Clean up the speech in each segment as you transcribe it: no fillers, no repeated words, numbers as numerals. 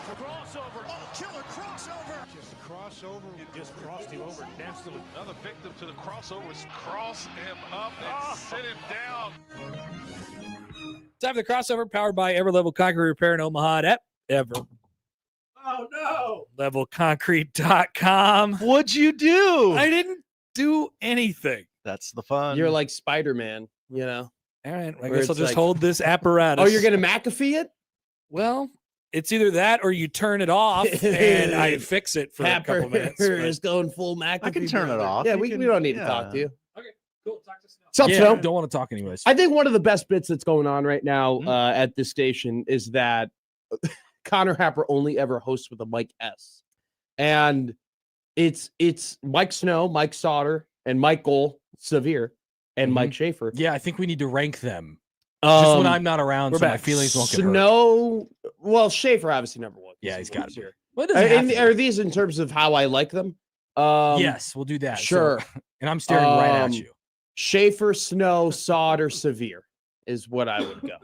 Crossover. Oh, killer crossover. Just crossover. It just crossed him over nastily. Another victim to the crossovers. Cross him up and sit him down. Time for the crossover, powered by Everlevel Concrete Repair in Omaha at Ever. Oh, no. Levelconcrete.com. What'd you do? I didn't do anything. That's the fun. You're like Spider-Man, you know? All right, I Where guess I'll it's just like- hold this apparatus. Oh, you're going to McAfee it? Well, it's either that or you turn it off and I fix it for a couple minutes. but- Is going full McAfee. I can turn it brother. off. Yeah, You we can- don't need to yeah. talk to you. Okay, cool. Talk to us now. Sup, Yeah, Snow? don't want to talk anyways. I think one of the best bits that's going on right now at this station is that Connor Happer only ever hosts with a Mike S. And it's Mike Snow, Mike Sauter, and Michael Severe, and Mike Schaefer. Yeah, I think we need to rank them. Just when I'm not around, we're so my back. feelings won't get hurt. Snow, well, Schaefer obviously number one. Yeah, he's got to be. here. Well, it doesn't have to Are be. these in terms of how I like them? Yes, we'll do that. So- Sure. and I'm staring right at Um, you. Schaefer, Snow, Sauter, Severe is what I would go.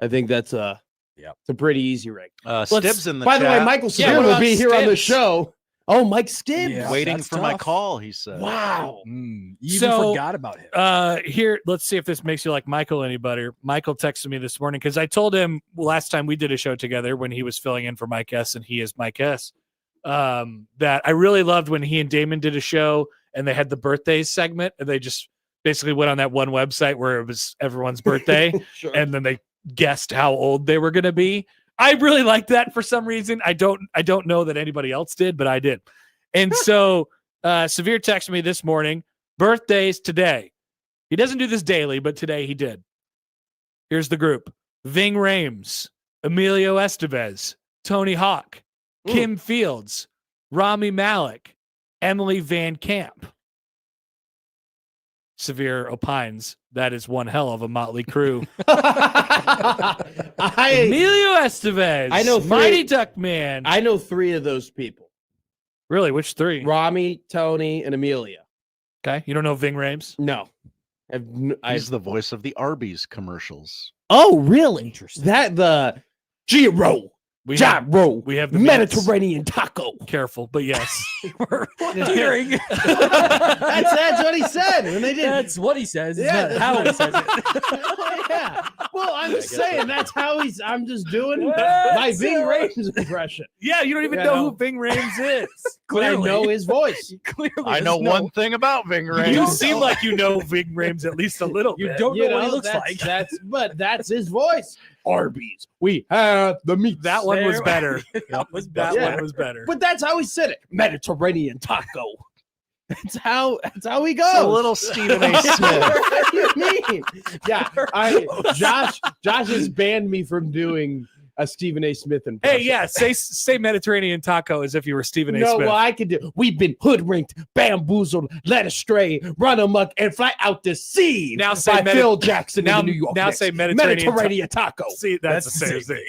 I think that's it's a pretty easy rank. Stibbs in the By the way, chat. Michael Yeah, Severe what will about be here on the Stibbs? show. Oh, Mike Stibbs. Yeah. waiting That's for my tough. call, he said. Wow. You even So, forgot about him. Here, let's see if this makes you like Michael any better. Michael texted me this morning because I told him last time we did a show together when he was filling in for Mike S. and he is Mike S. That I really loved when he and Damon did a show and they had the birthdays segment and they just basically went on that one website where it was everyone's birthday Sure. and then they guessed how old they were going to be. I really liked that for some reason. I don't know that anybody else did, but I did. And so Severe texted me this morning, birthdays today. He doesn't do this daily, but today he did. Here's the group. Ving Rhames, Emilio Estevez, Tony Hawk, Kim Fields, Rami Malek, Emily Van Camp. Severe opines that is one hell of a motley crew. Emilio Estevez, I know three- Mighty Duck Man. I know three of those people. Really, which three? Rami, Tony, and Amelia. Okay, you don't know Ving Rhames? No. He's the voice of the Arby's commercials. Oh, really? That the Giro. We have the minutes. Mediterranean taco. Careful, but yes. We're hearing. That's what he said when they did. That's what he says. Yeah, Yeah, how he says it. Yeah. Well, I'm just saying that's how I'm just doing my Ving Rhames impression. Yeah, you don't even You know know. who Ving Rhames is. But I Clearly. know his voice. Clearly, I know one thing about Ving You Rhames. seem like you know Ving Rhames at least a little You bit. don't know what he know, looks like. That's his voice. Arby's. We have the meat. That one was There- better. That was That better. one was better. But that's how he said it. Mediterranean taco. That's how he goes. A little Stephen A. Smith. What do you mean? Yeah, Josh has banned me from doing a Stephen A. Smith impression. Hey, yeah, say Mediterranean taco as if you were Stephen A. No, Smith. well, I could do. We've been hoodwinked, bamboozled, led astray, run amok, and fly out to sea. Now say by Phil Jackson now- in the New York now Knicks. say Mediterranean taco. See, that's the same thing.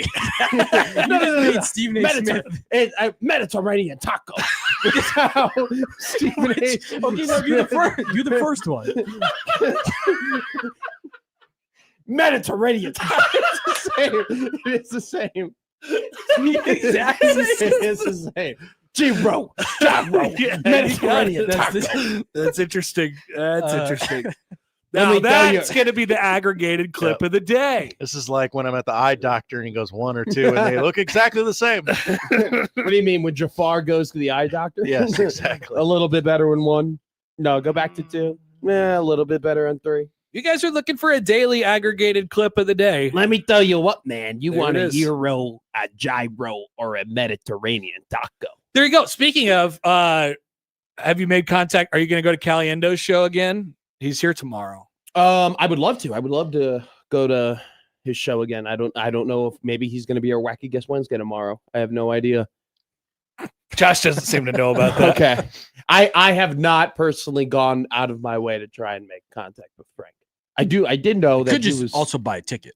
No. Stephen A. Smith. Mediterranean taco. That's how Stephen A. Okay, no, you're the first one. Mediterranean taco. It's the same. Exactly. It's the same. Gyro. Yeah, Mediterranean taco. That's interesting. That's interesting. Let Now me tell you- that's going to be the aggregated clip of the day. This is like when I'm at the eye doctor and he goes 1 or 2 and they look exactly the same. What do you mean when Jafar goes to the eye doctor? Yes, exactly. A little bit better in 1. No, go back to 2. Yeah, a little bit better in 3. You guys are looking for a daily aggregated clip of the day. Let me tell you what, man. You There want it a is. gyro, a gyro, or a Mediterranean taco? There you go. Speaking of, have you made contact? Are you going to go to Caliendo's show again? He's here tomorrow. I would love to. I would love to go to his show again. I don't know if maybe he's going to be our Wacky Guess Wednesday tomorrow. I have no idea. Josh doesn't seem to know about that. Okay. I have not personally gone out of my way to try and make contact with Frank. I did know that Could he just was also buy a ticket.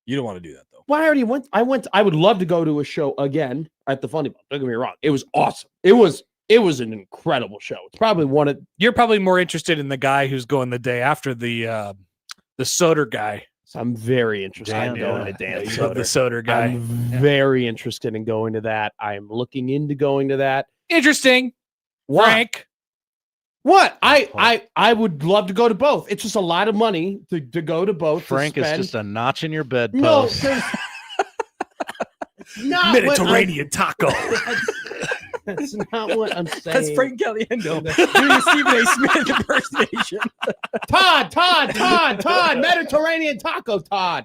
You don't want to do that though. Well, I already went. I would love to go to a show again at the Funny Bone. Don't get me wrong. It was awesome. It was an incredible show. It's probably one of You're probably more interested in the guy who's going the day after the Soder guy. So I'm very interested in Dan, going yeah. to Dan You love the Soder. Soder guy. I'm very interested in going to that. I am looking into going to that. Interesting. Why? Frank. What? I would love to go to both. It's just a lot of money to go to both. Frank is just a notch in your no. bedpost. there's- Not Mediterranean taco. That's not what I'm saying. That's Frank Caliendo doing a Stephen A. Smith impersonation. Todd, Mediterranean taco, Todd.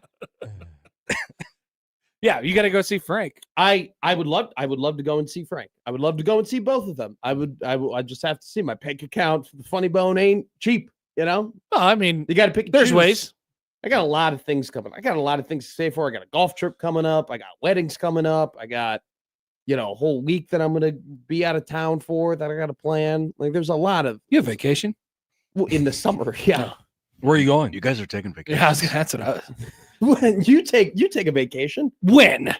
Yeah, you got to go see Frank. I would love to go and see Frank. I would love to go and see both of them. I just have to see. My bank account for the Funny Bone ain't cheap, you know? Well, I mean, You got to pick and there's choose. ways. I got a lot of things coming. I got a lot of things to save for. I got a golf trip coming up. I got weddings coming up. I got, a whole week that I'm going to be out of town for that I got to plan. Like there's a lot of You have vacation? in the summer. Yeah. Where are you going? You guys are taking vacation. Yeah, that's what I was. When you take a vacation. When?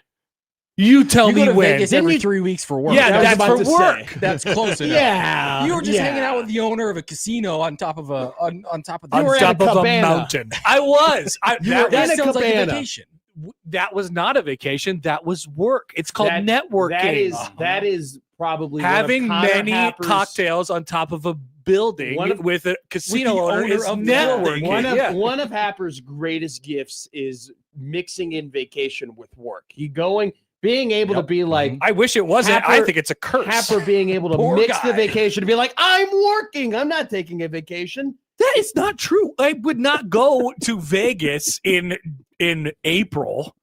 You tell You me go to when. Vegas Didn't every you- 3 weeks for work. Yeah, I was that's about for to work. say. That's close enough. Yeah. You were just yeah. hanging out with the owner of a casino on top of a on top of the You were On at a top of a cabana. mountain. I was. You were that in a sounds like a cabana. vacation. That was not a vacation. That was work. It's called networking. That is probably Having one of Connor many Happer's- cocktails on top of a building One of- with a casino the owner owner is of the networking. building. One of Happer's greatest gifts is mixing in vacation with work. Being able to be like I wish it wasn't. I Happer- think it's a curse. Happer being able to Poor mix the guy. vacation to be like, I'm working. I'm not taking a vacation. That is not true. I would not go to Vegas in April.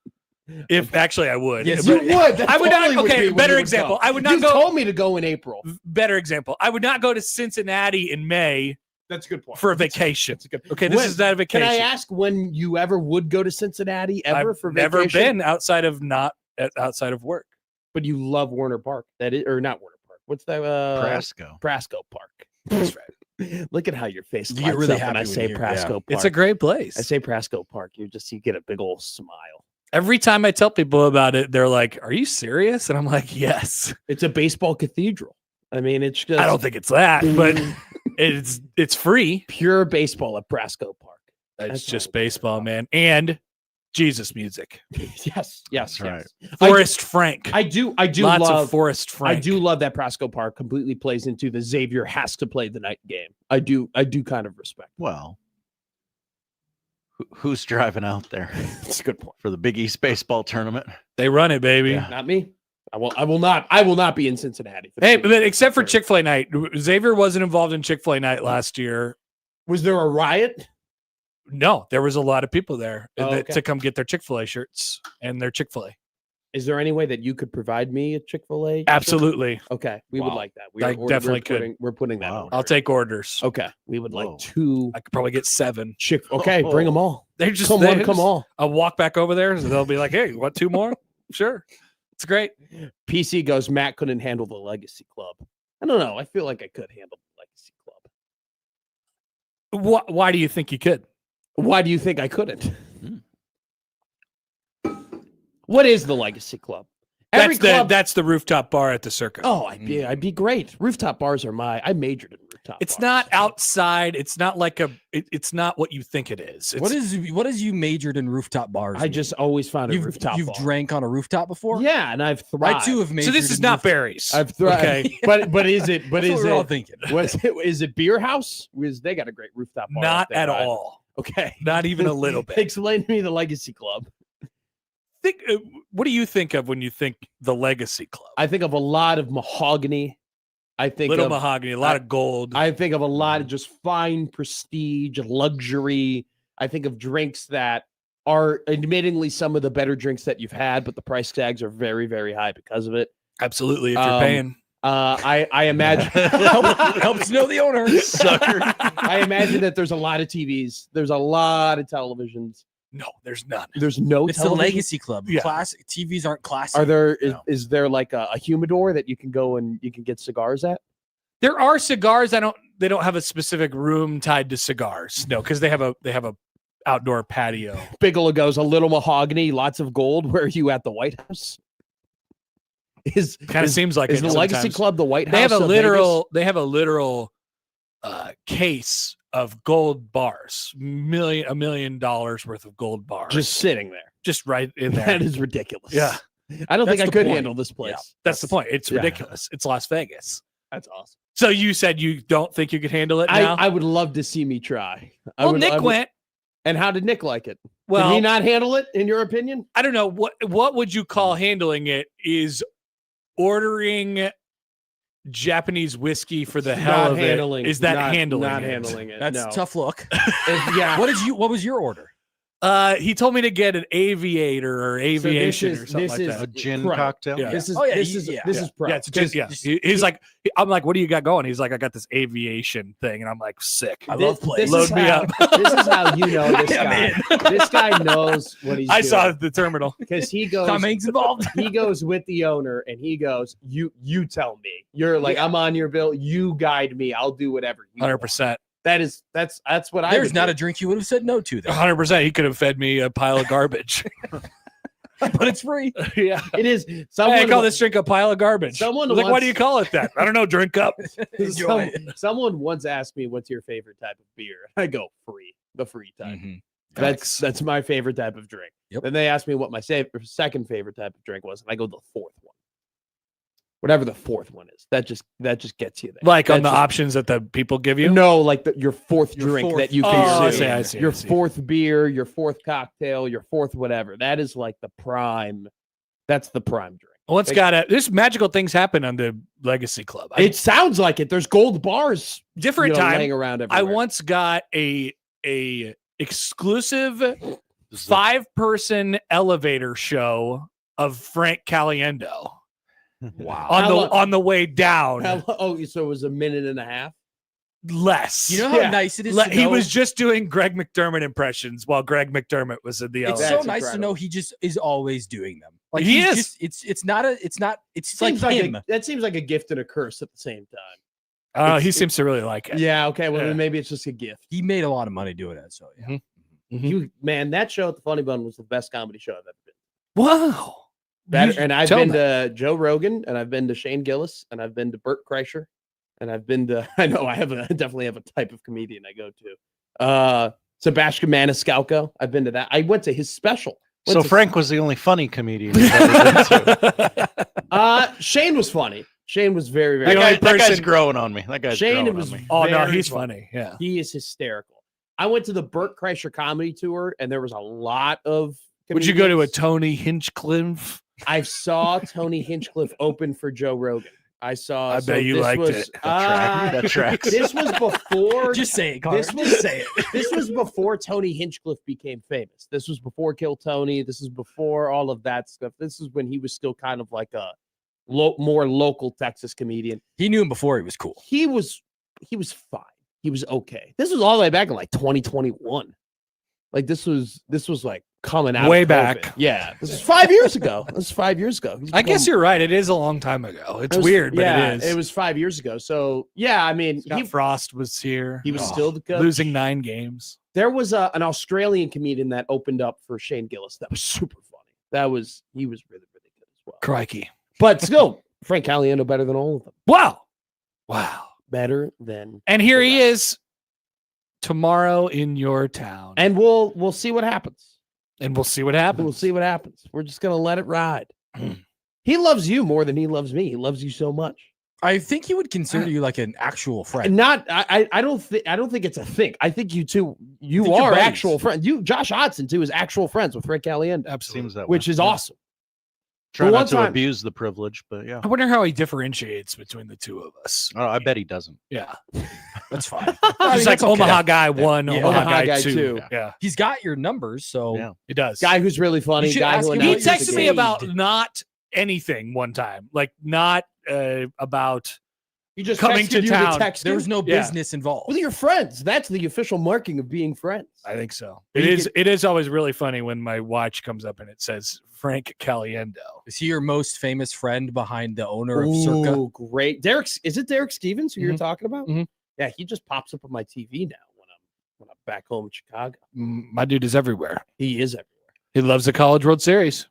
If actually I would. Yes, But- You would. That I would not. totally Okay, be when better you would example. go. I would not You go. told me to go in April. Better example. I would not go to Cincinnati in May That's a good point. for a vacation. That's a good. Okay, this When- is not a Can vacation. I ask when you ever would go to Cincinnati ever I've for vacation? never been outside of work. But you love Warner Park. That is, or not Warner Park. What's that? Prasco. Prasco Park. That's right. Look at how your face You get lights really up when happy I when say you hear- Prasco Park. It's a great place. I say Prasco Park. You get a big old smile. Every time I tell people about it, they're like, "Are you serious?" And I'm like, "Yes." It's a baseball cathedral. I mean, it's just I don't think it's that, but it's free. pure baseball at Prasco Park. It's That's just all. baseball, man, and Jesus music. Yes, That's right. Forrest Frank. I do Lots love of Forrest Frank. I do love that Prasco Park completely plays into the Xavier has to play the night game. I do kind of respect. Well, who's driving out there That's a good point. for the Big East baseball tournament? They run it, baby. Yeah. Not me. I will not be in Cincinnati. for the Hey, Big but East except for tournament. Chick-fil-A night, Xavier wasn't involved in Chick-fil-A night last year. Was there a riot? No, there was a lot of people there Oh, okay. to come get their Chick-fil-A shirts and their Chick-fil-A. Is there any way that you could provide me a Chick-fil-A? shirt? Absolutely. Okay, we would Wow. like that. I definitely could. We're putting that. Wow. on I'll order. take orders. Okay, we would Whoa. like 2 I could probably get 7. Chick. Okay, bring them all. They just Come they on, just- come on. I'll walk back over there, and they'll be like, "Hey, you want 2 more?" Sure, it's great. PC goes. Matt couldn't handle the Legacy Club. I don't know. I feel like I could handle the Legacy Club. Why do you think you could? Why do you think I couldn't? What is the Legacy Club? That's the rooftop bar at the Circa. Oh, I'd be great. Rooftop bars are I majored in rooftop. It's bars. not outside. It's not like it's not what you think it is. It's, What is you majored in rooftop bars? I just always found a rooftop. You've bar. drank on a rooftop before? Yeah, and I've I thrived. too have majored. so this is in not rooftop- berries. I've thrived. Okay. but is it? But That's is what we're all it? thinking. Is it Beer House? Because they got a great rooftop bar. Not up there, at right? all. Okay, Not even a little bit. Explain to me the Legacy Club. What do you think of when you think the Legacy Club? I think of a lot of mahogany. I think Little of, mahogany, a lot of gold. I think of a lot of just fine prestige, luxury. I think of drinks that are admittingly some of the better drinks that you've had, but the price tags are very, very high because of it. Absolutely, if you're Um, paying. I imagine Helps know the owner. Sucker. I imagine that there's a lot of TVs. There's a lot of televisions. No, there's none. There's no It's the television? Legacy Club. Yeah. Classic TVs aren't classic. Are there No. is there like a humidor that you can go and you can get cigars at? There are cigars. They don't have a specific room tied to cigars. No, because they have a outdoor patio. Bigelow goes a little mahogany, lots of gold. Where are you at the White House? Kind of seems like is it the Legacy sometimes. Club the White House? They have a of literal case of gold bars, $1 million worth of gold bars, Just sitting there. just right in there. That is ridiculous. Yeah. I don't think That's I the could point. handle this place. Yeah. That's the point. It's yeah. ridiculous. It's Las Vegas. That's awesome. So you said you don't think you could handle it now? I would love to see me try. well, Nick went. And how did Nick like it? Well, did he not handle it, in your opinion? I don't know. What would you call handling it? Is ordering Japanese whiskey for the hell of it? Is that handling not it? handling it? That's no. a tough look. Yeah. What was your order? He told me to get an aviator or aviation or something like A that. gin pro. cocktail. Yeah. This is Oh, yeah, this is yeah. this is pro. Yeah, it's just, yeah. He's like, I'm like, what do you got going? He's like, I got this aviation thing, and I'm like, sick. I love planes. Load me up. This is how you know this Yeah, guy. This guy knows what he's I doing. saw the terminal. Because he goes, Tom Hanks involved. he goes with the owner and he goes, you tell me. You're like, I'm on your bill. You guide me. I'll do whatever. You want." 100%. That's what I There's would not do. a drink you would have said no to, though. 100%. He could have fed me a pile of garbage. But it's free. Yeah. It is. Hey, I Someone, call this drink a pile of garbage. Someone Like, why wants- do you call it that? I don't know. Drink up. Enjoy. someone once asked me, what's your favorite type of beer? I go, free. The free type. Mhm. That's my favorite type of drink. Yep. Then they asked me what my second favorite type of drink was, and I go the fourth one. Whatever the fourth one is, that just gets you there. Like on That the just- options that the people give you? No, like your fourth Your drink fourth- that you Oh, can I see. see, I see, Your I see. fourth beer, your fourth cocktail, your fourth whatever. That is like the prime. That's the prime drink. What's there's magical things happen on the Legacy Club. It sounds like it. There's gold bars different laying time. around I everywhere. once got a exclusive 5-person elevator show of Frank Caliendo Wow. on the way down. So it was a minute and a half. Less. You know how Yeah. nice it is to He know? was just doing Greg McDermott impressions while Greg McDermott was in the It's elevator. so nice to know he just is always doing them. Like He he's is. Just, it's like Seems like him. that seems like a gift and a curse at the same time. He seems to really like it. Yeah. Okay. Well, Yeah. then maybe it's just a gift. He made a lot of money doing it. So yeah. Man, that show at the Funny Bone was the best comedy show I've ever been. Wow. Better, and I've tell been that. to Joe Rogan, and I've been to Shane Gillis, and I've been to Bert Kreischer, and I've been to. I know I definitely have a type of comedian I go to. Sebastian Maniscalco. I've been to that. I went to his special. So Frank was the only funny comedian you've ever been to. Shane was funny. Shane was very, That, very. that guy's growing on me. That guy's Shane growing was on me. Oh no, very he's funny. Yeah. He is hysterical. I went to the Bert Kreischer comedy tour, and there was a lot of. Would you go to a comedians. Tony Hinchcliffe? I saw Tony Hinchcliffe open for Joe Rogan. I saw. I so bet you this liked was, it. That tracks. This was before. Just say it, Connor. This was Just say it. This was before Tony Hinchcliffe became famous. This was before Kill Tony. This is before all of that stuff. This is when he was still kind of like a more local Texas comedian. He knew him before he was cool. He was fine. He was okay. This was all the way back in like 2021. Like this was like coming out Way of COVID. back. Yeah, this was 5 years ago. This was 5 years ago. He's I guess become- you're right. It is a long time ago. It's it was- weird, but yeah, it is. It was 5 years ago. So yeah, I mean, Scott Frost was here. he was still the coach. losing 9 games. There was an Australian comedian that opened up for Shane Gillis. That was super funny. He was really, really good as well. Crikey. But still, Frank Caliendo better than all of them. Wow. Better than. And here the he rest. is tomorrow in your town. And we'll see what happens. And we'll see what happens. We'll see what happens. We're just gonna let it ride. He loves you more than he loves me. He loves you so much. I think he would consider you like an actual friend. And not I don't think it's a thing. I think you two think you're are buddies. actual friends. Josh Hodson too is actual friends with Frank Caliendo, Absolutely. Seems that which way. is awesome. Try The not one to time- abuse the privilege, but yeah. I wonder how he differentiates between the two of us. Oh, I bet he doesn't. Yeah. That's fine. He's like that's okay. Omaha guy 1, Yeah. Omaha, Omaha guy guy 2. two. Yeah. He's got your numbers, so Yeah. He does. Guy who's really funny. You should Guy ask who him He about announces your the texted me game. about not anything one time. Like not about You just coming texted to you town. text there him? was no Yeah. business involved. Well, you're friends. That's the official marking of being friends. I think so. But It you is. It is always really funny when my watch comes up and it says Frank Caliendo. Is he your most famous friend behind the owner of Circa? Ooh, great. Is it Derek Stevens who you're Mhm. talking about? Mhm. Yeah, he just pops up on my TV now when I'm back home in Chicago. My dude is everywhere. He is everywhere. He loves the College World Series.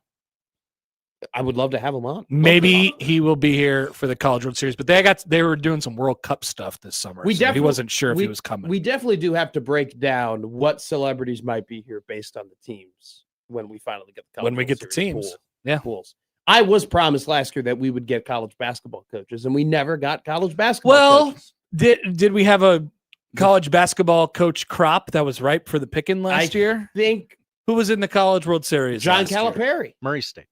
I would love to have him on. Maybe he will be here for the College World Series, but they were doing some World Cup stuff this summer. He wasn't sure if he was coming. We definitely do have to break down what celebrities might be here based on the teams when we finally get the College World the Series teams. Yeah. Pools. I was promised last year that we would get college basketball coaches, and we never got college basketball coaches. Did we have a college basketball coach crop that was ripe for the picking last year? I think who was in the College World Series? John Calipari. Murray State.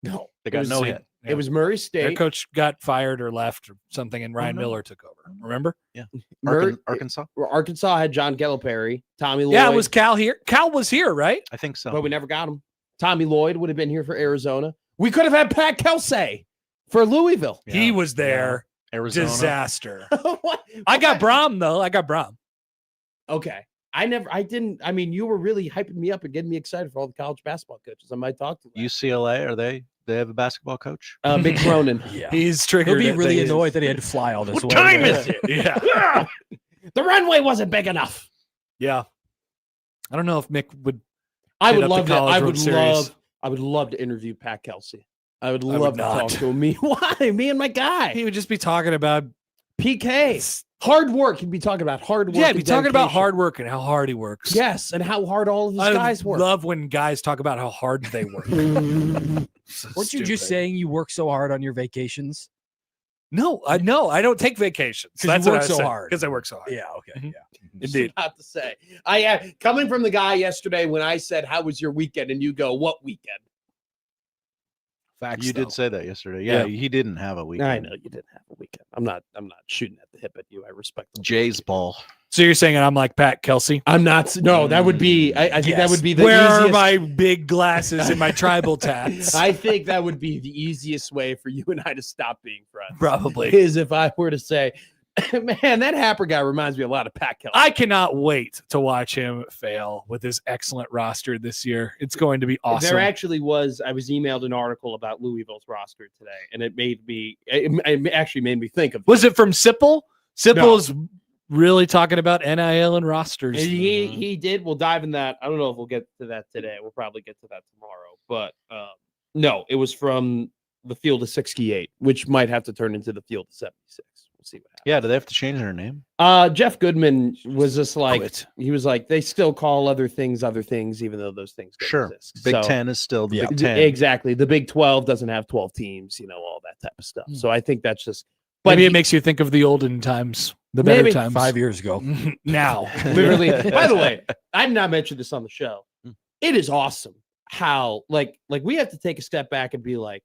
No, They got no hit. It was Murray State. Their coach got fired or left or something, and Ryan Miller took over. Remember? Yeah. Murray, Arkansas? Arkansas had John Calipari. Tommy Lloyd. Yeah, was Cal here? Cal was here, right? I think so. But we never got him. Tommy Lloyd would have been here for Arizona. We could have had Pat Kelsey for Louisville. Yeah. He was there. Yeah. Arizona. Disaster. What? I got Brom, though. I got Brom. Okay. I mean, you were really hyping me up and getting me excited for all the college basketball coaches I might talk to. UCLA, they have a basketball coach? Big Cronin. Yeah. He's triggered. He'll be really annoyed that he had to fly all this way. What time is it? Yeah. The runway wasn't big enough. Yeah. I don't know if Mick would. I would Hit up love the that. College I would love to interview Pat Kelsey. I would would love to not. talk to him. Why? Me and my guy. He would just be talking about PK. Hard work. He'd be talking about hard work. Yeah, and be talking about dedication. hard work and how hard he works. Yes, and how hard all of his I guys work. love when guys talk about how hard they work. So Weren't you just stupid. saying you work so hard on your vacations? No, I don't take vacations. 'Cause That's you what work I so said, hard. because I work so hard. Yeah, okay. Mhm. Yeah. Indeed. Not to say. Coming from the guy yesterday when I said, "How was your weekend?" and you go, "What weekend?" Facts. You though. did say that yesterday. Yeah, he didn't have a weekend. I know you didn't have a weekend. I'm not shooting at the hip at you. I respect the Jay's ball. So you're saying I'm like Pat Kelsey? I'm not. No, that would be. I think that Yes. would be the Where easiest. are my big glasses and my tribal tats? I think that would be the easiest way for you and I to stop being friends. Probably. Is if I were to say, man, that Happer guy reminds me a lot of Pat Kelsey. I cannot wait to watch him fail with his excellent roster this year. It's going to be awesome. There actually was. I was emailed an article about Louisville's roster today, and it actually made me think of. Was it from Sipple? Sipple's really talking about NIL and rosters. He did. We'll dive in that. I don't know if we'll get to that today. We'll probably get to that tomorrow. But no, it was from the Field of 68, which might have to turn into the Field of 76. We'll see what happens. Yeah, do they have to change their name? Jeff Goodman was just like, Quit. he was like, they still call other things, even though those things don't Sure. exist. Big So- Ten is still the Yeah. Big Ten. Exactly. The Big 12 doesn't have 12 teams, all that type of stuff. So I think that's just, but Maybe he- it makes you think of the olden times, the better Maybe. times. 5 years ago. now. literally. By the way, I did not mention this on the show. Mm. It is awesome how like we have to take a step back and be like,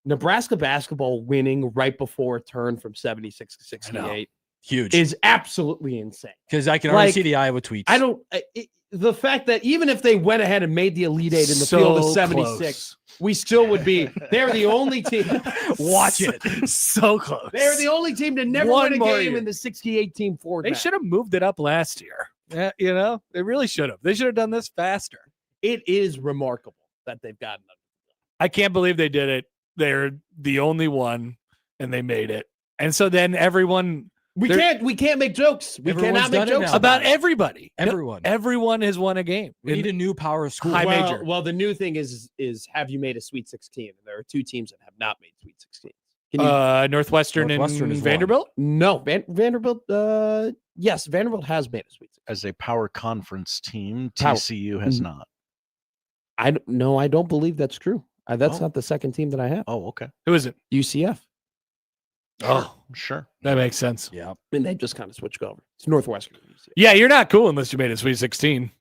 Nebraska basketball winning right before a turn from 76 to 68 Huge. is absolutely insane. Because I can already like, see the Iowa tweets. The fact that even if they went ahead and made the Elite Eight in the So field of 76, close. we still would be. They're the only team. Watch it. So close. They're the only team to never One win a more game year. in the 68 team format. They should have moved it up last year. Yeah, they really should have. They should have done this faster. It is remarkable that they've gotten them. I can't believe they did it. They're the only one, and they made it. And so then everyone We can't make jokes. We Everyone's cannot make done it jokes now. about everybody. Everyone. Everyone has won a game. We need a new power school. High well, major. Well, the new thing is have you made a Sweet 16? And there are two teams that have not made Sweet 16. Can you, Northwestern Northwestern and is one. Vanderbilt. no, Vanderbilt. Yes, Vanderbilt has made a Sweet 16. As a power conference team, Power- TCU has not. I don't believe that's true. That's Oh. not the second team that I have. Oh, okay. Who is it? UCF. Oh, Sure. that makes sense. Yeah. And they just kind of switched over. It's Northwestern. and UCF. Yeah, you're not cool unless you made a Sweet 16.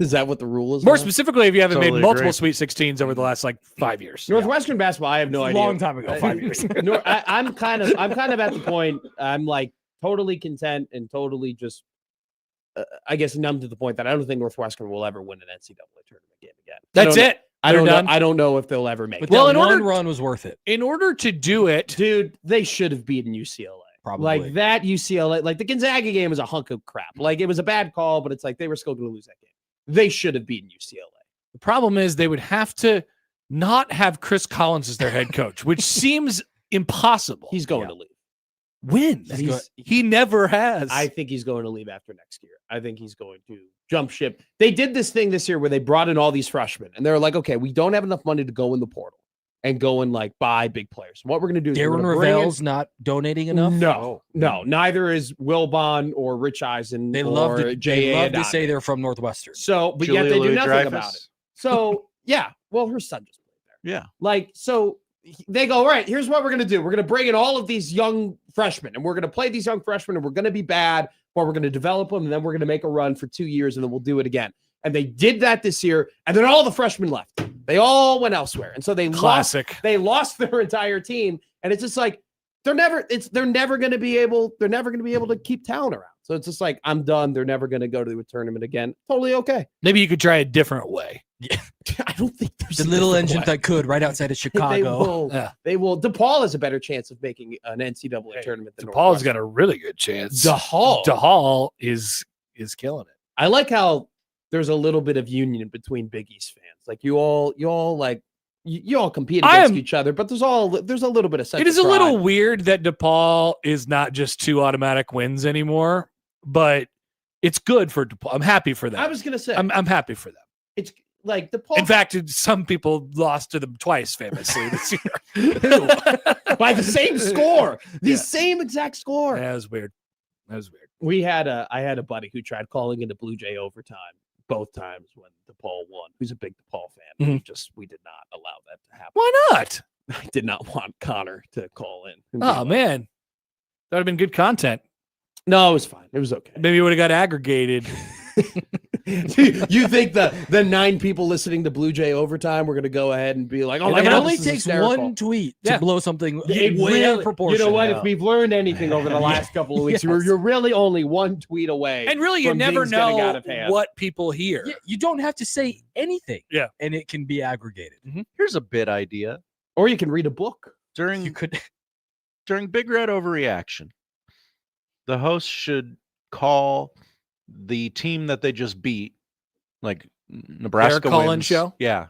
Is that what the rule is? More now? specifically, if you haven't Totally made multiple agree. Sweet 16s over the last 5 years. Northwestern basketball. I have no idea. Long time ago, 5 years. I'm kind of at the point. I'm like totally content and totally just, I guess, numb to the point that I don't think Northwestern will ever win an NCAA tournament game again. That's it. I don't They're know. done. I don't know if they'll ever make But it. Well, that in one order- run was worth it. In order to do it, Dude, they should have beaten UCLA. Probably. Like that UCLA, like the Gonzaga game was a hunk of crap. Like it was a bad call, but it's like they were still going to lose that game. They should have beaten UCLA. the problem is they would have to not have Chris Collins as their head coach, which seems impossible. He's going to leave. When? He never has. I think he's going to leave after next year. I think he's going to jump ship. They did this thing this year where they brought in all these freshmen, and they're like, okay, we don't have enough money to go in the portal. and go and like buy big players. What we're going to do is Darren Ravel's not donating enough. No, neither is Wilbon or Rich Eisen. They or love to. J.A. They love to Adame. say they're from Northwestern. So, but yet they do nothing about it. So yeah, well, her son just played there. Yeah. Like, so they go, all right, here's what we're going to do. We're going to bring in all of these young freshmen and we're going to play these young freshmen and we're going to be bad, but we're going to develop them and then we're going to make a run for 2 years and then we'll do it again. And they did that this year. And then all the freshmen left. They all went elsewhere. And so they lost their entire team. And it's just like, they're never going to be able to keep talent around. So it's just like, I'm done. They're never going to go to a tournament again. Totally okay. Maybe you could try a different way. I don't think there's The little engine that could right outside of Chicago. They will. DePaul has a better chance of making an NCAA tournament than DePaul's got a really good chance. DeHall is killing it. I like how there's a little bit of union between Big East fans. Like you all compete against each other, but there's a little bit of sense. It is a little weird that DePaul is not just 2 automatic wins anymore, but it's good for DePaul. I'm happy for them. I was gonna say I'm happy for them. It's like DePaul. In fact, some people lost to them twice famously this year by the same score, same exact score. That was weird. I had a buddy who tried calling into Blue Jay overtime both times when DePaul won. Who's a big DePaul fan? Mm-hmm. We did not allow that to happen. Why not? I did not want Connor to call in. Oh man, that would have been good content. No, it was fine. It was okay. Maybe it would have got aggregated. You think the 9 people listening to Blue Jay overtime were going to go ahead and be like, "Oh my God, it only this is takes hysterical." one tweet to blow something It way really, proportion. you know what? If we've learned anything over the last couple of weeks, you're really only one tweet away. And really, you from never things getting out know of hand. what people hear. Yeah, you don't have to say anything. Yeah. And it can be aggregated. Mm-hmm. Here's a bit idea. Or you can read a book. During Big Red Overreaction, the host should call the team that they just beat, like Nebraska Their call-in wins. show? Yeah.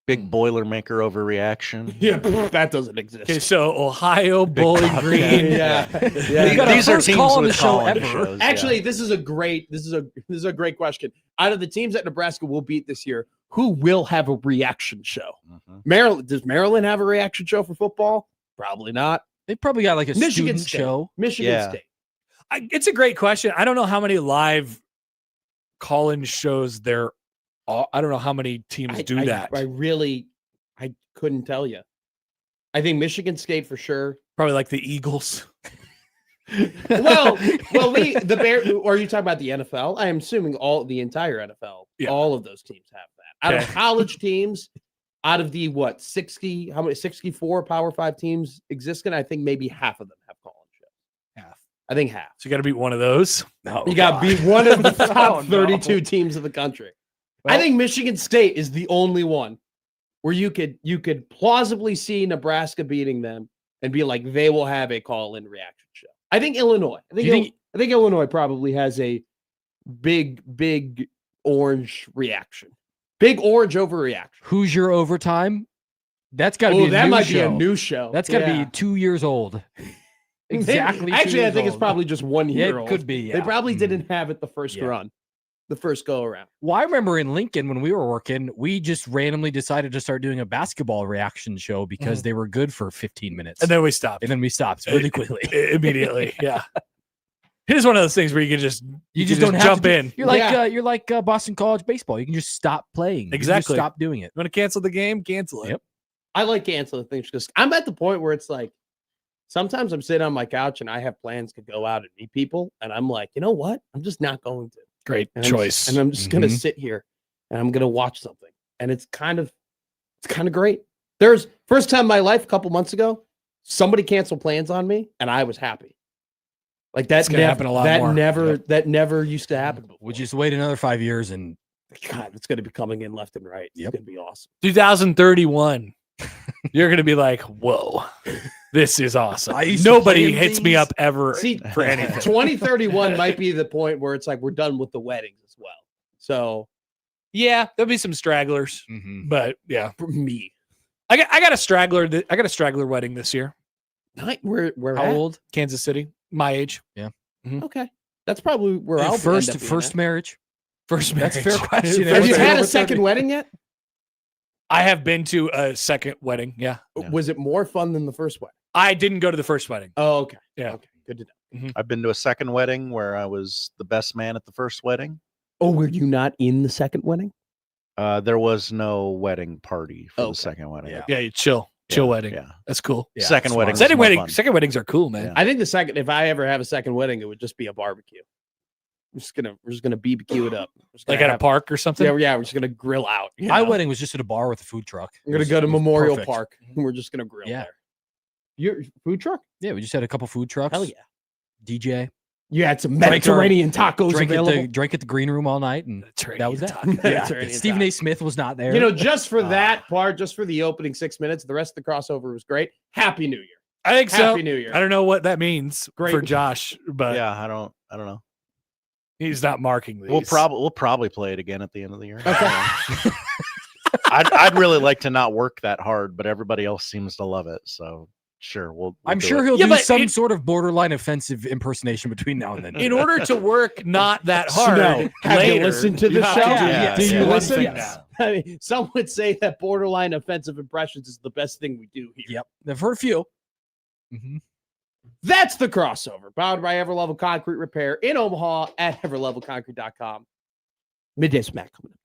Big Boilermaker overreaction. Yeah, that doesn't exist. Okay, so Ohio, Bowling Green. Yeah. These are teams call on the with show call-in ever. shows. Actually, this is a great question. Out of the teams that Nebraska will beat this year, who will have a reaction show? Mhm. Does Maryland have a reaction show for football? Probably not. They probably got like a Michigan student State. show. Michigan State. It's a great question. I don't know how many live call-in shows there are. I don't know how many teams do that. I couldn't tell you. I think Michigan State for sure. Probably like the Eagles. Well, the Bears. Or are you talking about the NFL? I am assuming the entire NFL. Yeah. All of those teams have that. Out of college teams, out of the 64 Power 5 teams existing, I think maybe half of them have call-in shows. Half. I think half. So you got to beat one of those. No, You got to be one of the top Oh, no. 32 teams of the country. I think Michigan State is the only one where you could plausibly see Nebraska beating them and be like, they will have a call-in reaction show. I think Illinois. I think Illinois probably has a big orange reaction. Big orange overreaction. Who's your overtime? That's got to be a that new might show. be a new show. That's got to be 2 years old. Exactly. Actually, I think it's probably just 1 year Yeah, it old. could be. They Yeah. probably didn't have it the first run, the first go around. Well, I remember in Lincoln when we were working, we just randomly decided to start doing a basketball reaction show because they were good for 15 minutes. And then we stopped. we stopped really quickly. Immediately. Yeah. It is one of those things where you can just don't have jump to in. You're like Boston College baseball. You can just stop playing. You can just Exactly. stop doing it. You want to cancel the game? Cancel it. Yep. I like canceling things because I'm at the point where it's like, sometimes I'm sitting on my couch and I have plans to go out and meet people. And I'm like, you know what? I'm just not going to. Great And choice. I'm just going to sit here and I'm going to watch something. And it's kind of great. There's first time in my life, a couple months ago, somebody canceled plans on me and I was happy. Like that's gonna happen a lot more. That never used to happen before. Would you just wait another 5 years and God, it's going to be coming in left and right. It's Yep. going to be awesome. 2031. You're going to be like, whoa, this is awesome. I used to Nobody plan hits me things. up ever See, for anything. 2031 might be the point where it's like we're done with the weddings as well. So Yeah, there'll be some stragglers, but yeah, for me, I got a straggler. I got a straggler wedding this year. we're how at? old? Kansas City, my age. Okay, that's probably where I'll First end up being first at. marriage. First That's a marriage. fair question. Have you First had a over second 30. wedding yet? I have been to a second wedding. Yeah. Was it more fun than the first wedding? I didn't go to the first wedding. Oh, okay. Yeah. Okay. Good to know. I've been to a second wedding where I was the best man at the first wedding. Oh, were you not in the second wedding? There was no wedding party for Okay. the second wedding. Yeah. Yeah, you chill wedding. Yeah. That's cool. Yeah, Second smart. wedding. was more fun. Second weddings are cool, man. Yeah. I think the second, if I ever have a second wedding, it would just be a barbecue. We're just gonna BBQ it up. We're just Like gonna at a park or something. Yeah, we're just gonna grill out. you My know? wedding was just at a bar with a food truck. We're gonna It go to was Memorial perfect. Park and we're just gonna grill Yeah. there. Your food truck? Yeah, we just had a couple food trucks. Hell yeah. DJ. You had some Drank Mediterranean tacos Drank available. at the green room all night, and that was that. Yeah. Mediterranean Stephen A. Smith was not there. You know, just for that part, just for the opening 6 minutes, the rest of the crossover was great. Happy New Year. I think so. Happy New Year. I don't know what that means Great. for Josh, but Yeah, I don't know. he's not marking these. We'll probably play it again at the end of the year. Okay. I'd really like to not work that hard, but everybody else seems to love it. So sure, we'll I'm do sure it. he'll Yeah, do but some it- sort of borderline offensive impersonation between now and then. In order to work not that hard, Snow, have you later, listened to the you have show? to do Yeah, Do yeah. you one listen? thing Yes. now. I mean, some would say that borderline offensive impressions is the best thing we do here. Yep, I've heard a few. Mm-hmm. That's the crossover, powered by Everlevel Concrete Repair in Omaha at everlevelconcrete.com. Midday Smack coming up.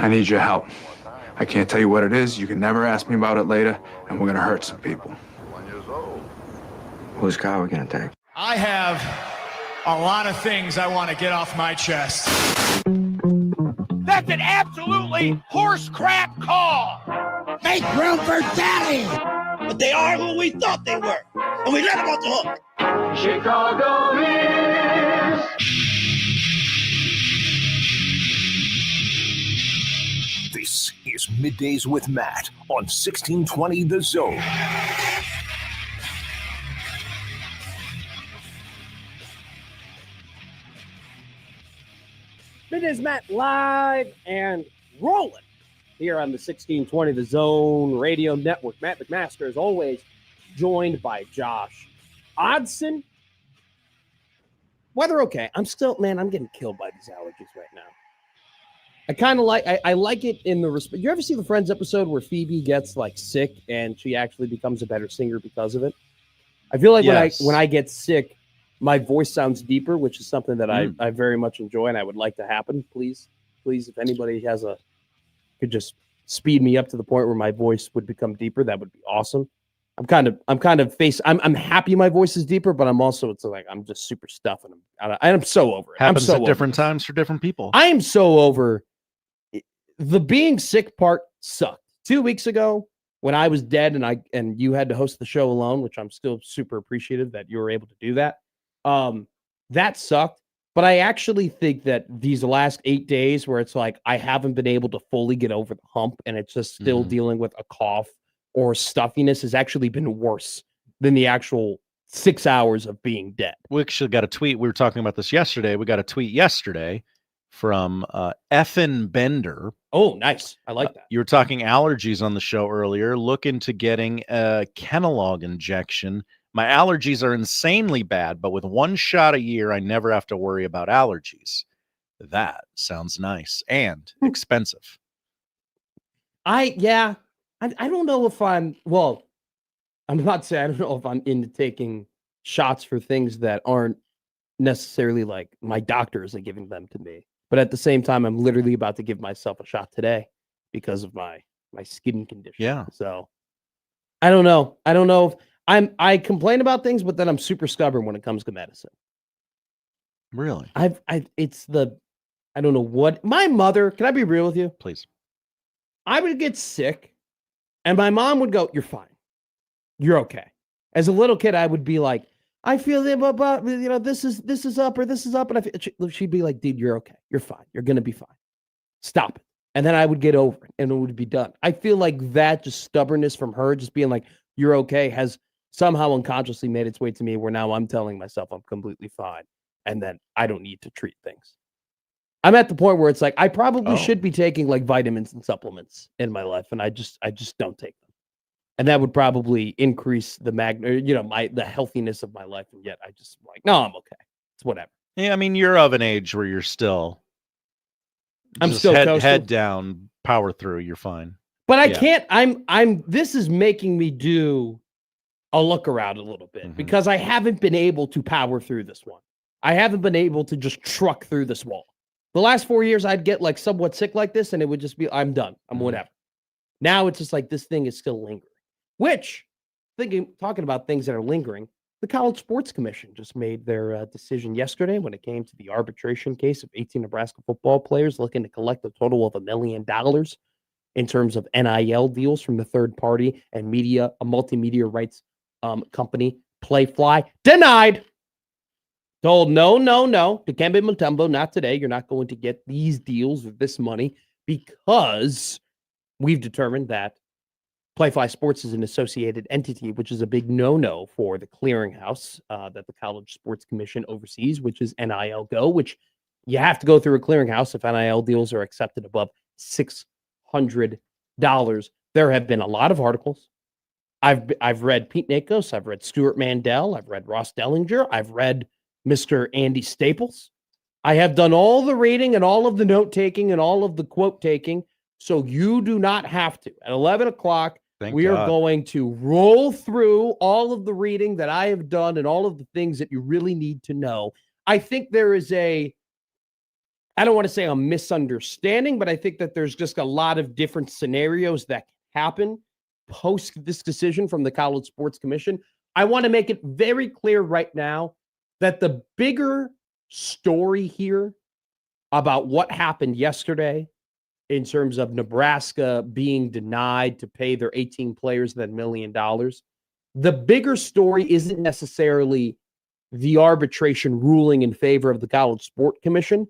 I need your help. I can't tell you what it is. You can never ask me about it later, and we're gonna hurt some people. Whose car are we gonna take? I have a lot of things I want to get off my chest. That's an absolutely horse crap call. Make room for Daddy! But they are who we thought they were, and we let them off the hook. Chicago is. This is Middays with Matt on 1620 The Zone. Middays Matt live and rolling here on the 1620 The Zone Radio Network. Matt McMaster, as always, joined by Josh Odson. Weather okay. I'm getting killed by these allergies right now. I kind of I like it in the respect. You ever see the Friends episode where Phoebe gets like sick and she actually becomes a better singer because of it? I feel like when I get sick, my voice sounds deeper, which is something that I very much enjoy and I would like to happen. Please, if anybody could just speed me up to the point where my voice would become deeper, that would be awesome. I'm happy my voice is deeper, but I'm also, it's like, I'm just super stuffed and I'm so over it. Happens at different times for different people. I am so over the being sick part sucked. 2 weeks ago when I was dead and you had to host the show alone, which I'm still super appreciative that you were able to do that. That sucked. But I actually think that these last 8 days where it's like, I haven't been able to fully get over the hump and it's just still dealing with a cough or stuffiness has actually been worse than the actual 6 hours of being dead. We actually got a tweet. We were talking about this yesterday. We got a tweet yesterday from Effin Bender. Oh, nice. I like that. You were talking allergies on the show earlier. Look into getting a Kenalog injection. My allergies are insanely bad, but with one shot a year, I never have to worry about allergies. That sounds nice and expensive. I don't know if I'm not saying I don't know if I'm into taking shots for things that aren't necessarily like my doctors are giving them to me. But at the same time, I'm literally about to give myself a shot today because of my skin condition. Yeah. So I don't know. I don't know if I complain about things, but then I'm super stubborn when it comes to medicine. Really? I don't know what my mother, can I be real with you? Please. I would get sick and my mom would go, "You're fine. You're okay." As a little kid, I would be like, "I feel this is up or this is up." And she'd be like, "Dude, you're okay. You're fine. You're going to be fine. Stop it." And then I would get over it and it would be done. I feel like that just stubbornness from her, just being like, "You're okay," has somehow unconsciously made its way to me where now I'm telling myself I'm completely fine. And then I don't need to treat things. I'm at the point where it's like, I probably should be taking like vitamins and supplements in my life. And I just don't take them. And that would probably increase the the healthiness of my life. And yet I just like, no, I'm okay. It's whatever. Yeah. I mean, you're of an age where you're still, I'm still head down, power through. You're fine. But I can't, this is making me do a look around a little bit because I haven't been able to power through this one. I haven't been able to just truck through this wall. The last 4 years, I'd get like somewhat sick like this and it would just be, I'm done. I'm whatever. Now it's just like, this thing is still lingering, which talking about things that are lingering, the College Sports Commission just made their decision yesterday when it came to the arbitration case of 18 Nebraska football players looking to collect a total of $1 million in terms of NIL deals from the third party and a multimedia rights company, Playfly. Denied. Told no. Dikembe Mutombo, not today. You're not going to get these deals with this money because we've determined that Playfly Sports is an associated entity, which is a big no-no for the clearinghouse that the College Sports Commission oversees, which is NIL Go, which you have to go through a clearinghouse if NIL deals are accepted above $600. There have been a lot of articles. I've read Pete Nakos, I've read Stuart Mandel, I've read Ross Dellinger, I've read Mr. Andy Staples. I have done all the reading and all of the note-taking and all of the quote-taking, so you do not have to. At 11 o'clock, we are going to roll through all of the reading that I have done and all of the things that you really need to know. I think there is a I don't want to say a misunderstanding, but I think that there's just a lot of different scenarios that happen post this decision from the College Sports Commission. I want to make it very clear right now that the bigger story here about what happened yesterday in terms of Nebraska being denied to pay their 18 players that $1 million, the bigger story isn't necessarily the arbitration ruling in favor of the College Sport Commission.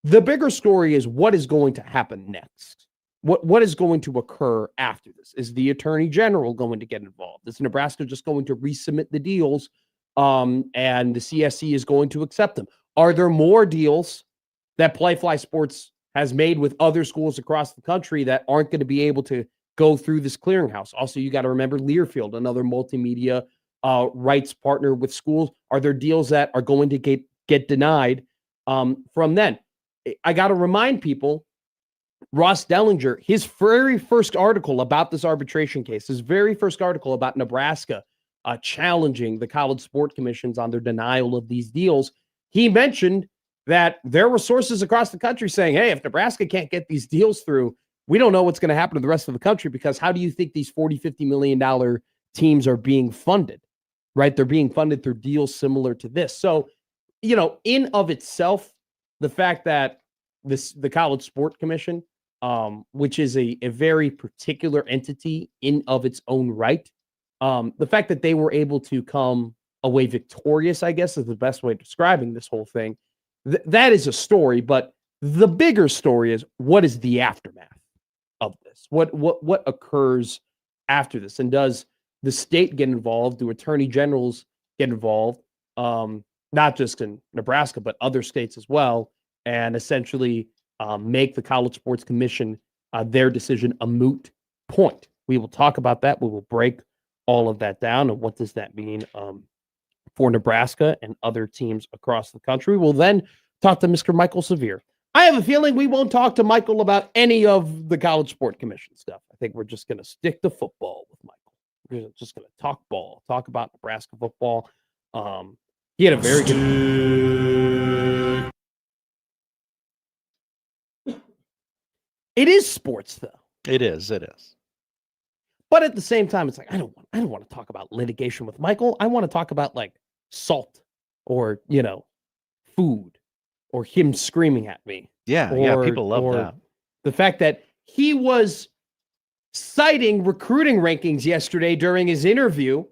The bigger story is what is going to happen next. What is going to occur after this? Is the Attorney General going to get involved? Is Nebraska just going to resubmit the deals and the CSC is going to accept them? Are there more deals that Playfly Sports has made with other schools across the country that aren't going to be able to go through this clearinghouse? Also, you got to remember Learfield, another multimedia rights partner with schools. Are there deals that are going to get denied from then? I got to remind people, Ross Dellinger, his very first article about this arbitration case, his very first article about Nebraska challenging the College Sport Commissions on their denial of these deals, he mentioned that there were sources across the country saying, hey, if Nebraska can't get these deals through, we don't know what's going to happen to the rest of the country, because how do you think these $40-50 million teams are being funded, right? They're being funded through deals similar to this. So, in of itself, the fact that the College Sport Commission, which is a very particular entity in of its own right, the fact that they were able to come away victorious, I guess, is the best way of describing this whole thing. That is a story, but the bigger story is, what is the aftermath of this? What occurs after this? And does the state get involved? Do attorney generals get involved? Not just in Nebraska, but other states as well, and essentially make the College Sports Commission their decision a moot point. We will talk about that. We will break all of that down, and what does that mean for Nebraska and other teams across the country. We'll then talk to Mr. Michael Severe. I have a feeling we won't talk to Michael about any of the College Sport Commission stuff. I think we're just going to stick to football with Michael. We're just going to talk ball, talk about Nebraska football. He had a very good... It is sports, though. It is. But at the same time, it's like, I don't want to talk about litigation with Michael. I want to talk about like salt or, food or him screaming at me. Yeah. People love that. The fact that he was citing recruiting rankings yesterday during his interview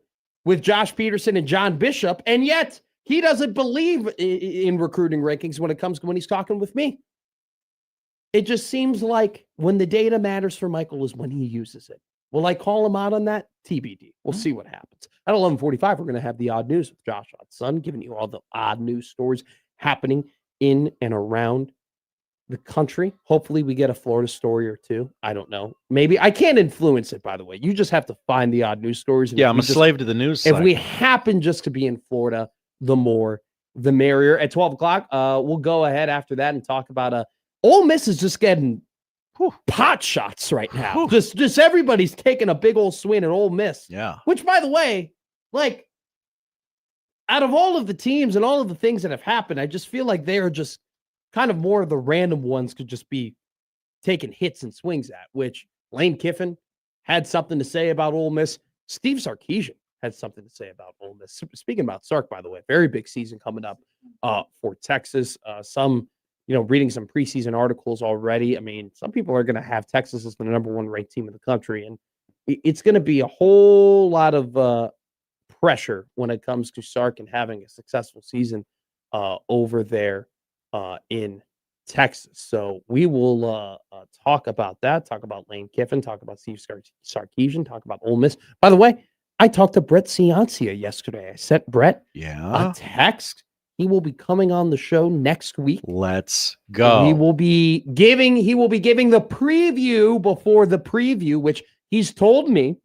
with Josh Peterson and John Bishop, and yet he doesn't believe in recruiting rankings when he's talking with me. It just seems like when the data matters for Michael is when he uses it. Will I call him out on that? TBD. We'll see what happens. At 11:45, we're going to have the odd news with Josh Hudson, giving you all the odd news stories happening in and around the country. Hopefully we get a Florida story or two. I don't know. Maybe. I can't influence it, by the way. You just have to find the odd news stories. Yeah, I'm a slave to the news If cycle. we happen just to be in Florida, the more, the merrier. At 12 o'clock, we'll go ahead after that and talk about Ole Miss is just getting pot shots right now. Just everybody's taking a big old swing at Ole Miss. Yeah. Which, by the way, like, out of all of the teams and all of the things that have happened, I just feel like they are just kind of more of the random ones could just be taking hits and swings at, which Lane Kiffin had something to say about Ole Miss. Steve Sarkisian had something to say about Ole Miss. Speaking about Sark, by the way, very big season coming up for Texas. Reading some preseason articles already. I mean, some people are going to have Texas as the number one ranked team in the country, and it's going to be a whole lot of pressure when it comes to Sark and having a successful season over there in Texas. So we will talk about that, talk about Lane Kiffin, talk about Steve Sarkisian, talk about Ole Miss. By the way, I talked to Brett Ciancia yesterday. I sent Brett a text. He will be coming on the show next week. Let's go. He will be giving the preview before the preview, which he's told me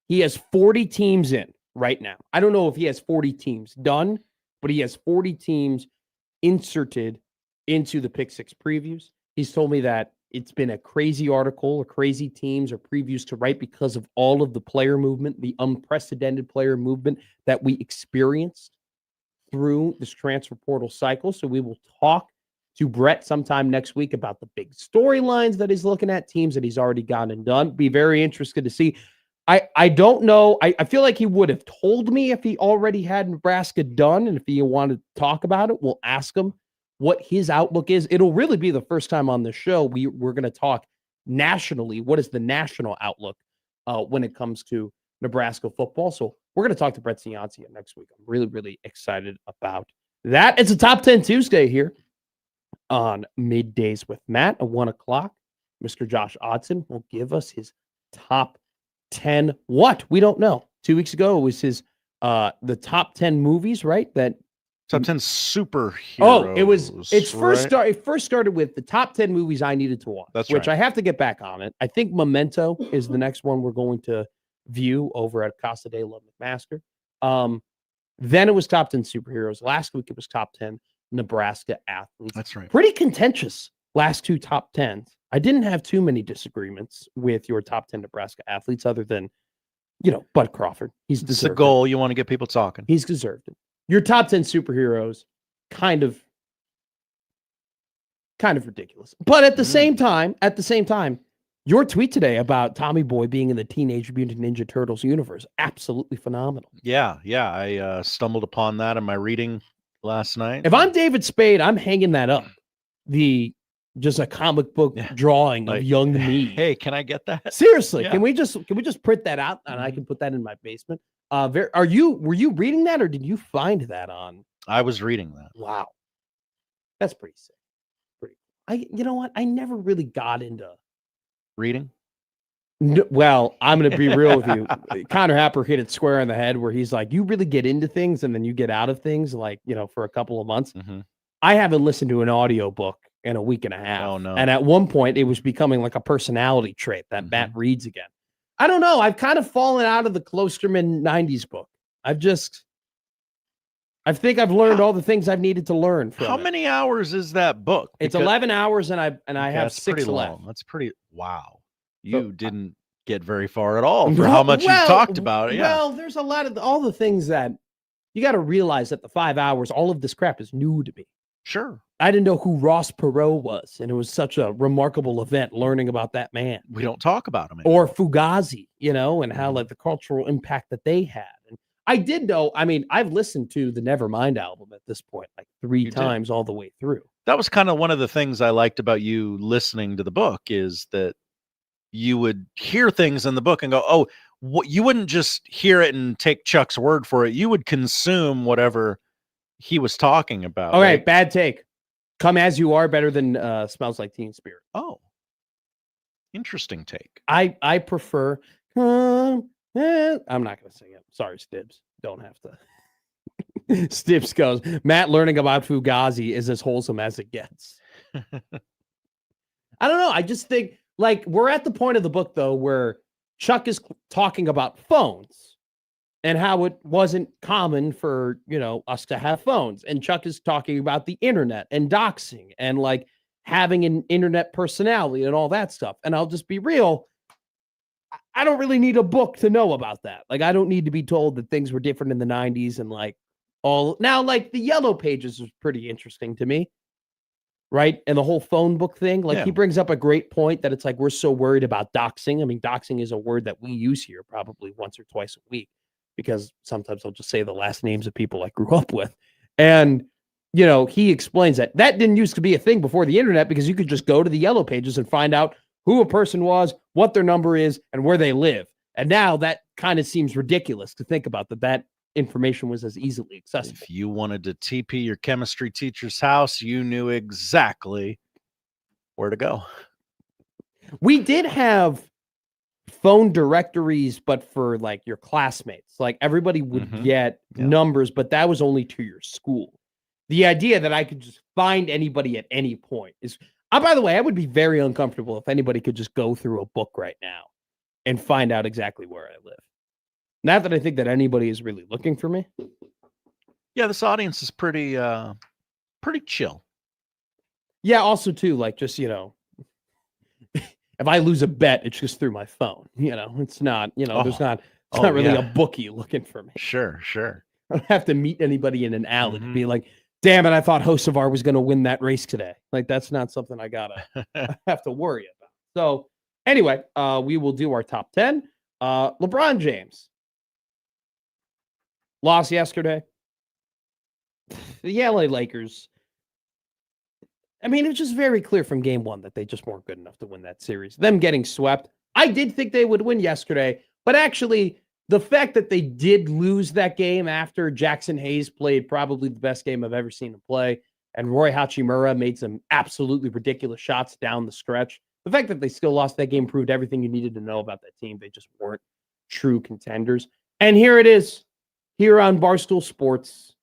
he has 40 teams in right now. I don't know if he has 40 teams done, but he has 40 teams inserted into the Pick Six previews. He's told me that it's been a crazy article, or crazy teams or previews to write because of all of the player movement, the unprecedented player movement that we experienced through this transfer portal cycle. So we will talk to Brett sometime next week about the big storylines that he's looking at, teams that he's already gone and done. Be very interested to see. I don't know. I feel like he would have told me if he already had Nebraska done, and if he wanted to talk about it, we'll ask him what his outlook is. It'll really be the first time on the show we're going to talk nationally. What is the national outlook when it comes to Nebraska football? So we're going to talk to Brett Ciancia next week. I'm really, really excited about that. It's a Top 10 Tuesday here on Middays with Matt at 1 o'clock. Mr. Josh Odson will give us his top 10 what? We don't know. 2 weeks ago, it was his the top 10 movies, right? That Top 10 superheroes. Oh, it first started with the top 10 movies I needed to watch. That's which right. I have to get back on it. I think Memento is the next one we're going to view over at Casa de la McMaster. Then it was top 10 superheroes. Last week it was top 10 Nebraska athletes. That's right. Pretty contentious last two top 10s. I didn't have too many disagreements with your top 10 Nebraska athletes other than, Bud Crawford. He's It's the deserved goal. it. You want to get people talking. He's deserved it. Your top 10 superheroes, kind of ridiculous. But at the same time, your tweet today about Tommy Boy being in the Teenage Mutant Ninja Turtles universe, absolutely phenomenal. Yeah. I stumbled upon that in my reading last night. If I'm David Spade, I'm hanging that up. Just a comic book drawing of young me. Hey, can I get that? Seriously, Yeah. can we just print that out and I can put that in my basement? Were you reading that or did you find that on? I was reading that. Wow, that's pretty sick. You know what? I never really got into Reading? Well, I'm going to be real with you. Connor Happer hit it square on the head where he's like, you really get into things and then you get out of things for a couple of months. Mm-hmm. I haven't listened to an audiobook in a week and a half. Oh, no. And at one point it was becoming like a personality trait that Matt reads again. I don't know. I've kind of fallen out of the Klosterman 90s book. I think I've learned all the things I've needed to learn from How many hours is that book? It's 11 hours and I have that's 6 pretty left. long. That's pretty wow. You didn't get very far at all for how much you Well, talked about it. Yeah. Well, there's a lot of all the things that you got to realize that the 5 hours, all of this crap is new to me. Sure. I didn't know who Ross Perot was, and it was such a remarkable event learning about that man. We don't talk about him anymore. Or Fugazi, and how like the cultural impact that they had. And I did know, I've listened to the Nevermind album at this point like 3 times all the way through. That was kind of one of the things I liked about you listening to the book is that you would hear things in the book and go, oh, you wouldn't just hear it and take Chuck's word for it. You would consume whatever he was talking about. All right, bad take. Come As You Are better than Smells Like Teen Spirit. Oh, interesting take. I prefer I'm not going to sing it. Sorry, Stibbs. Don't have to. Stibbs goes, Matt learning about Fugazi is as wholesome as it gets. I don't know. I just think we're at the point of the book, though, where Chuck is talking about phones and how it wasn't common for, us to have phones. And Chuck is talking about the internet and doxing and having an internet personality and all that stuff. And I'll just be real. I don't really need a book to know about that. I don't need to be told that things were different in the 90s and the Yellow Pages was pretty interesting to me. Right. And the whole phone book thing, he brings up a great point that it's we're so worried about doxing. Doxing is a word that we use here probably once or twice a week because sometimes I'll just say the last names of people I grew up with. And, he explains that didn't used to be a thing before the internet because you could just go to the Yellow Pages and find out who a person was, what their number is, and where they live. And now that kind of seems ridiculous to think about that information was as easily accessible. If you wanted to TP your chemistry teacher's house, you knew exactly where to go. We did have phone directories, but for your classmates, everybody would get numbers, but that was only to your school. The idea that I could just find anybody at any point is, by the way, I would be very uncomfortable if anybody could just go through a book right now and find out exactly where I live. Not that I think that anybody is really looking for me. Yeah, this audience is pretty chill. Yeah, also too, if I lose a bet, it's just through my phone. It's not, there's not really a bookie looking for me. Sure. I don't have to meet anybody in an alley to be like, Damn it, I thought Hocevar was going to win that race today. Like, that's not something I have to worry about. So, anyway, we will do our top 10. LeBron James lost yesterday. The LA Lakers. I mean, it was just very clear from game one that they just weren't good enough to win that series. Them getting swept. I did think they would win yesterday, but actually, the fact that they did lose that game after Jackson Hayes played probably the best game I've ever seen him play, and Roy Hachimura made some absolutely ridiculous shots down the stretch. The fact that they still lost that game proved everything you needed to know about that team. They just weren't true contenders. And here it is, here on Barstool Sports.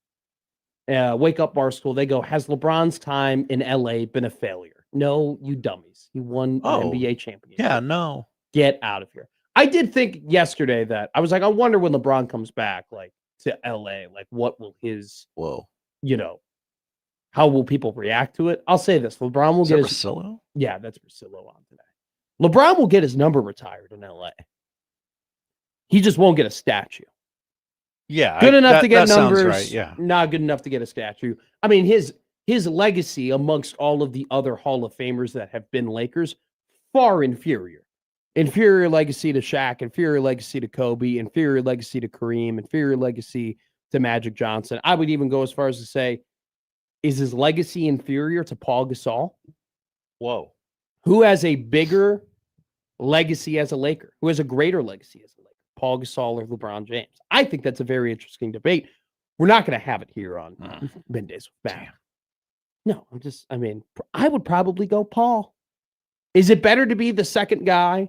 Wake Up Barstool. They go, has LeBron's time in LA been a failure? No, you dummies. He won an NBA championship. Yeah, no. Get out of here. I did think yesterday that I was like, I wonder when LeBron comes back, like to LA, like what will his, how will people react to it? I'll say this: LeBron will get his. Russillo? Yeah, that's Russillo on today. LeBron will get his number retired in LA. He just won't get a statue. Yeah, good enough to get numbers. Right, yeah, not good enough to get a statue. I mean, his legacy amongst all of the other Hall of Famers that have been Lakers, far inferior. Inferior legacy to Shaq, inferior legacy to Kobe, inferior legacy to Kareem, inferior legacy to Magic Johnson. I would even go as far as to say, is his legacy inferior to Paul Gasol? Whoa. Who has a bigger legacy as a Laker? Who has a greater legacy as a Laker? Paul Gasol or LeBron James? I think that's a very interesting debate. We're not going to have it here on Middays with Matt. No, I would probably go Paul. Is it better to be the second guy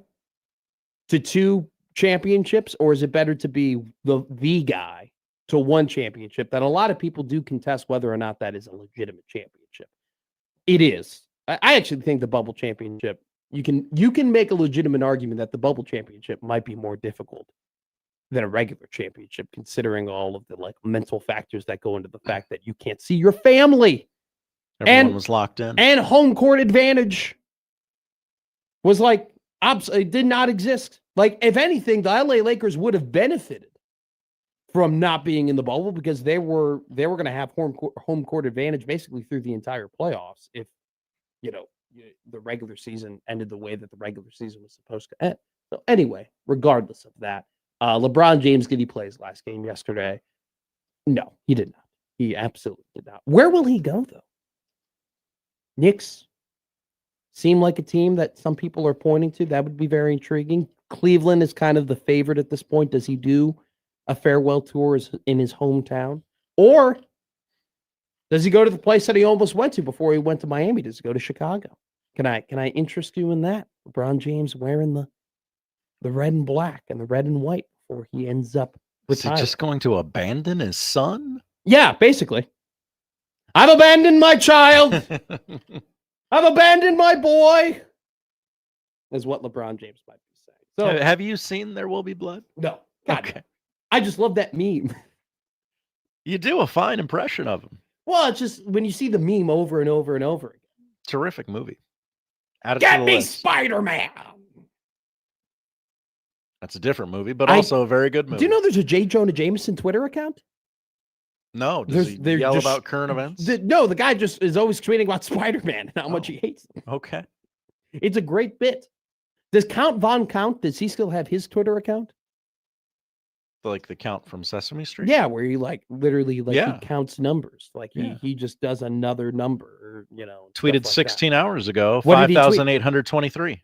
to 2 championships, or is it better to be the guy to 1 championship that a lot of people do contest whether or not that is a legitimate championship? It is. I actually think the bubble championship, you can make a legitimate argument that the bubble championship might be more difficult than a regular championship, considering all of the mental factors that go into the fact that you can't see your family. Everyone was locked in. And home court advantage was it did not exist. If anything, the LA Lakers would have benefited from not being in the bubble because they were going to have home court advantage basically through the entire playoffs if the regular season ended the way that the regular season was supposed to end. So anyway, regardless of that, LeBron James, did he play his last game yesterday? No, he did not. He absolutely did not. Where will he go though? Knicks seem like a team that some people are pointing to. That would be very intriguing. Cleveland is kind of the favorite at this point. Does he do a farewell tour in his hometown? Or does he go to the place that he almost went to before he went to Miami? Does he go to Chicago? Can I interest you in that? LeBron James wearing the red and black and the red and white before he ends up retiring. Is he just going to abandon his son? Yeah, basically. I've abandoned my child. I've abandoned my boy, is what LeBron James might be saying. So, have you seen There Will Be Blood? No. God, okay. No. I just love that meme. You do a fine impression of him. Well, it's just when you see the meme over and over and over again. Terrific movie. Add it Get to the me list. Spider-Man. That's a different movie, but also a very good movie. Do you know there's a J. Jonah Jameson Twitter account? No. Does he yell about current events? The guy just is always tweeting about Spider-Man and how much he hates him. Okay. It's a great bit. Does Count Von Count, does he still have his Twitter account? Like the Count from Sesame Street? Yeah, where he literally he counts numbers. He just does another number, Tweeted 16 hours ago, What did he tweet? 5,823.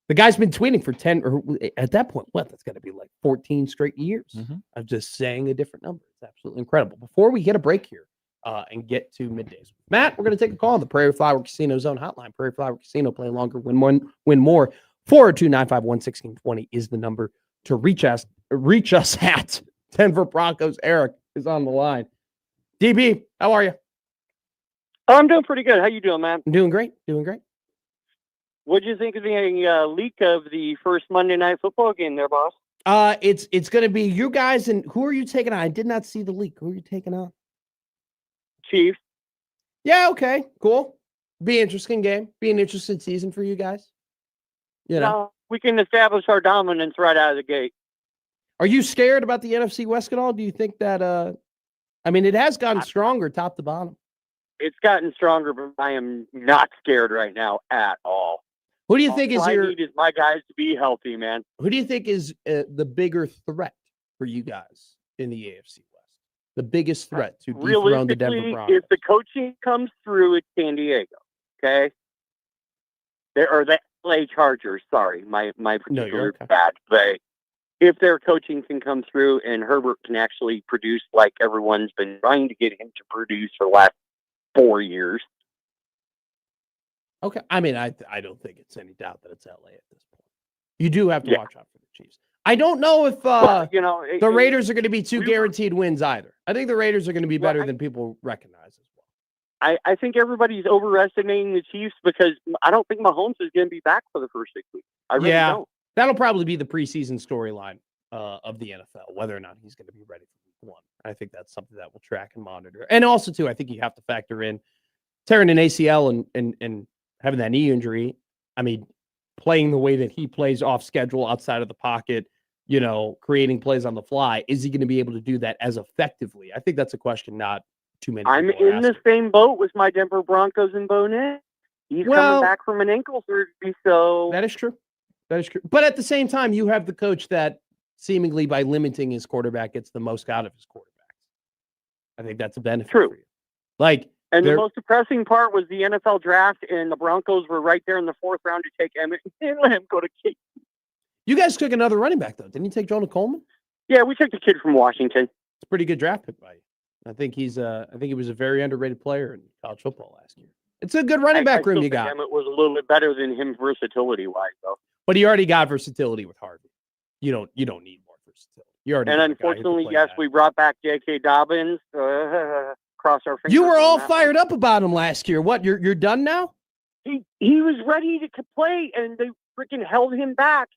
The guy's been tweeting for 10, or at that point, that's got to be 14 straight years of just saying a different number. It's absolutely incredible. Before we get a break here and get to Middays, Matt, we're going to take a call on the Prairie Flower Casino Zone hotline. Prairie Flower Casino, play longer, win more. 402-951-1620 is the number to reach us at. Denver Broncos. Eric is on the line. DB, how are you? I'm doing pretty good. How you doing, man? Doing great. What do you think of the leak of the first Monday Night Football game there, boss? It's going to be you guys, and who are you taking on? I did not see the leak. Who are you taking on? Chiefs. Yeah, okay, cool. Be an interesting game. Be an interesting season for you guys. We can establish our dominance right out of the gate. Are you scared about the NFC West at all? Do you think that I mean, it has gotten stronger top to bottom. It's gotten stronger, but I am not scared right now at all. Who do you think All is I your? need is my guys to be healthy, man. Who do you think is the bigger threat for you guys in the AFC West? The biggest threat to dethrone the Denver Realistically, Broncos? if the coaching comes through at San Diego, okay, or the LA Chargers. Sorry, my No, you're particular okay. bad play. If their coaching can come through and Herbert can actually produce like everyone's been trying to get him to produce for the last 4 years. Okay. I mean, I don't think it's any doubt that it's LA at this point. You do have to watch out for the Chiefs. I don't know if the Raiders are going to be two guaranteed wins either. I think the Raiders are going to be better than people recognize as well. I think everybody's overestimating the Chiefs because I don't think Mahomes is going to be back for the first 6 weeks. I really don't. That'll probably be the preseason storyline of the NFL, whether or not he's going to be ready for week 1. I think that's something that we'll track and monitor. And also, too, I think you have to factor in tearing an ACL and having that knee injury. I mean, playing the way that he plays off schedule, outside of the pocket, creating plays on the fly. Is he going to be able to do that as effectively? I think that's a question not too many I'm people are in the asking. same boat with my Denver Broncos and Bo Nix. He's coming back from an ankle surgery, so That is true. That is true. But at the same time, you have the coach that seemingly by limiting his quarterback gets the most out of his quarterbacks. I think that's a benefit for you. And the most depressing part was the NFL draft, and the Broncos were right there in the 4th round to take Emmett and let him go to Kate. You guys took another running back, though. Didn't you take Jonah Coleman? Yeah, we took the kid from Washington. It's a pretty good draft pick by you. I think he was a very underrated player in college football last year. It's a good running back room you got. Emmett was a little bit better than him versatility-wise, though. But he already got versatility with Harvey. You don't need more versatility. You already. And unfortunately, yes, we brought back J.K. Dobbins. Cross our fingers. You were all fired up about him last year. What? You're done now? He was ready to play, and they freaking held him back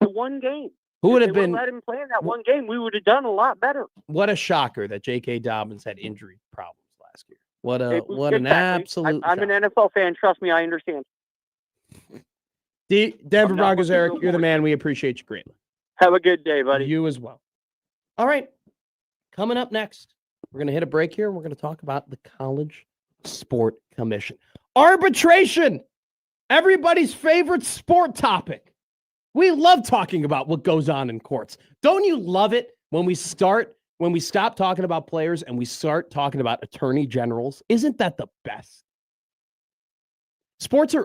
to one game. Who would If have they been? let him play in that one game? We would have done a lot better. What a shocker that J.K. Dobbins had injury problems last year. What an Exactly. absolute. I'm an NFL fan. Trust me, I understand. Denver Broncos, Eric, you're the man. We appreciate you greatly. Have a good day, buddy. You as well. All right. Coming up next, we're going to hit a break here. And we're going to talk about the College Sport Commission. Arbitration. Everybody's favorite sport topic. We love talking about what goes on in courts. Don't you love it when we stop talking about players and we start talking about attorney generals? Isn't that the best? Sports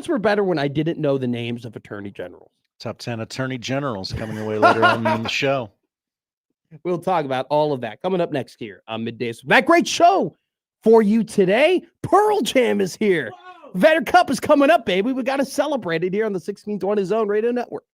were better when I didn't know the names of attorney generals. Top 10 attorney generals coming your way later on in the show. We'll talk about all of that coming up next here on Middays. That great show for you today. Pearl Jam is here. Vetter Cup is coming up, baby. We got to celebrate it here on the 1620 Zone Radio Network.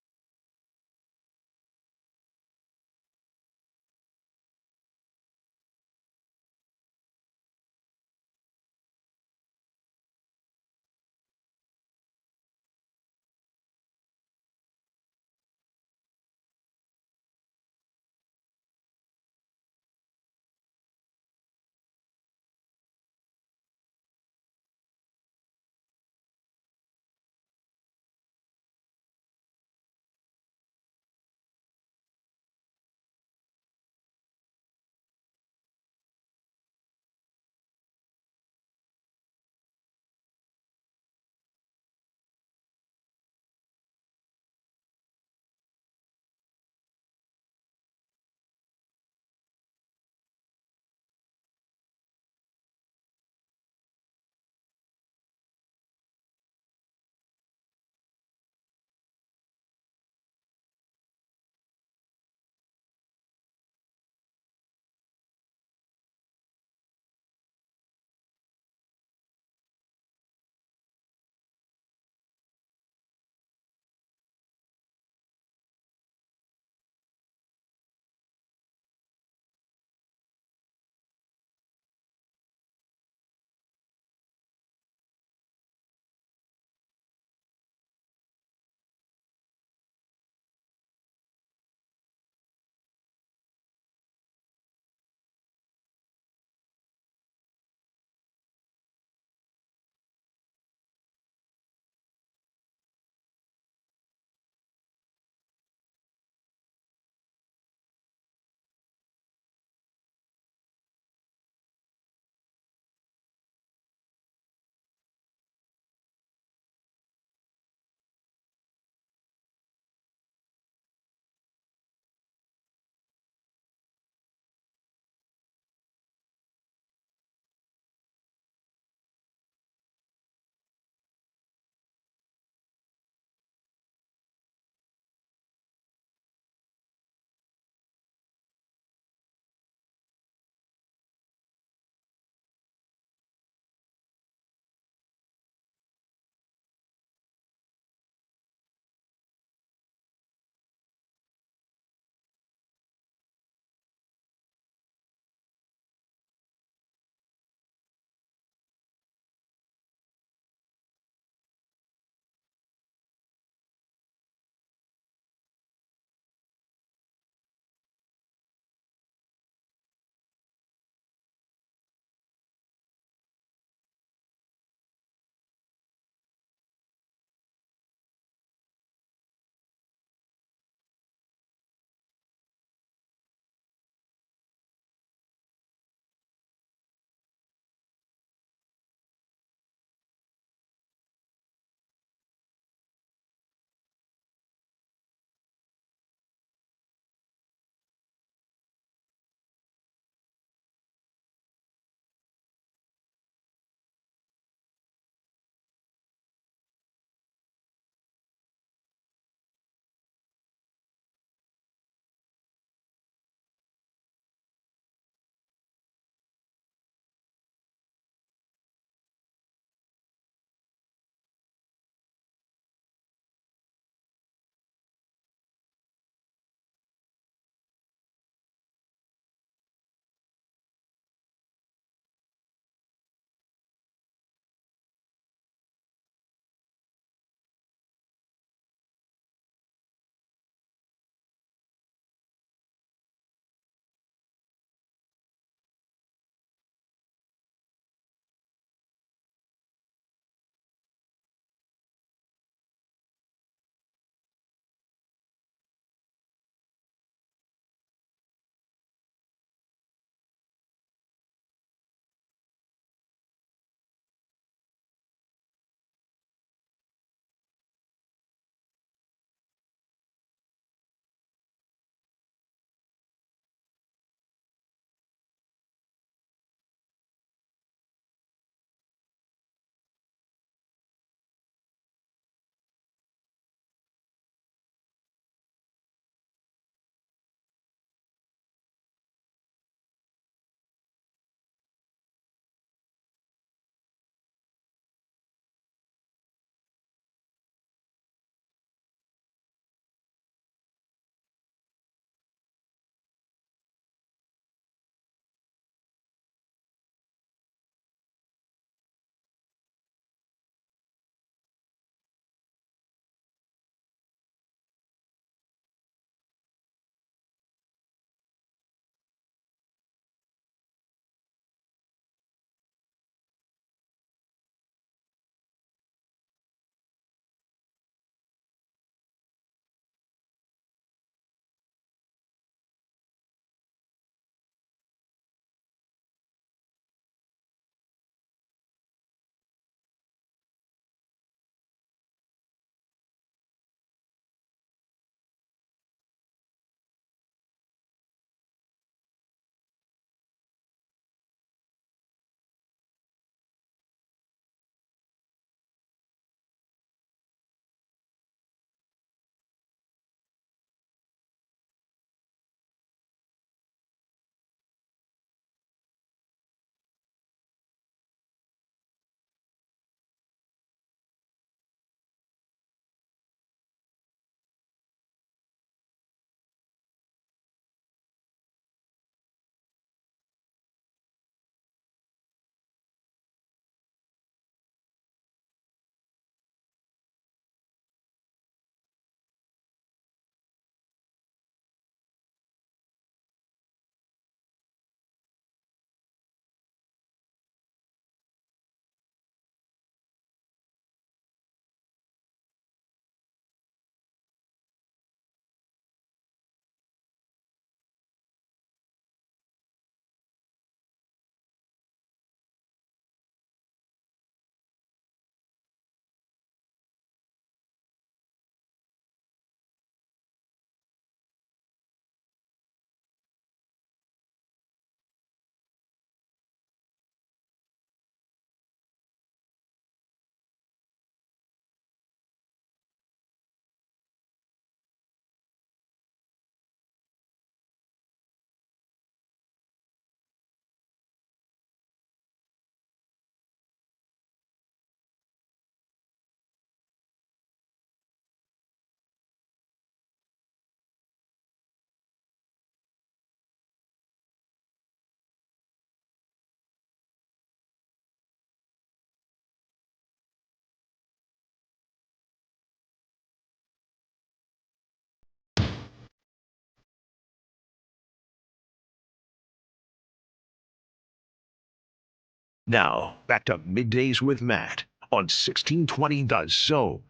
Now, back to Middays with Matt on 1620 The Zone.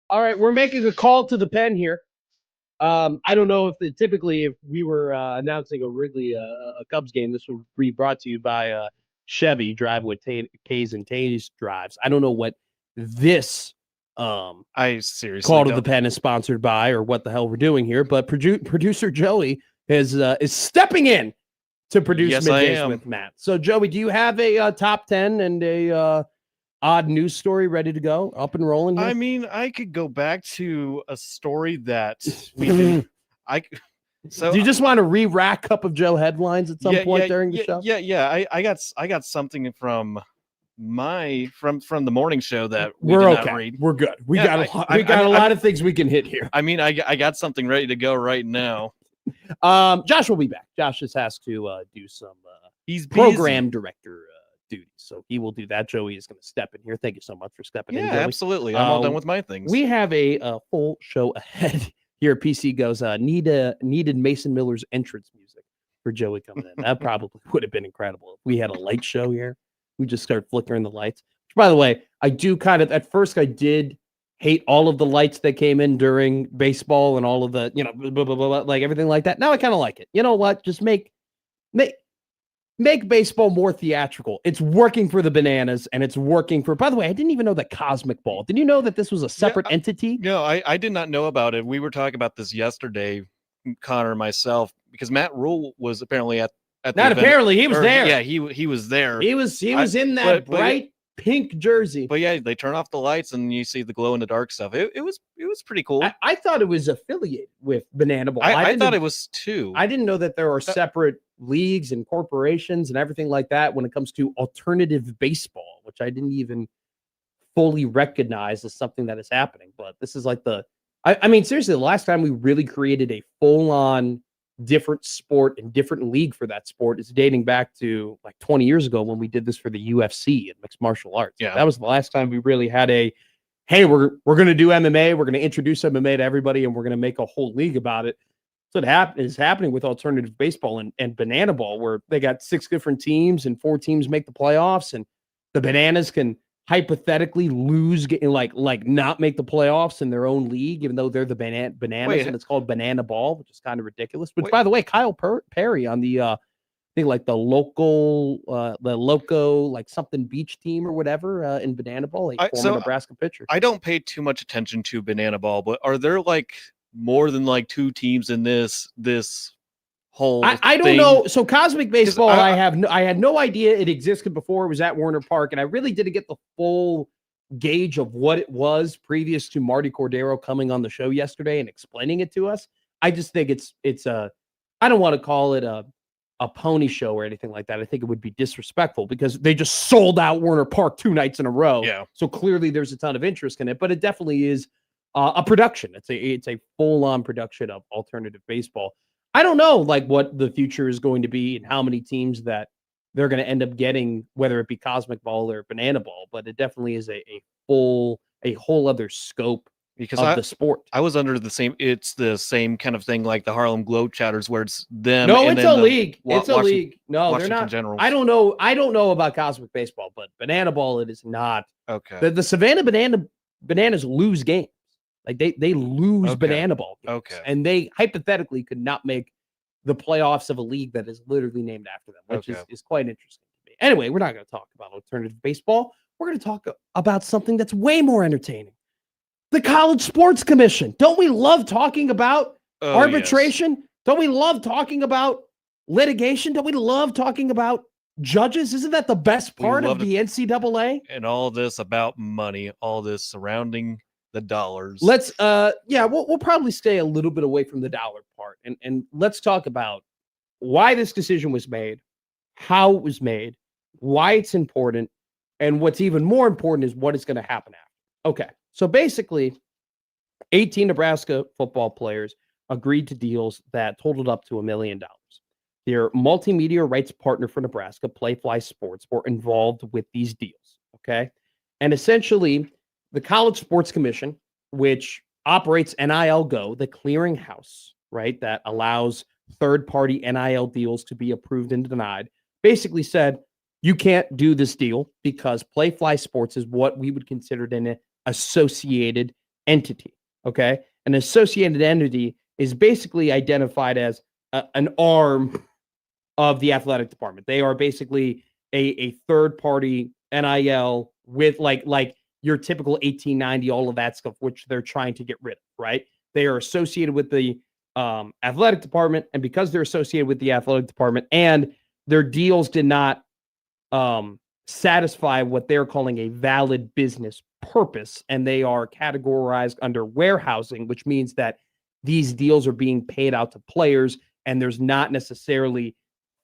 All right, we're making a call to the pen here. I don't know if we were announcing a Wrigley a Cubs game, this would be brought to you by Chevy Drive with K's and Tays drives. I don't know what this I seriously call to don't. the pen is sponsored by or what the hell we're doing here, but producer Joey is stepping in to produce Yes, I Middays am. with Matt. So Joey, do you have a top 10 and a odd news story ready to go, up and rolling here? I mean, I could go back to a story that we did. So do you just want to re-rack Cup of Joe headlines at some point during the show? Yeah. I got something from the morning show that we're did okay. not read. We're good. We Yeah, got a lot of things we can hit here. I mean, I got something ready to go right now. Josh will be back. Josh just has to do some He's program director duties, so he will do that. Joey is going to step in here. Thank you so much for stepping in. Yeah, Joey. absolutely. I'm all done with my things. We have a full show ahead here. PC goes needed Mason Miller's entrance music for Joey coming in. That probably would have been incredible if we had a light show here. We just start flickering the lights. Which, by the way, I do kind of at first I did hate all of the lights that came in during baseball and all of the blah, blah, blah, like everything like that. Now I kind of like it. You know what? Just make baseball more theatrical. It's working for the Bananas, and it's working for. By the way, I didn't even know that Cosmic Ball. Did you know that this was a separate entity? No, I did not know about it. We were talking about this yesterday, Connor and myself, because Matt Rule was apparently at the Not event. apparently, he was there. Yeah, he was there. He was in that bright pink jersey. But yeah, they turn off the lights and you see the glow in the dark stuff. It was pretty cool. I thought it was affiliated with Banana Ball. I thought it was too. I didn't know that there are separate leagues and corporations and everything like that when it comes to alternative baseball, which I didn't even fully recognize as something that is happening. But this is like I mean, seriously, the last time we really created a full-on different sport and different league for that sport is dating back to like 20 years ago when we did this for the UFC and mixed martial arts. Yeah. That was the last time we really had hey, we're going to do MMA. We're going to introduce MMA to everybody and we're going to make a whole league about it. So it is happening with alternative baseball and Banana Ball, where they got 6 different teams and 4 teams make the playoffs, and the Bananas can hypothetically lose, like not make the playoffs in their own league, even though they're the Bananas and it's called Banana Ball, which is kind of ridiculous. Which, by the way, Kyle Perry on the I think like the loco like something beach team or whatever in Banana Ball, former Nebraska pitcher. I don't pay too much attention to Banana Ball, but are there like more than like 2 teams in this whole I don't know. So Cosmic Baseball, I had no idea it existed before it was at Warner Park, and I really didn't get the full gauge of what it was previous to Marty Cordero coming on the show yesterday and explaining it to us. I just think it's I don't want to call it a pony show or anything like that. I think it would be disrespectful because they just sold out Warner Park 2 nights in a row. Yeah. So clearly there's a ton of interest in it, but it definitely is a production. It's a full-on production of alternative baseball. I don't know like what the future is going to be and how many teams that they're going to end up getting, whether it be Cosmic Ball or Banana Ball, but it definitely is a whole other scope because of the sport. I was under it's the same kind of thing like the Harlem Globetrotters where it's them. No, and it's a league. It's a league. No, Washington they're not. Generals. I don't know about Cosmic Baseball, but Banana Ball, it is not. Okay. The Savannah Bananas lose games. Like they lose Banana Ball games. Okay. And they hypothetically could not make the playoffs of a league that is literally named after them, which is quite interesting to me. Anyway, we're not going to talk about alternative baseball. We're going to talk about something that's way more entertaining. The College Sports Commission. Don't we love talking about arbitration? Yes. Don't we love talking about litigation? Don't we love talking about judges? Isn't that the best part of the NCAA? And all this about money, all this surrounding the dollars. Let's we'll probably stay a little bit away from the dollar part and let's talk about why this decision was made, how it was made, why it's important, and what's even more important is what is going to happen after. Okay. So basically 18 Nebraska football players agreed to deals that totaled up to $1 million. Their multimedia rights partner for Nebraska, Playfly Sports, were involved with these deals. Okay. And essentially the College Sports Commission, which operates NIL Go, the clearinghouse, right, that allows third-party NIL deals to be approved and denied, basically said, you can't do this deal because Playfly Sports is what we would consider an associated entity. Okay. An associated entity is basically identified as an arm of the athletic department. They are basically a third party NIL with like your typical 1890, all of that stuff, which they're trying to get rid of, right? They are associated with the athletic department, and because they're associated with the athletic department and their deals did not satisfy what they're calling a valid business purpose, and they are categorized under warehousing, which means that these deals are being paid out to players, and there's not necessarily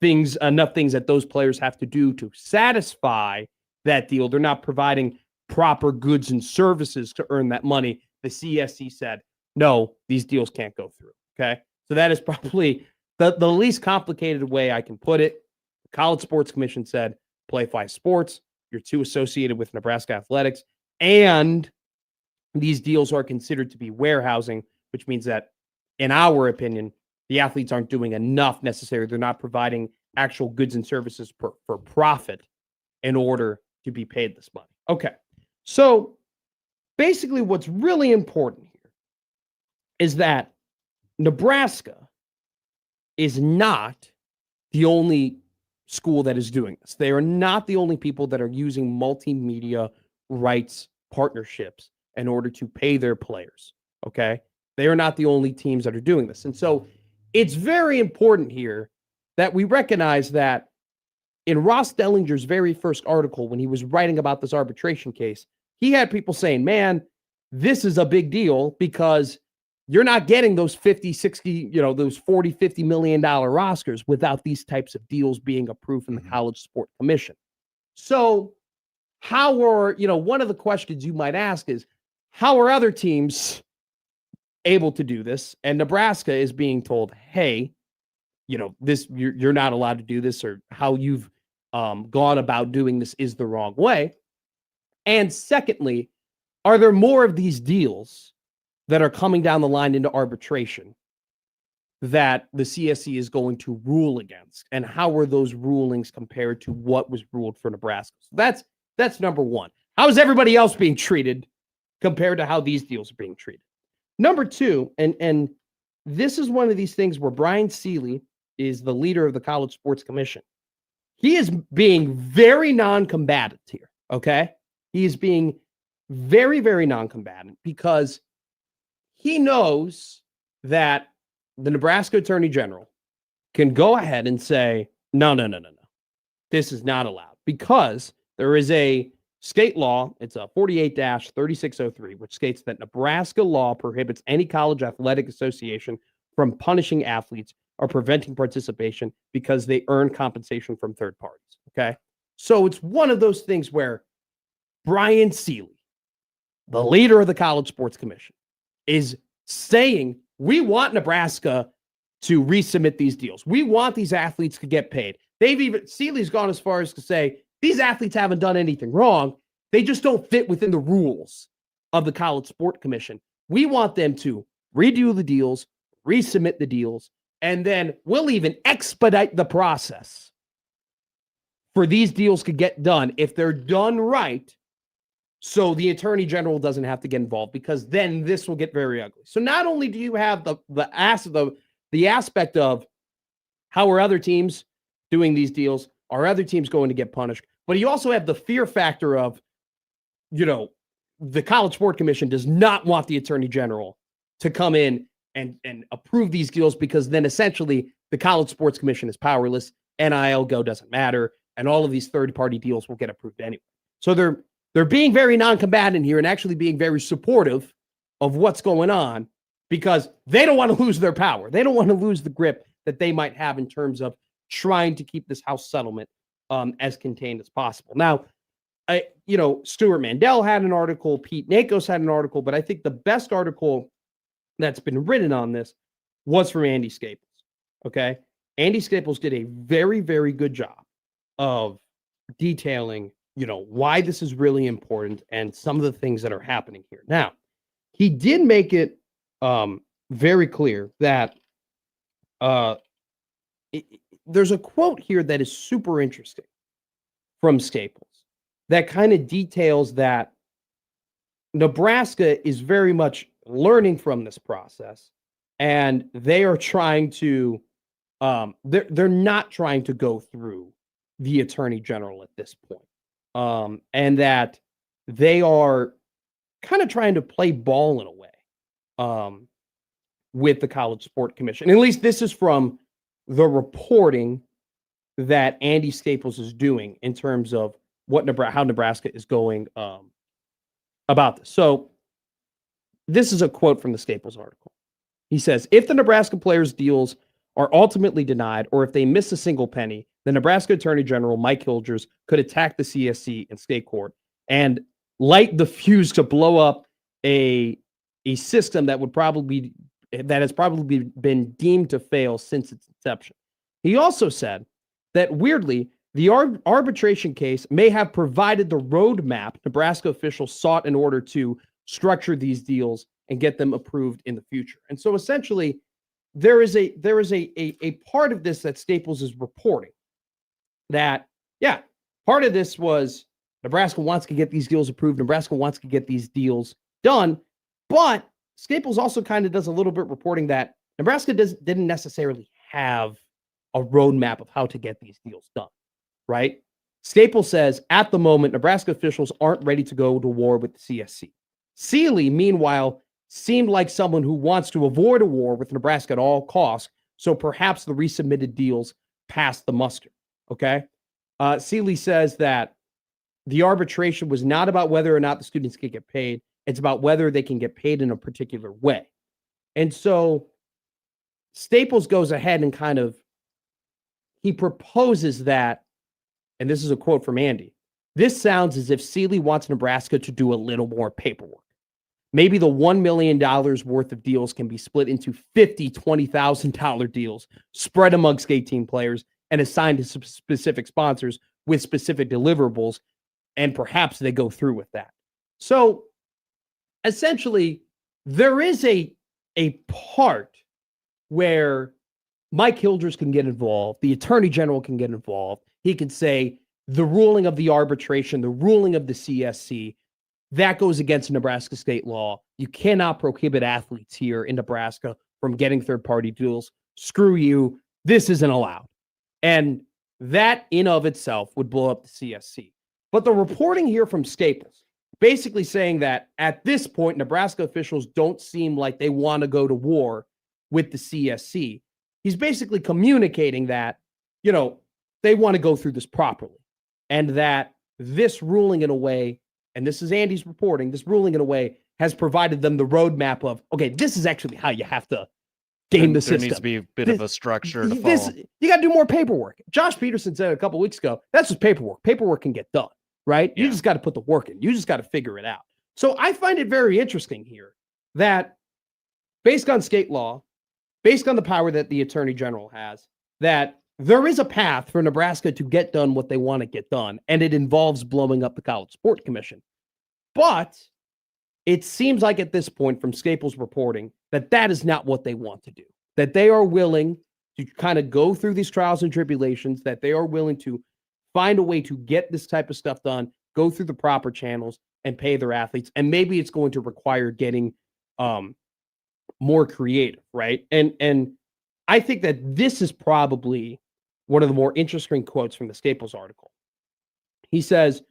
enough things that those players have to do to satisfy that deal. They're not providing proper goods and services to earn that money. The CSC said, no, these deals can't go through. Okay. So that is probably the least complicated way I can put it. The College Sports Commission said, Playfly Sports, you're too associated with Nebraska athletics, and these deals are considered to be warehousing, which means that, in our opinion, the athletes aren't doing enough necessarily. They're not providing actual goods and services for profit in order to be paid this money. Okay. So basically what's really important here is that Nebraska is not the only school that is doing this. They are not the only people that are using multimedia rights partnerships in order to pay their players. Okay. They are not the only teams that are doing this. And so it's very important here that we recognize that in Ross Dellinger's very first article, when he was writing about this arbitration case, he had people saying, man, this is a big deal because you're not getting those 50, 60, those 40, $50 million rosters without these types of deals being approved from the College Sport Commission. So how are, one of the questions you might ask is, how are other teams able to do this? And Nebraska is being told, hey, this, you're not allowed to do this, or how you've gone about doing this is the wrong way. And secondly, are there more of these deals that are coming down the line into arbitration that the CSC is going to rule against? And how are those rulings compared to what was ruled for Nebraska? So that's number one. How is everybody else being treated compared to how these deals are being treated? Number two, and this is one of these things where Brian Seeley is the leader of the College Sports Commission. He is being very non-combatant here, okay? He is being very, very non-combatant because he knows that the Nebraska Attorney General can go ahead and say, no. This is not allowed, because there is a state law. It's a 48-3603, which states that Nebraska law prohibits any college athletic association from punishing athletes or preventing participation because they earn compensation from third parties. Okay. So it's one of those things where Brian Seeley, the leader of the College Sports Commission, is saying, we want Nebraska to resubmit these deals. We want these athletes to get paid. Seeley's gone as far as to say, these athletes haven't done anything wrong. They just don't fit within the rules of the College Sport Commission. We want them to redo the deals, resubmit the deals, and then we'll even expedite the process for these deals to get done if they're done right, so the Attorney General doesn't have to get involved, because then this will get very ugly. So not only do you have the aspect of how are other teams doing these deals, are other teams going to get punished, but you also have the fear factor of, the College Sport Commission does not want the Attorney General to come in and approve these deals, because then essentially the College Sports Commission is powerless. NIL Go doesn't matter, and all of these third-party deals will get approved anyway. So they're being very non-combatant here and actually being very supportive of what's going on, because they don't want to lose their power. They don't want to lose the grip that they might have in terms of trying to keep this House settlement as contained as possible. Now, Stuart Mandel had an article, Pete Nakos had an article, but I think the best article that's been written on this was from Andy Staples. Okay. Andy Staples did a very, very good job of detailing, why this is really important and some of the things that are happening here. Now, he did make it very clear that there's a quote here that is super interesting from Staples that kind of details that Nebraska is very much learning from this process, and they are trying to they're not trying to go through the attorney general at this point, and that they are kind of trying to play ball in a way with the College Sport Commission. At least this is from the reporting that Andy Staples is doing in terms of how Nebraska is going about this. So this is a quote from the Staples article. He says, if the Nebraska players' deals are ultimately denied, or if they miss a single penny, the Nebraska Attorney General, Mike Hilgers, could attack the CSC in state court and light the fuse to blow up a system that has probably been deemed to fail since its inception. He also said that, weirdly, the arbitration case may have provided the roadmap Nebraska officials sought in order to structure these deals and get them approved in the future. And so essentially, there is a part of this that Staples is reporting that, yeah, part of this was Nebraska wants to get these deals approved. Nebraska wants to get these deals done. But Staples also kind of does a little bit reporting that Nebraska didn't necessarily have a roadmap of how to get these deals done, right? Staples says, at the moment, Nebraska officials aren't ready to go to war with the CSC. Seeley, meanwhile, seemed like someone who wants to avoid a war with Nebraska at all costs, so perhaps the resubmitted deals passed the muster, okay? Seeley says that the arbitration was not about whether or not the students could get paid. It's about whether they can get paid in a particular way. And so Staples goes ahead and he proposes that, and this is a quote from Andy, this sounds as if Seeley wants Nebraska to do a little more paperwork. Maybe the $1 million worth of deals can be split into 50 $20,000 deals, spread amongst 18 players, and assigned to specific sponsors with specific deliverables, and perhaps they go through with that. So essentially, there is a part where Mike Hilgers can get involved, the Attorney General can get involved. He can say the ruling of the arbitration, the ruling of the CSC, that goes against Nebraska state law. You cannot prohibit athletes here in Nebraska from getting third-party deals. Screw you. This isn't allowed. And that in of itself would blow up the CSC. But the reporting here from Staples, basically saying that at this point, Nebraska officials don't seem like they want to go to war with the CSC. He's basically communicating that, they want to go through this properly. And that this ruling in a way, and this is Andy's reporting, this ruling in a way has provided them the roadmap of, okay, this is actually how you have to game the system. There needs to be a bit of a structure to follow. You got to do more paperwork. Josh Peterson said a couple weeks ago, that's just paperwork. Paperwork can get done, right? Yeah. You just got to put the work in. You just got to figure it out. So I find it very interesting here that based on state law, based on the power that the Attorney General has, that there is a path for Nebraska to get done what they want to get done, and it involves blowing up the College Sport Commission. But it seems like at this point from Staples reporting that is not what they want to do, that they are willing to kind of go through these trials and tribulations, that they are willing to find a way to get this type of stuff done, go through the proper channels and pay their athletes. And maybe it's going to require getting more creative, right? And I think that this is probably one of the more interesting quotes from the Staples article. He says,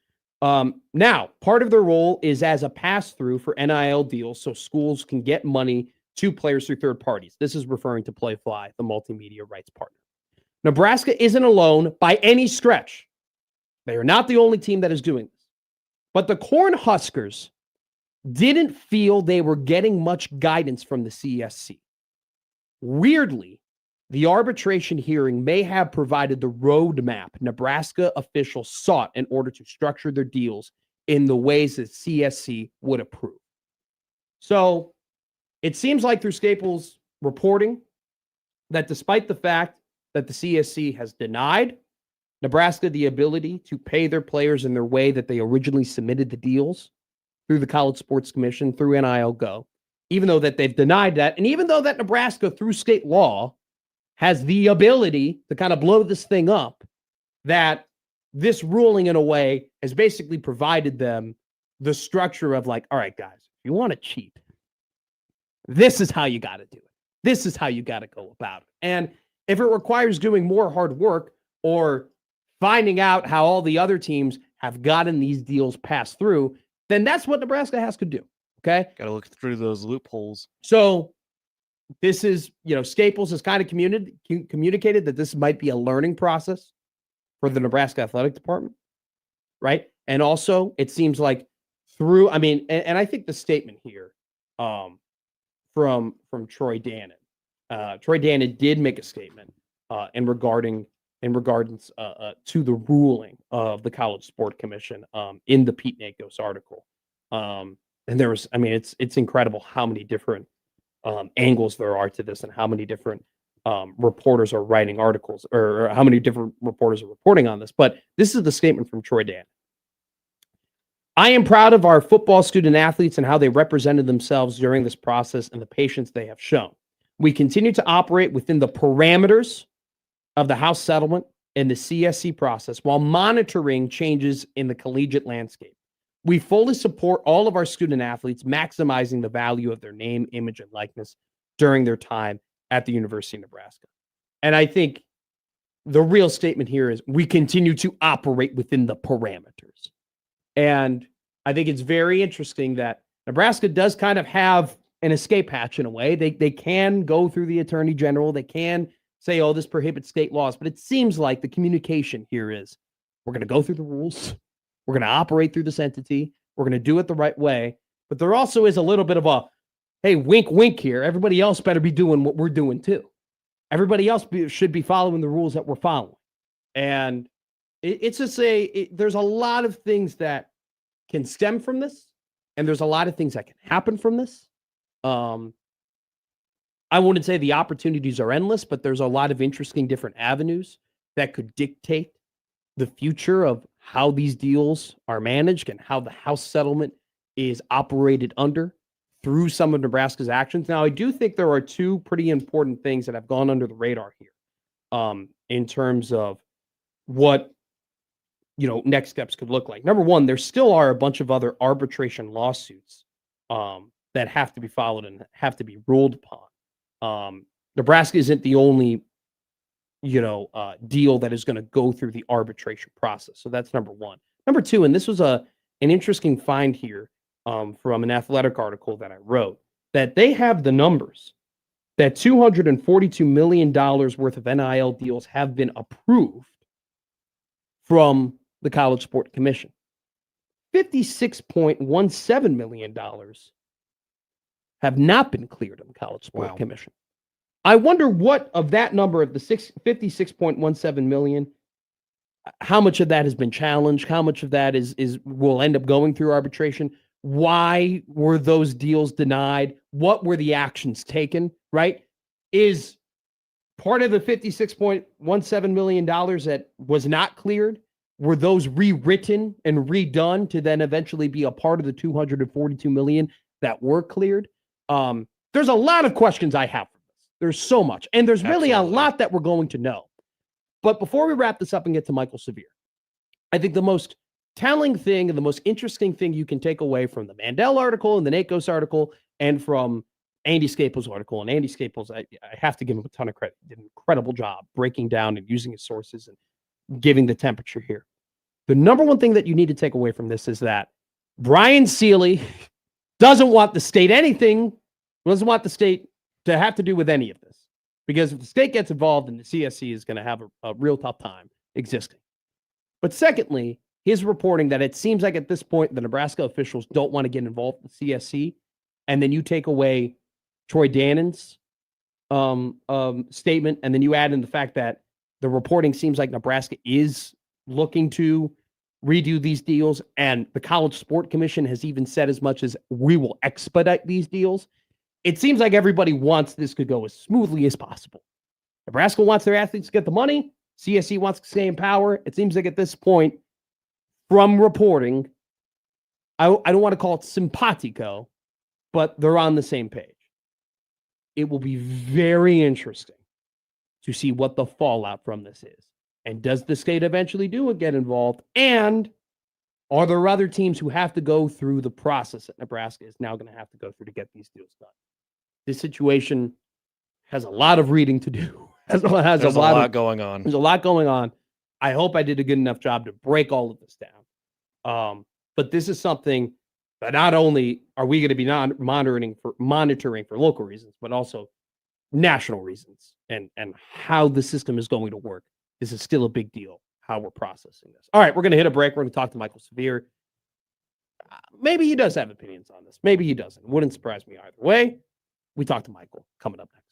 now, part of their role is as a pass-through for NIL deals so schools can get money to players through third parties. This is referring to Playfly, the multimedia rights partner. Nebraska isn't alone by any stretch. They are not the only team that is doing this. But the Cornhuskers didn't feel they were getting much guidance from the CSC. Weirdly, the arbitration hearing may have provided the roadmap Nebraska officials sought in order to structure their deals in the ways that CSC would approve. So it seems like through Staples' reporting that despite the fact that the CSC has denied Nebraska the ability to pay their players in their way that they originally submitted the deals through the College Sports Commission, through NIL Go, even though that they've denied that, and even though that Nebraska, through state law, has the ability to kind of blow this thing up, that this ruling in a way has basically provided them the structure of like, all right, guys, if you want to cheat, this is how you got to do it. This is how you got to go about it. And if it requires doing more hard work or finding out how all the other teams have gotten these deals passed through, then that's what Nebraska has to do. Okay. Got to look through those loopholes. So this is, Staples has kind of communicated that this might be a learning process for the Nebraska athletic department. Right. And also it seems like and I think the statement here from Troy Dannon, Troy Dannon did make a statement in regards to the ruling of the College Sport Commission in the Pete Nakos article. And there was, it's incredible how many different angles there are to this and how many different reporters are writing articles or how many different reporters are reporting on this. But this is the statement from Troy Dannon. I am proud of our football student athletes and how they represented themselves during this process and the patience they have shown. We continue to operate within the parameters of the House settlement and the CSC process while monitoring changes in the collegiate landscape. We fully support all of our student athletes maximizing the value of their name, image, and likeness during their time at the University of Nebraska. And I think the real statement here is we continue to operate within the parameters. And I think it's very interesting that Nebraska does kind of have an escape hatch in a way. They can go through the attorney general. They can say, oh, this prohibits state laws. But it seems like the communication here is we're going to go through the rules. We're going to operate through this entity. We're going to do it the right way. But there also is a little bit of a, hey, wink, wink here. Everybody else better be doing what we're doing too. Everybody else should be following the rules that we're following. And it's just there's a lot of things that can stem from this, and there's a lot of things that can happen from this. I wouldn't say the opportunities are endless, but there's a lot of interesting different avenues that could dictate the future of how these deals are managed and how the House settlement is operated under through some of Nebraska's actions. Now, I do think there are two pretty important things that have gone under the radar here in terms of what next steps could look like. Number one, there still are a bunch of other arbitration lawsuits that have to be followed and have to be ruled upon. Nebraska isn't the only, deal that is going to go through the arbitration process. So that's number one. Number two, and this was an interesting find here from an athletic article that I wrote, that they have the numbers that $242 million worth of NIL deals have been approved from the College Sport Commission. $56.17 million have not been cleared in the College Sport Commission. I wonder what of that number of the $56.17 million, how much of that has been challenged, how much of that will end up going through arbitration. Why were those deals denied? What were the actions taken, right? Is part of the $56.17 million that was not cleared, were those rewritten and redone to then eventually be a part of the $242 million that were cleared? There's a lot of questions I have for this. There's so much. And there's really a lot that we're going to know. But before we wrap this up and get to Michael Severe, I think the most telling thing and the most interesting thing you can take away from the Mandel article and the Nakos article and from Andy Scaples' article, and Andy Scaples, I have to give him a ton of credit. He did an incredible job breaking down and using his sources and giving the temperature here. The number one thing that you need to take away from this is that Brian Seeley doesn't want the state to have to do with any of this. Because if the state gets involved, then the CSC is going to have a real tough time existing. But secondly, his reporting that it seems like at this point, the Nebraska officials don't want to get involved with the CSC. And then you take away Troy Dannon's statement, and then you add in the fact that the reporting seems like Nebraska is looking to redo these deals, and the College Sport Commission has even said as much as we will expedite these deals. It seems like everybody wants this to go as smoothly as possible. Nebraska wants their athletes to get the money. CSC wants to stay in power. It seems like at this point, from reporting, I don't want to call it simpatico, but they're on the same page. It will be very interesting to see what the fallout from this is And does the state eventually get involved? And are there other teams who have to go through the process that Nebraska is now going to have to go through to get these deals done? This situation has a lot of reading to do. There's a lot going on. There's a lot going on. I hope I did a good enough job to break all of this down. But this is something that not only are we going to be monitoring for local reasons, but also national reasons and how the system is going to work. This is still a big deal, how we're processing this. All right, we're going to hit a break. We're going to talk to Michael Severe. Maybe he does have opinions on this. Maybe he doesn't. Wouldn't surprise me either way. We talk to Michael coming up next.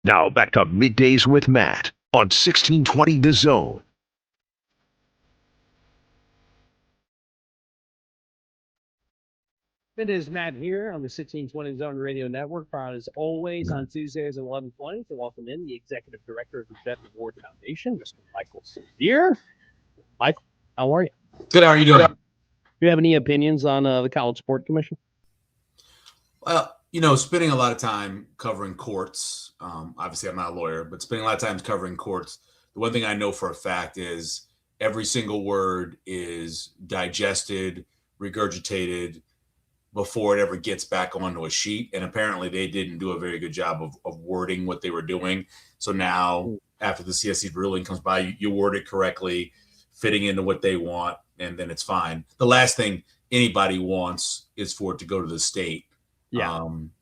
Now back to Middays with Matt on 1620 The Zone. It is Matt here on the 1620 Zone Radio Network. Proud as always on Tuesdays at 11:20 to welcome in the Executive Director of the Vet Award Foundation, Mr. Michael Sevier. Michael, how are you? Good. How are you doing? Do you have any opinions on the College Sport Commission? Well, spending a lot of time covering courts. Obviously, I'm not a lawyer, but spending a lot of time covering courts. The one thing I know for a fact is every single word is digested, regurgitated before it ever gets back onto a sheet. And apparently they didn't do a very good job of wording what they were doing. So now after the CSC ruling comes by, you word it correctly, fitting into what they want, and then it's fine. The last thing anybody wants is for it to go to the state.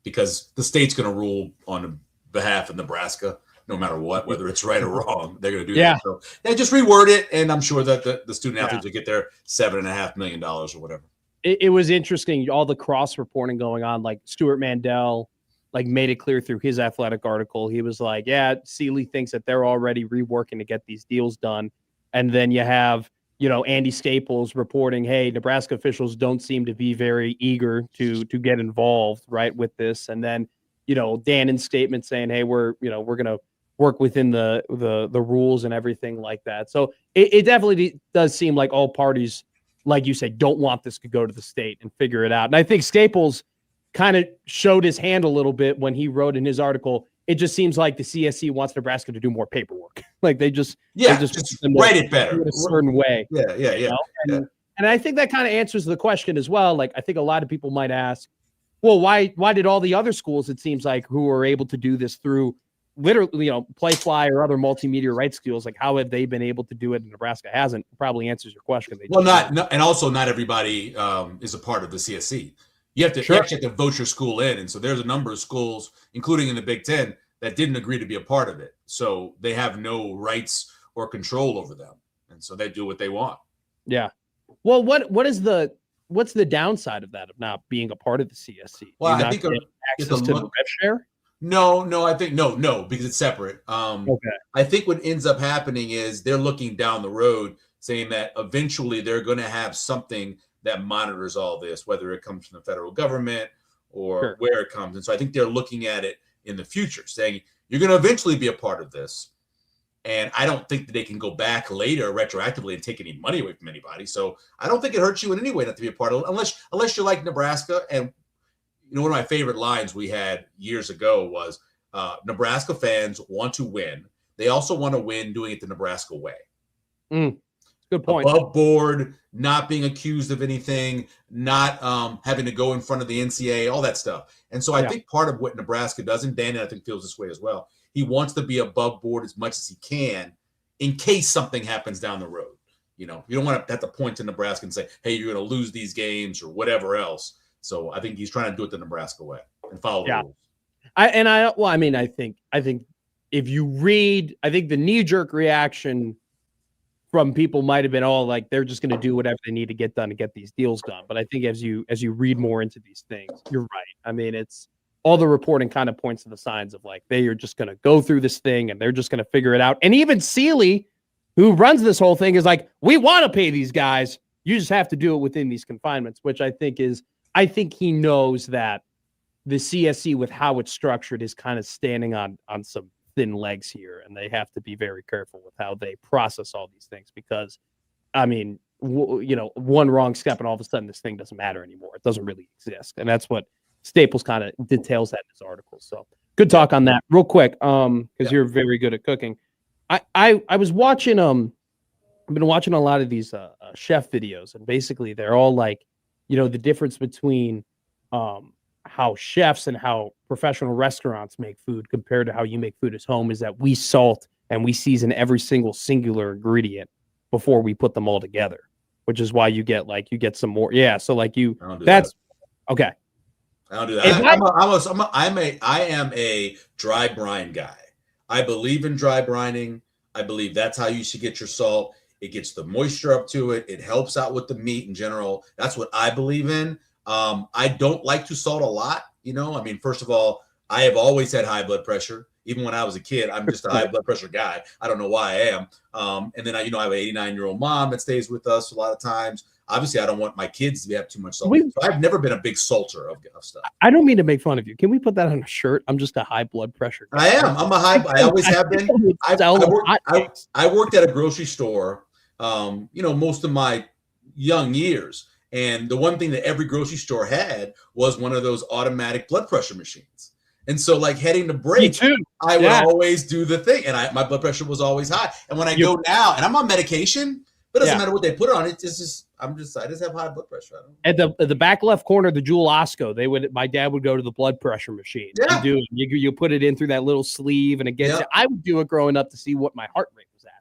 Because the state's going to rule on behalf of Nebraska, no matter what, whether it's right or wrong. They're going to do that. So just reword it, and I'm sure that the student athletes will get their $7.5 million or whatever. It was interesting, all the cross reporting going on. Like Stuart Mandel, made it clear through his Athletic article. He was like, "Yeah, Seeley thinks that they're already reworking to get these deals done," and then you have Andy Staples reporting, "Hey, Nebraska officials don't seem to be very eager to get involved, right, with this." And then Dannon's statement saying, "Hey, we're going to work within the rules and everything like that." So it definitely does seem like all parties, like you said, don't want this to go to the state and figure it out. And I think Staples kind of showed his hand a little bit when he wrote in his article, it just seems like the CSC wants Nebraska to do more paperwork. They just write it better in a certain way. Yeah. And I think that kind of answers the question as well. I think a lot of people might ask, well, why did all the other schools, it seems like, who are able to do this through literally, Playfly or other multimedia rights skills, how have they been able to do it and Nebraska hasn't? Probably answers your question. And also not everybody is a part of the CSC. You have to actually have to vote your school in. And so there's a number of schools, including in the Big Ten, that didn't agree to be a part of it. So they have no rights or control over them. And so they do what they want. Yeah. Well, what's the downside of that, of not being a part of the CSC? Well, I think access to the rev share? No, I think no, because it's separate. I think what ends up happening is they're looking down the road saying that eventually they're going to have something that monitors all this, whether it comes from the federal government or where it comes. And so I think they're looking at it in the future, saying you're going to eventually be a part of this. And I don't think that they can go back later retroactively and take any money away from anybody. So I don't think it hurts you in any way not to be a part of it, unless you're like Nebraska. And one of my favorite lines we had years ago was Nebraska fans want to win. They also want to win doing it the Nebraska way. Good point. Above board, not being accused of anything, not having to go in front of the NCAA, all that stuff. And so I think part of what Nebraska does, and Dan, I think, feels this way as well, he wants to be above board as much as he can in case something happens down the road. You don't want to have to point to Nebraska and say, hey, you're going to lose these games or whatever else. So I think he's trying to do it the Nebraska way and follow the rules. I think if you read, I think the knee-jerk reaction from people might have been, they're just going to do whatever they need to get done to get these deals done. But I think as you read more into these things, you're right. I mean, it's all the reporting kind of points to the signs of they are just going to go through this thing and they're just going to figure it out. And even Seeley, who runs this whole thing, is we want to pay these guys. You just have to do it within these confinements, which I think he knows that the CSC, with how it's structured, is kind of standing on some thin legs here, and they have to be very careful with how they process all these things, because one wrong step and all of a sudden this thing doesn't matter anymore. It doesn't really exist. And that's what Staples kind of details that in his article. So good talk on that. Real quick, because you're very good at cooking. I was watching I've been watching a lot of these chef videos, and basically they're all the difference between how chefs and how professional restaurants make food compared to how you make food at home is that we salt and we season every singular ingredient before we put them all together, which is why you get some more. Yeah. So that's okay. I don't do that. I am a dry brine guy. I believe in dry brining. I believe that's how you should get your salt. It gets the moisture up to it. It helps out with the meat in general. That's what I believe in. I don't like to salt a lot. First of all, I have always had high blood pressure. Even when I was a kid, I'm just a high blood pressure guy. I don't know why I am. And then I have an 89-year-old mom that stays with us a lot of times. Obviously, I don't want my kids to have too much salt. So I've never been a big salter of stuff. I don't mean to make fun of you. Can we put that on a shirt? I'm just a high blood pressure guy. I am. I always have been. I worked at a grocery store, most of my young years. And the one thing that every grocery store had was one of those automatic blood pressure machines. And so, like, heading to break, I would always do the thing. And my blood pressure was always high. And when I go now, and I'm on medication, but it doesn't matter what they put on it. It's just I just have high blood pressure. At the back left corner, the Jewel Osco, my dad would go to the blood pressure machine. Yeah. You put it in through that little sleeve, and it gets. Yeah. I would do it growing up to see what my heart rate was at.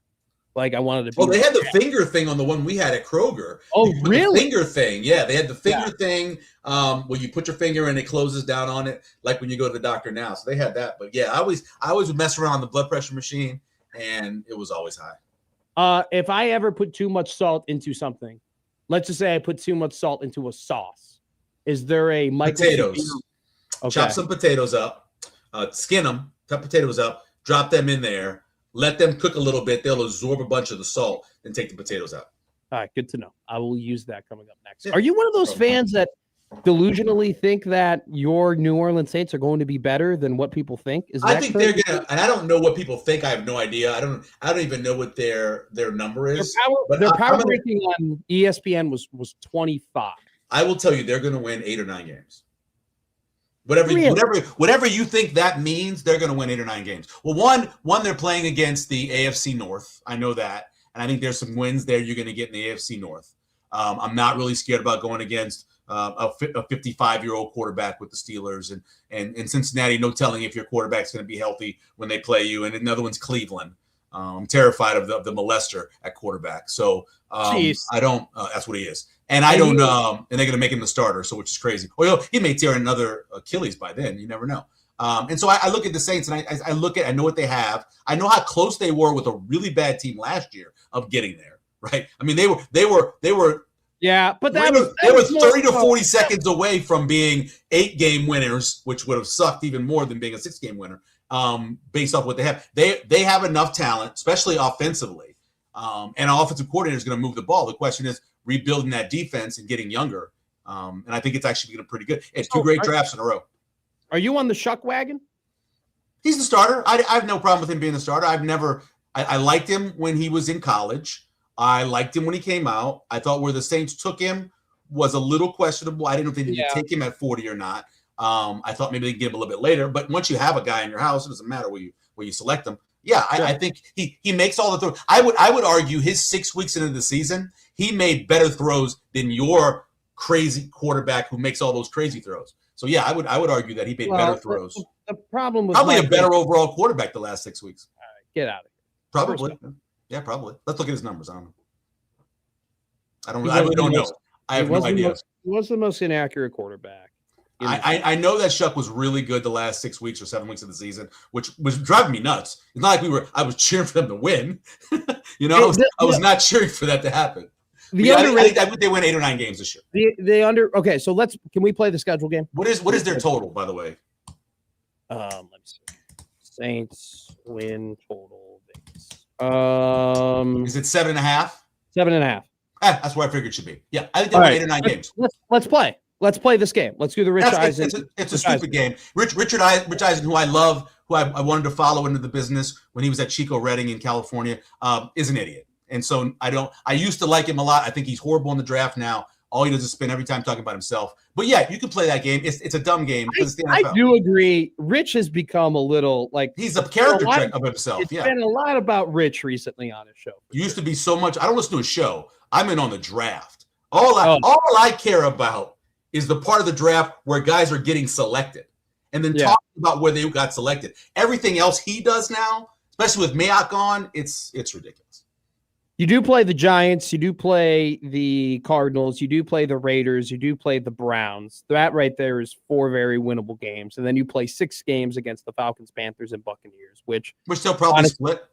Like I wanted to. Well, they had the finger thing on the one we had at Kroger. Oh, really? The finger thing, yeah. They had the finger thing where you put your finger and it closes down on it, like when you go to the doctor now. So they had that. But yeah, I always would mess around on the blood pressure machine, and it was always high. If I ever put too much salt into something, let's just say I put too much salt into a sauce, is there a potatoes? Okay. Chop some potatoes up, skin them, cut potatoes up, drop them in there, let them cook a little bit. They'll absorb a bunch of the salt, then take the potatoes out. All right, good to know. I will use that coming up next. Yeah. Are you one of those fans that delusionally think that your New Orleans Saints are going to be better than what people think? I think they're gonna, and I don't know what people think. I have no idea. I don't even know what their number is. Their power ranking on ESPN was 25. I will tell you, they're going to win 8 or 9 games. Whatever you think that means, they're going to win 8 or 9 games. Well, one they're playing against the AFC North. I know that, and I think there's some wins there you're going to get in the AFC North. I'm not really scared about going against a 55-year-old quarterback with the Steelers, and Cincinnati. No telling if your quarterback's going to be healthy when they play you. And another one's Cleveland. I'm terrified of the molester at quarterback. So I don't. That's what he is. And I don't. And they're going to make him the starter, so which is crazy. Well, he may tear another Achilles by then. You never know. And so I look at the Saints, and I know what they have. I know how close they were with a really bad team last year of getting there. Right? I mean, they were. Yeah, but they were 30 to 40 seconds away from being 8-game winners, which would have sucked even more than being a 6-game winner. Based off what they have, they have enough talent, especially offensively, and an offensive coordinator is going to move the ball. The question is rebuilding that defense and getting younger. And I think it's actually going to be pretty good. It's 2 great drafts in a row. Are you on the Shuck wagon? He's the starter. I have no problem with him being the starter. I liked him when he was in college. I liked him when he came out. I thought where the Saints took him was a little questionable. I didn't know if they needed to take him at 40 or not. I thought maybe they could get him a little bit later. But once you have a guy in your house, it doesn't matter where you select him. Yeah, I think he makes all the throws. I would argue his 6 weeks into the season, he made better throws than your crazy quarterback who makes all those crazy throws. So yeah, I would argue that he made better throws. The problem was probably a better overall quarterback the last 6 weeks. All right, get out of here. Probably. Yeah, probably. Let's look at his numbers. I really don't know. I have no idea. He was the most inaccurate quarterback. I know that Shuck was really good the last 6 weeks or 7 weeks of the season, which was driving me nuts. It's not like I was cheering for them to win. I was not cheering for that to happen. I think they win 8 or 9 games this year. Okay, so can we play the schedule game? What is their total, by the way? Let me see. Saints win total. Is it 7.5? 7.5. That's where I figured it should be. Yeah, I think they win 8 or 9 games. Let's play. Let's play this game. Let's do the Rich Eisen. It's a stupid game. Rich Eisen, who I love, who I wanted to follow into the business when he was at Chico Redding in California, is an idiot. And so I used to like him a lot. I think he's horrible in the draft now. All he does is spend every time talking about himself. But yeah, you can play that game. It's a dumb game because it's the NFL. I do agree. Rich has become a little he's a character of himself. It's been a lot about Rich recently on his show. Used to be so much. I don't listen to his show. I'm in on the draft. All I care about is the part of the draft where guys are getting selected, and then talking about where they got selected. Everything else he does now, especially with Mayock on, it's ridiculous. You do play the Giants. You do play the Cardinals. You do play the Raiders. You do play the Browns. That right there is 4 very winnable games. And then you play 6 games against the Falcons, Panthers, and Buccaneers, which still probably split.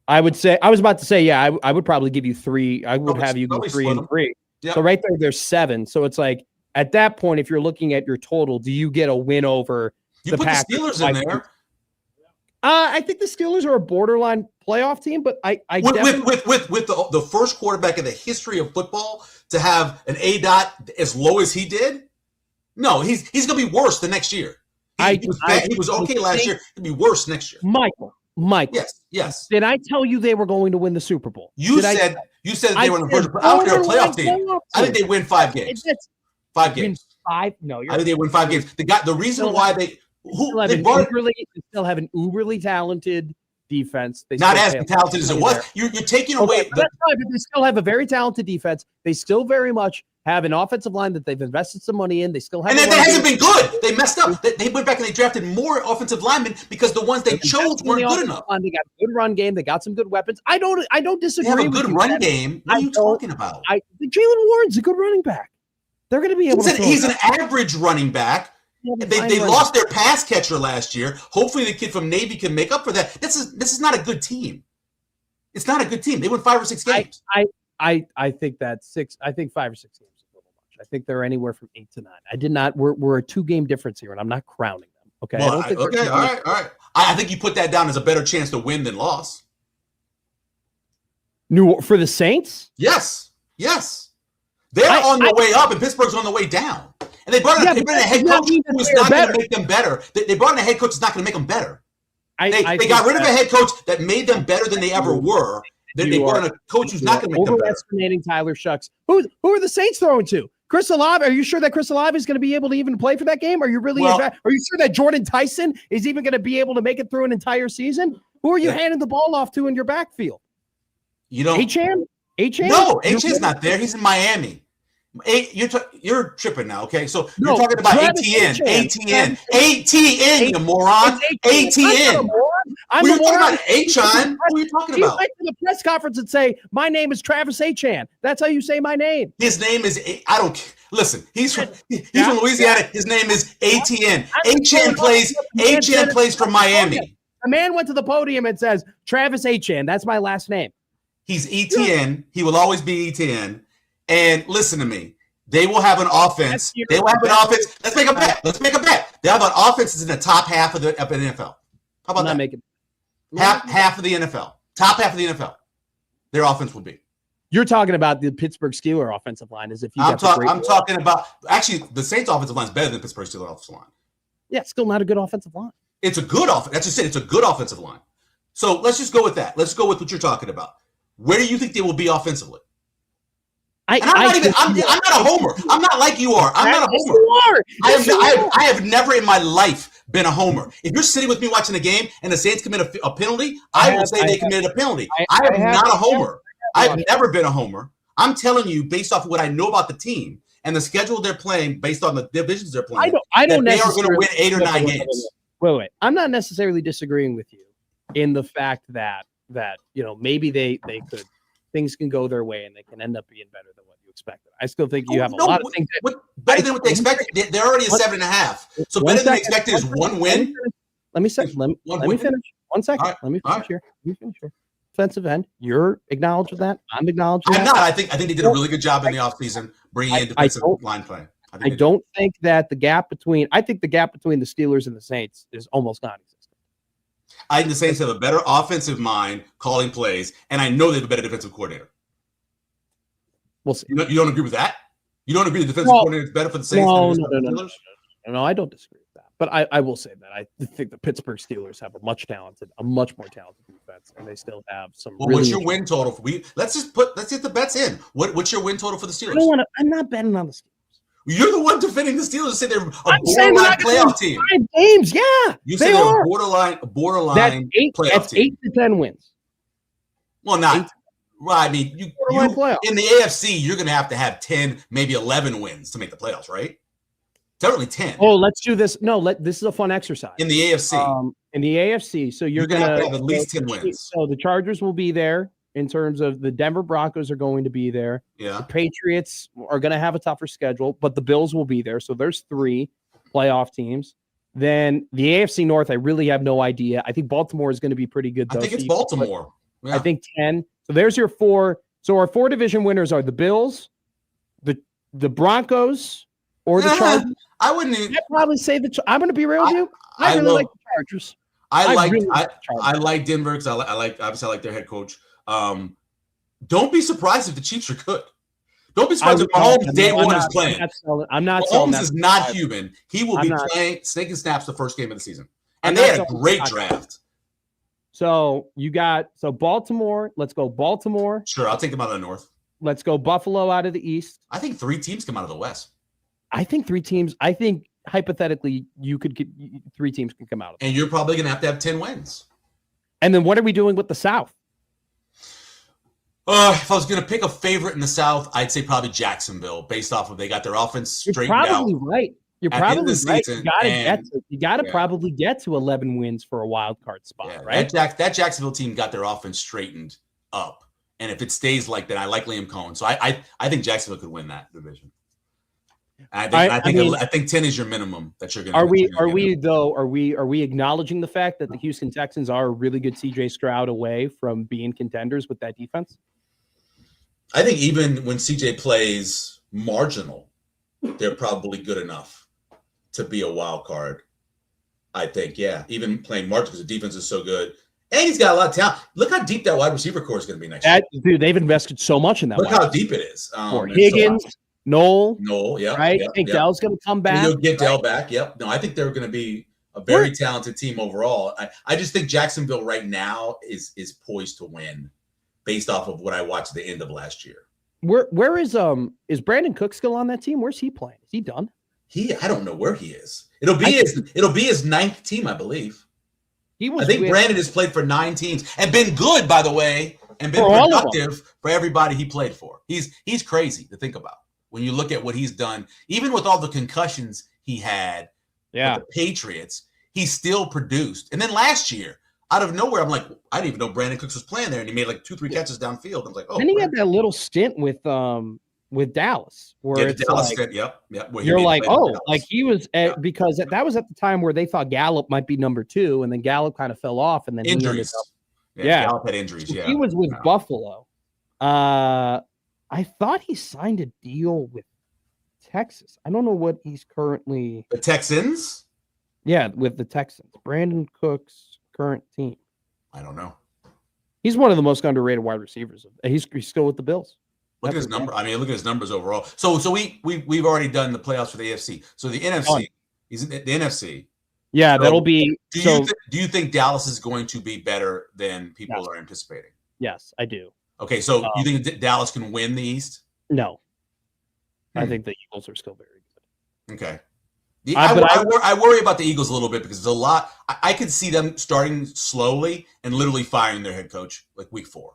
I would say, I was about to say, yeah, I would probably give you 3. I would have you go 3 and 3. Yep. So right there's 7. So it's like, at that point, if you're looking at your total, do you get a win over You put the Steelers in there. I think the Steelers are a borderline playoff team, but I with the first quarterback in the history of football to have an A.dot as low as he did. No, he's going to be worse the next year. He was okay last year. He'll be worse next year. Michael. Yes. Did I tell you they were going to win the Super Bowl? You said they were on the verge of. I don't think they're a playoff team. I think they win 5 games. 5 games. 5? No, I think they win 5 games. The reason why they still have an uberly talented defense. They not as talented as it was. You're taking away. That's fine, but they still have a very talented defense. They still very much have an offensive line that they've invested some money in. They still have, and that hasn't been good. They messed up. They went back and they drafted more offensive linemen because the ones they chose weren't good enough. They got a good run game. They got some good weapons. I don't disagree. They have a good run game. What are you talking about? Jalen Warren's a good running back. They're going to be able to. He's an average running back. They lost their pass catcher last year. Hopefully, the kid from Navy can make up for that. This is not a good team. It's not a good team. They won 5 or 6 games. I think that's 6. I think 5 or 6 games is a little much. I think they're anywhere from 8 to 9. I did not. We're a 2-game difference here, and I'm not crowning them. Okay. Well, all right. I think you put that down as a better chance to win than loss. For the Saints? Yes. They're on the way up, and Pittsburgh's on the way down. And they brought in a head coach who is not going to make them better. They brought in a head coach that's not going to make them better. They got rid of a head coach that made them better than they ever were. Then they brought in a coach who's not going to make them better. Overestimating Tyler Shucks. Who are the Saints throwing to? Chris Olave? Are you sure that Chris Olave is going to be able to even play for that game? Are you really? Are you sure that Jordan Tyson is even going to be able to make it through an entire season? Who are you handing the ball off to in your backfield? You know, Achane? No, Achane's not there. He's in Miami. You're tripping now, okay? So you're talking about ATN, you moron. ATN. We're talking about Achane. Who are you talking about? You went to the press conference and say, "My name is Travis Achane." That's how you say my name. His name is listen. He's from Louisiana. His name is ATN. Achane plays for Miami. A man went to the podium and says, "Travis Achane." That's my last name. He's ETN. He will always be ETN. And listen to me. They will have an offense. Let's make a bet. They have an offense that's in the top half of the NFL. How about that? Half of the NFL. Top half of the NFL. Their offense will be. You're talking about the Pittsburgh Steelers offensive line as if you I'm talking about actually the Saints offensive line is better than the Pittsburgh Steelers offensive line. Yeah, still not a good offensive line. It's a good offense. That's just it. It's a good offensive line. So let's just go with that. Let's go with what you're talking about. Where do you think they will be offensively? I'm not a homer. I'm not like you are. I'm not a homer. I have never in my life been a homer. If you're sitting with me watching a game and the Saints commit a penalty, I will say they committed a penalty. I am not a homer. I've never been a homer. I'm telling you, based off of what I know about the team and the schedule they're playing, based on the divisions they're playing, I don't they are going to win 8 or 9 games. Wait. I'm not necessarily disagreeing with you in the fact that maybe they could. Things can go their way and they can end up being better than what you expected. I still think you have a lot of things. Better than what they expected. They're already a 7.5. So better than expected is 1 win. Let me finish. 1 second. Right. Let me finish here. Defensive end. You're acknowledging that. I'm acknowledging that. I'm not. I think they did a really good job in the offseason bringing in defensive line play. I don't think that the gap between the Steelers and the Saints is almost non-existent. I think the Saints have a better offensive mind calling plays, and I know they have a better defensive coordinator. We'll see. You don't agree with that? You don't agree the defensive coordinator is better for the Saints than the Steelers? No, I don't disagree with that. But I will say that I think the Pittsburgh Steelers have a much more talented defense, and they still have some. Well, what's your win total? Let's get the bets in. What's your win total for the Steelers? I'm not betting on the Steelers. You're the one defending the Steelers and say they're a borderline playoff team. 5 games, yeah. You say they're a borderline playoff that's team. 8 to 10 wins. Well, not. Well, I mean, you in the AFC, you're going to have 10, maybe 11 wins to make the playoffs, right? Certainly 10. Oh, let's do this. No, this is a fun exercise. In the AFC. So you're going to have at least 10 wins. So the Chargers will be there. In terms of the Denver Broncos are going to be there. Yeah. The Patriots are going to have a tougher schedule, but the Bills will be there. So there's 3 playoff teams. Then the AFC North, I really have no idea. I think Baltimore is going to be pretty good, though. I think it's Baltimore. Yeah. I think 10. So there's your 4. So our 4 division winners are the Bills, the Broncos, or the Chargers. I wouldn't even. I'd probably say I'm going to be real with you. I really like the Chargers. I like Denver because I like their head coach. Don't be surprised if the Chiefs are good. Don't be surprised if Mahomes day one is playing. I'm not. Mahomes is not human. He will be playing snaking snaps the first game of the season, and they had a great draft. So Baltimore. Let's go Baltimore. Sure, I'll take them out of the North. Let's go Buffalo out of the East. I think 3 teams come out of the West. I think 3 teams. I think hypothetically, you could get 3 teams can come out of it. And you're probably going to have 10 wins. And then what are we doing with the South? If I was going to pick a favorite in the South, I'd say probably Jacksonville, based off of they got their offense straightened out. You're probably right. You're probably right. You got to yeah. probably get to 11 wins for a wild card spot, right? That Jacksonville team got their offense straightened up, and if it stays like that, I like Liam Cohen, so I think Jacksonville could win that division. I think 10 is your minimum that you're going to. Are we acknowledging the fact that the Houston Texans are a really good CJ Stroud away from being contenders with that defense? I think even when CJ plays marginal, they're probably good enough to be a wild card. I think, yeah, even playing marginal because the defense is so good, and he's got a lot of talent. Look how deep that wide receiver core is going to be next year. Dude, they've invested so much in that. Look how deep it is. Higgins. Noel, yeah, right. Yep, I think Dell's going to come back. You'll get Dell back. Yep. No, I think they're going to be a very talented team overall. I just think Jacksonville right now is poised to win, based off of what I watched at the end of last year. Where is Brandon Cook still on that team? Where's he playing? Is he done? I don't know where he is. It'll be his 9th team, I believe. I think Brandon has played for 9 teams and been good, by the way, and been productive for everybody he played for. He's crazy to think about. When you look at what he's done, even with all the concussions he had with the Patriots, he still produced. And then last year, out of nowhere, I'm like, I didn't even know Brandon Cooks was playing there, and he made like 2-3 catches downfield. I was like, oh. And he had that little stint with Dallas, where it's Dallas stint, yep. You're like, oh, like he was because that was at the time where they thought Gallup might be number 2, and then Gallup kind of fell off, and then injuries. Gallup had injuries. He was with Buffalo. I thought he signed a deal with Texas. I don't know what he's currently. The Texans? Yeah, with the Texans. Brandon Cook's current team. I don't know. He's one of the most underrated wide receivers. He's still with the Bills. Look at his number. I mean, look at his numbers overall. So we've already done the playoffs for the AFC. So the NFC, he's in the NFC. Yeah, so that'll be. Do you think Dallas is going to be better than people are anticipating? Yes, I do. Okay, so you think Dallas can win the East? No. I think the Eagles are still very good. Okay. I worry about the Eagles a little bit because there's a lot. I could see them starting slowly and literally firing their head coach like week 4.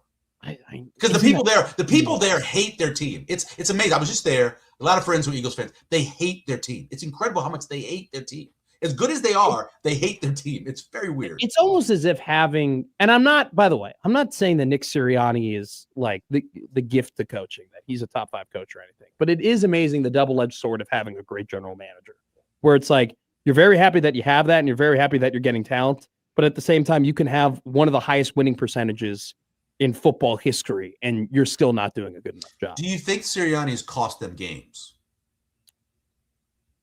Because the people there hate their team. It's amazing. I was just there. A lot of friends who are Eagles fans. They hate their team. It's incredible how much they hate their team. As good as they are, they hate their team. It's very weird. It's almost as if having, and I'm not, by the way, I'm not saying that Nick Sirianni is like the gift to coaching, that he's a top 5 coach or anything, but it is amazing the double-edged sword of having a great general manager, where it's like, you're very happy that you have that and you're very happy that you're getting talent, but at the same time, you can have one of the highest winning percentages in football history and you're still not doing a good enough job. Do you think Sirianni has cost them games?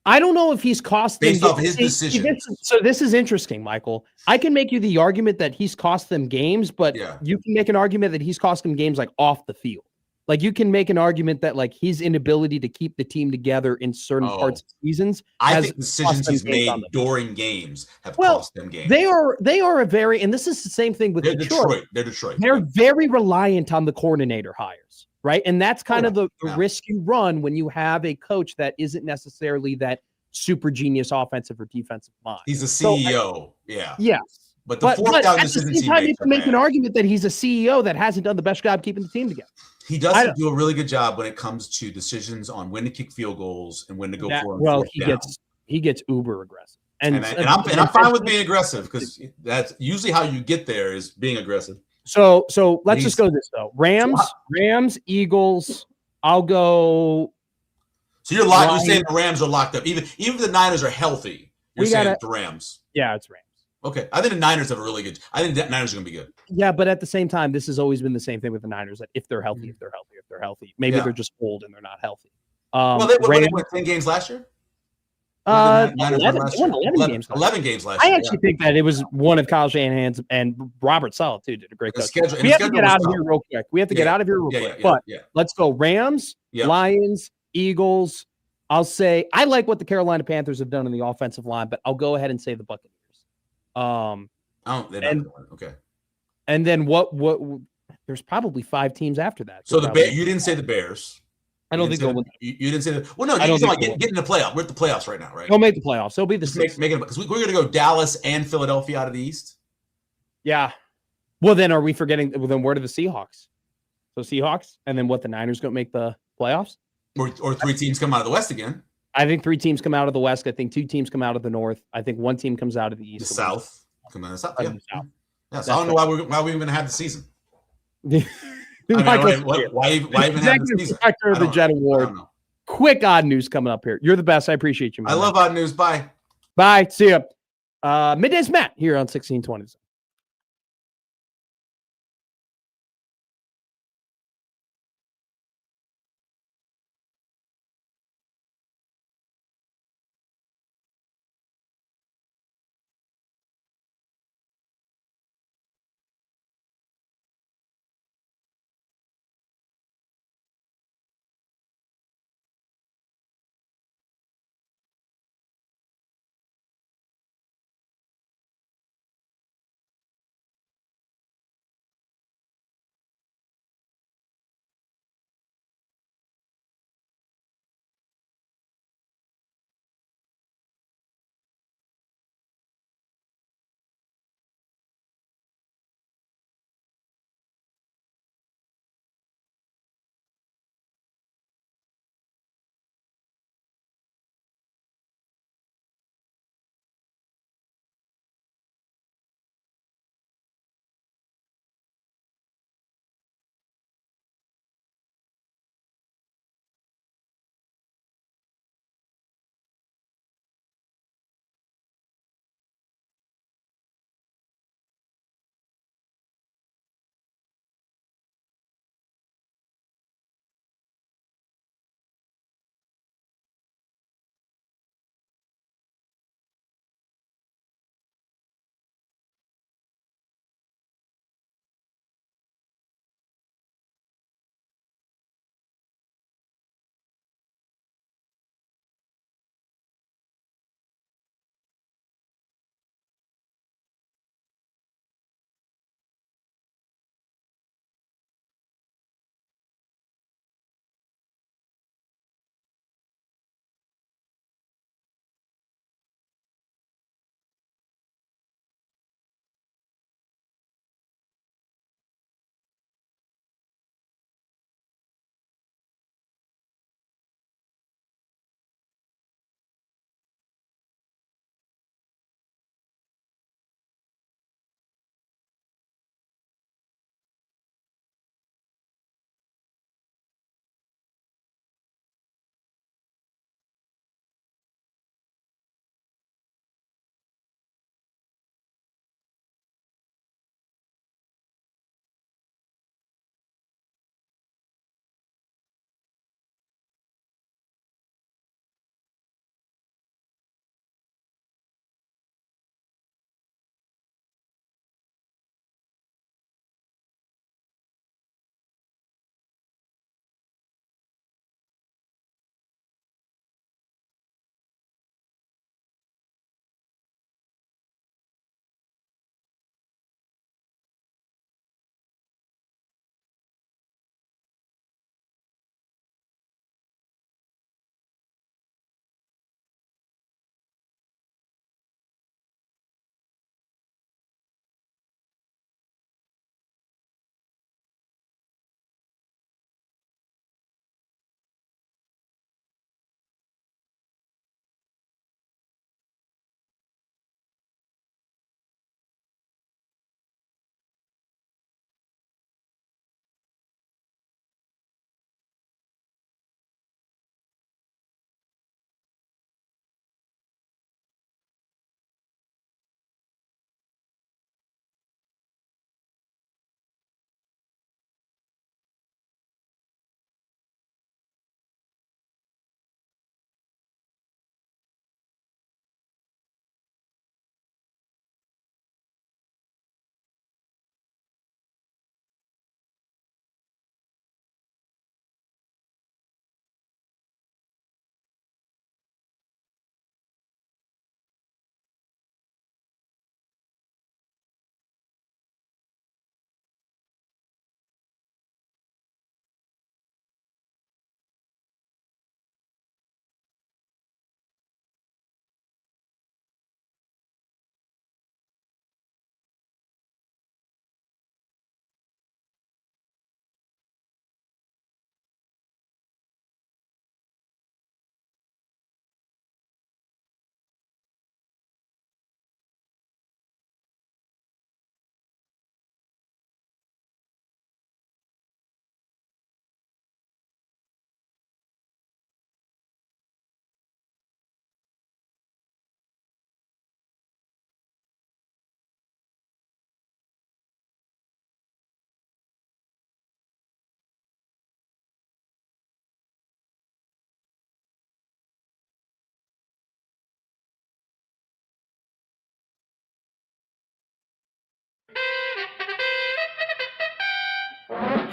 I don't know if he's cost them based off his decision. So this is interesting, Michael. I can make you the argument that he's cost them games, but you can make an argument that he's cost them games like off the field. Like you can make an argument that like his inability to keep the team together in certain parts of seasons. I think decisions he's made during games have cost them games. They are a very, and this is the same thing with Detroit. They're Detroit. They're very reliant on the coordinator hires. Right. And that's kind of the risk you run when you have a coach that isn't necessarily that super genius offensive or defensive mind. He's a CEO. Yes. But at the same time, you can make an argument that he's a CEO that hasn't done the best job keeping the team together. He doesn't do a really good job when it comes to decisions on when to kick field goals and when to go for them. Well, he gets uber aggressive. And I'm fine with being aggressive because that's usually how you get there is being aggressive. So let's just go this though. Rams, Eagles. I'll go. So you're locked. You're saying the Rams are locked up. Even if the Niners are healthy, you're saying the Rams. Yeah, it's Rams. Okay, I think the Niners have a really good. I think the Niners are going to be good. Yeah, but at the same time, this has always been the same thing with the Niners. That if they're healthy, if they're healthy, maybe they're just old and they're not healthy. Well, they won 10 games last year. Niners won 11, last they won year. 11 games. 11 games last I year. actually think that it was one of Kyle Shanahan's and Robert Saleh too did a great The coach. schedule- and We the have to schedule get was out of tough. here real quick. We have to get out of here real quick. Yeah. But let's go Rams, Yep. Lions, Eagles. I'll say I like what the Carolina Panthers have done in the offensive line, but I'll go ahead and say the Buccaneers. They're not gonna win. Okay. And then what there's probably 5 teams after that. So you didn't say the Bears. I don't think they'll win. You didn't say that. Well, no, I don't think get in the playoff. We're at the playoffs right now, right? They'll make the playoffs. They'll be the Just sixth. make it because we're going to go Dallas and Philadelphia out of the East. Yeah. Well, then are we forgetting? Well, then where do the Seahawks? So Seahawks, and then what? The Niners going to make the playoffs? Or 3 teams come out of the West again. I think 3 teams come out of the West. I think 2 teams come out of the North. I think 1 team comes out of the East. The South. Come out of the South. Yeah. The South. Yeah, so I don't know why we even have the season. Why even have the season? Director of the Jet Award. Quick odd news coming up here. You're the best. I appreciate you, man. I love odd news. Bye. Bye. See ya. Middays Matt here on 1620.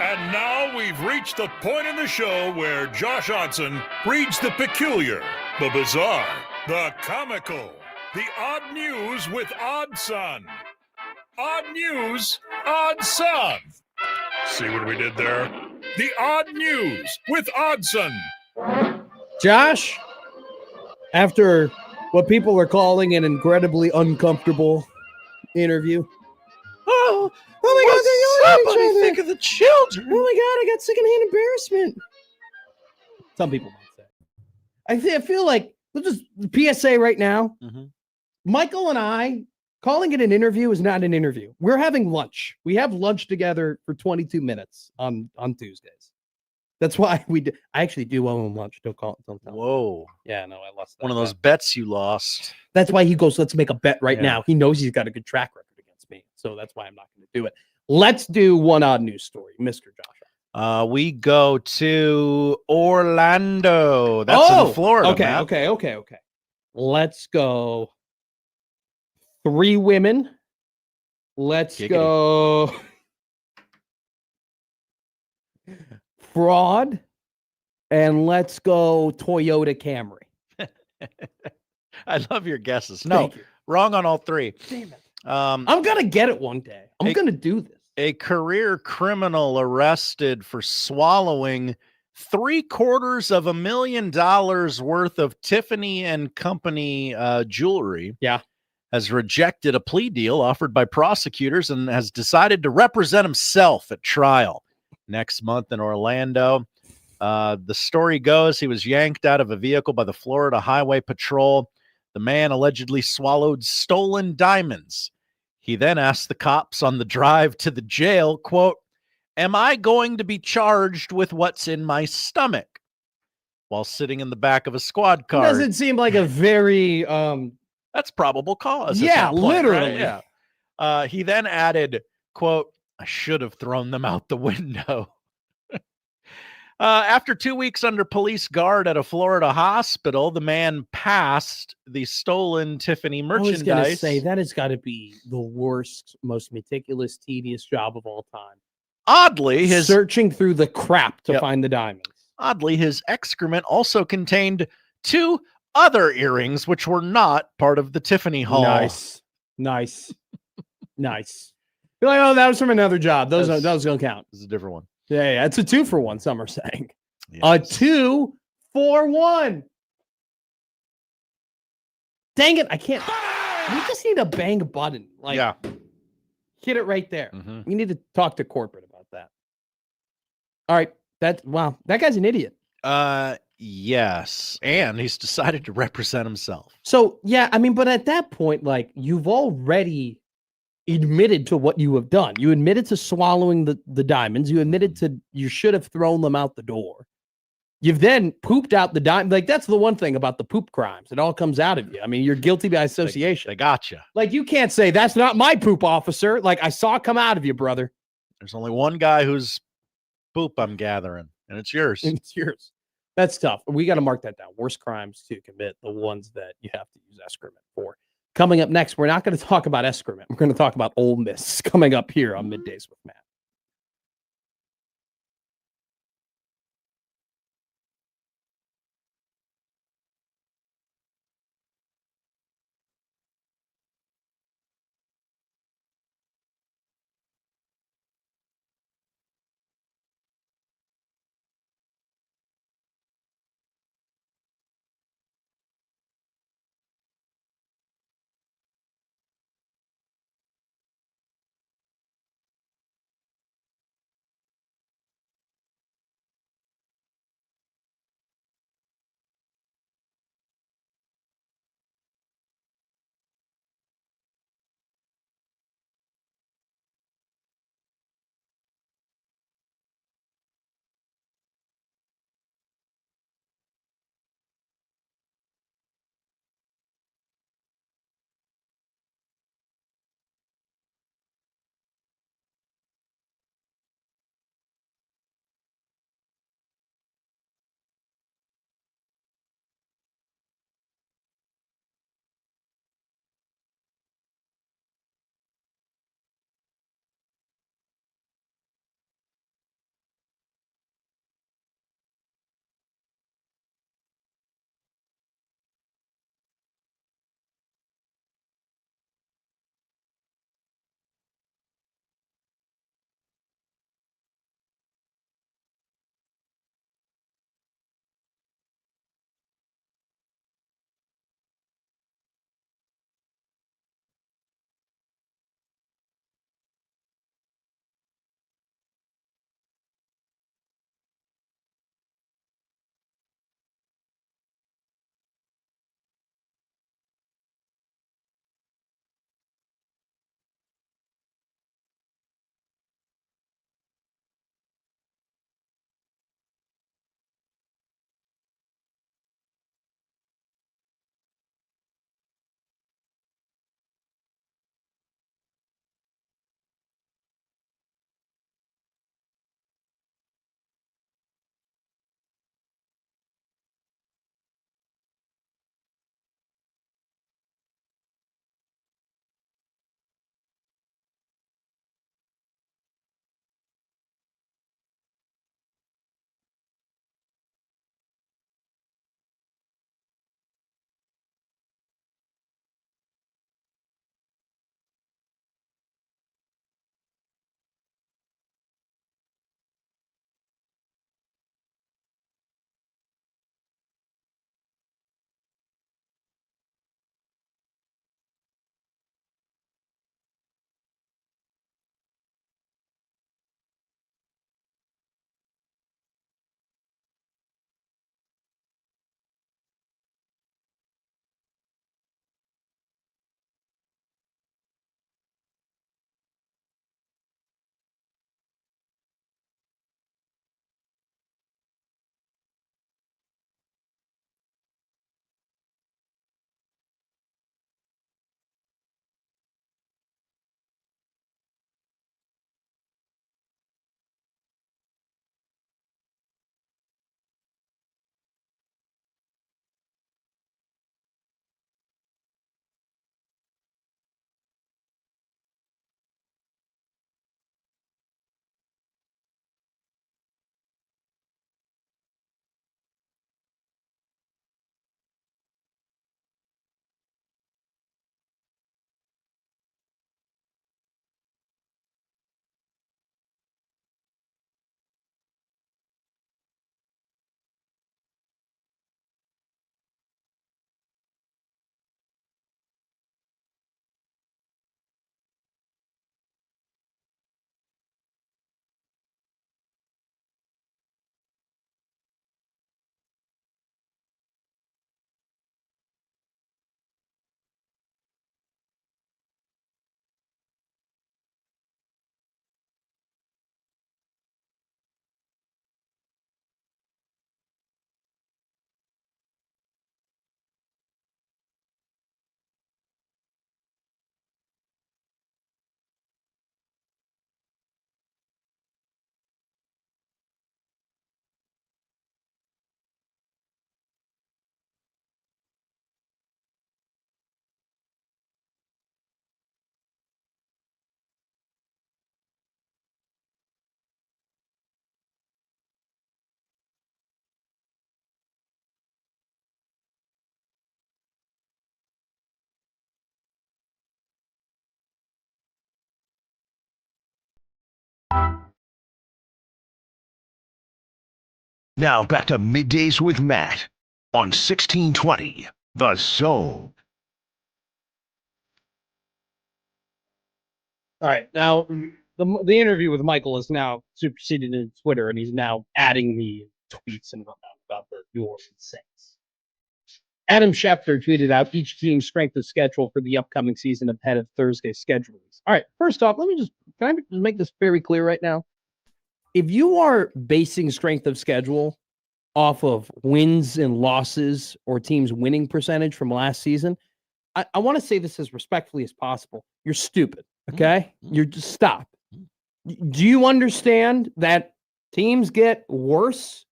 And now we've reached the point in the show where Josh Odson reads the peculiar, the bizarre, the comical, the odd news with Odd Son. Odd news, Odd Son. See what we did there? The odd news with Oddson. Josh, after what people are calling an incredibly uncomfortable interview. Oh my God! What do you think of the children? Oh my God! I got secondhand embarrassment. Some people might say. I feel like let's just PSA right now. Michael and I calling it an interview is not an interview. We're having lunch. We have lunch together for 22 minutes on Tuesdays. That's why I actually do owe him lunch. Don't tell him. Whoa. Yeah, no, I lost that. One of those bets you lost. That's why he goes, let's make a bet right now. He knows he's got a good track record against me. So that's why I'm not going to do it. Let's do one odd news story, Mr. Josh. We go to Orlando. That's in Florida. Okay. Let's go. 3 women. Let's go. Fraud. And let's go Toyota Camry. I love your guesses. No, wrong on all 3. Damn it. I'm going to get it one day. I'm going to do this. A career criminal arrested for swallowing $750,000 worth of Tiffany and Company jewelry. Yeah. Has rejected a plea deal offered by prosecutors and has decided to represent himself at trial next month in Orlando. The story goes he was yanked out of a vehicle by the Florida Highway Patrol. The man allegedly swallowed stolen diamonds. He then asked the cops on the drive to the jail, quote, "Am I going to be charged with what's in my stomach?" While sitting in the back of a squad car. Doesn't seem like a very that's probable cause. Yeah, point, literally. Right? Yeah. He then added, quote, "I should have thrown them out the window." After 2 weeks under police guard at a Florida hospital, the man passed the stolen Tiffany merchandise. I was going to say, that has got to be the worst, most meticulous, tedious job of all time. Oddly, searching through the crap to find the diamonds. Oddly, his excrement also contained 2 other earrings, which were not part of the Tiffany haul. Nice. You're like, oh, that was from another job. Those don't count. This is a different one. Yeah. It's a 2-for-1, some are saying. Yes. A 2-for-1. Dang it. I can't. We just need to bang a button. Hit it right there. We need to talk to corporate about that. All right. That guy's an idiot. Yes. And he's decided to represent himself. So, yeah, I mean, but at that point, you've already admitted to what you have done. You admitted to swallowing the diamonds. You admitted to you should have thrown them out the door. You've then pooped out the diamond. That's the one thing about the poop crimes. It all comes out of you. I mean, you're guilty by association. They got you. You can't say, that's not my poop, officer. I saw it come out of you, brother. There's only one guy whose poop I'm gathering, and it's yours. It's yours. That's tough. We got to mark that down. Worst crimes to commit, the ones that you have to use excrement for. Coming up next, we're not going to talk about excrement. We're going to talk about Ole Miss coming up here on Middays with Matt. Now back to Middays with Matt on 1620 The Zone. All right. Now, the interview with Michael is now superseded in Twitter, and he's now adding me tweets and whatnot about the New Orleans Saints. Adam Schefter tweeted out each team's strength of schedule for the upcoming season ahead of Thursday's schedule release. All right. First off, can I just make this very clear right now? If you are basing strength of schedule off of wins and losses or teams' winning percentage from last season, I want to say this as respectfully as possible. You're stupid. Okay? You're just stop. Do you understand that teams get worse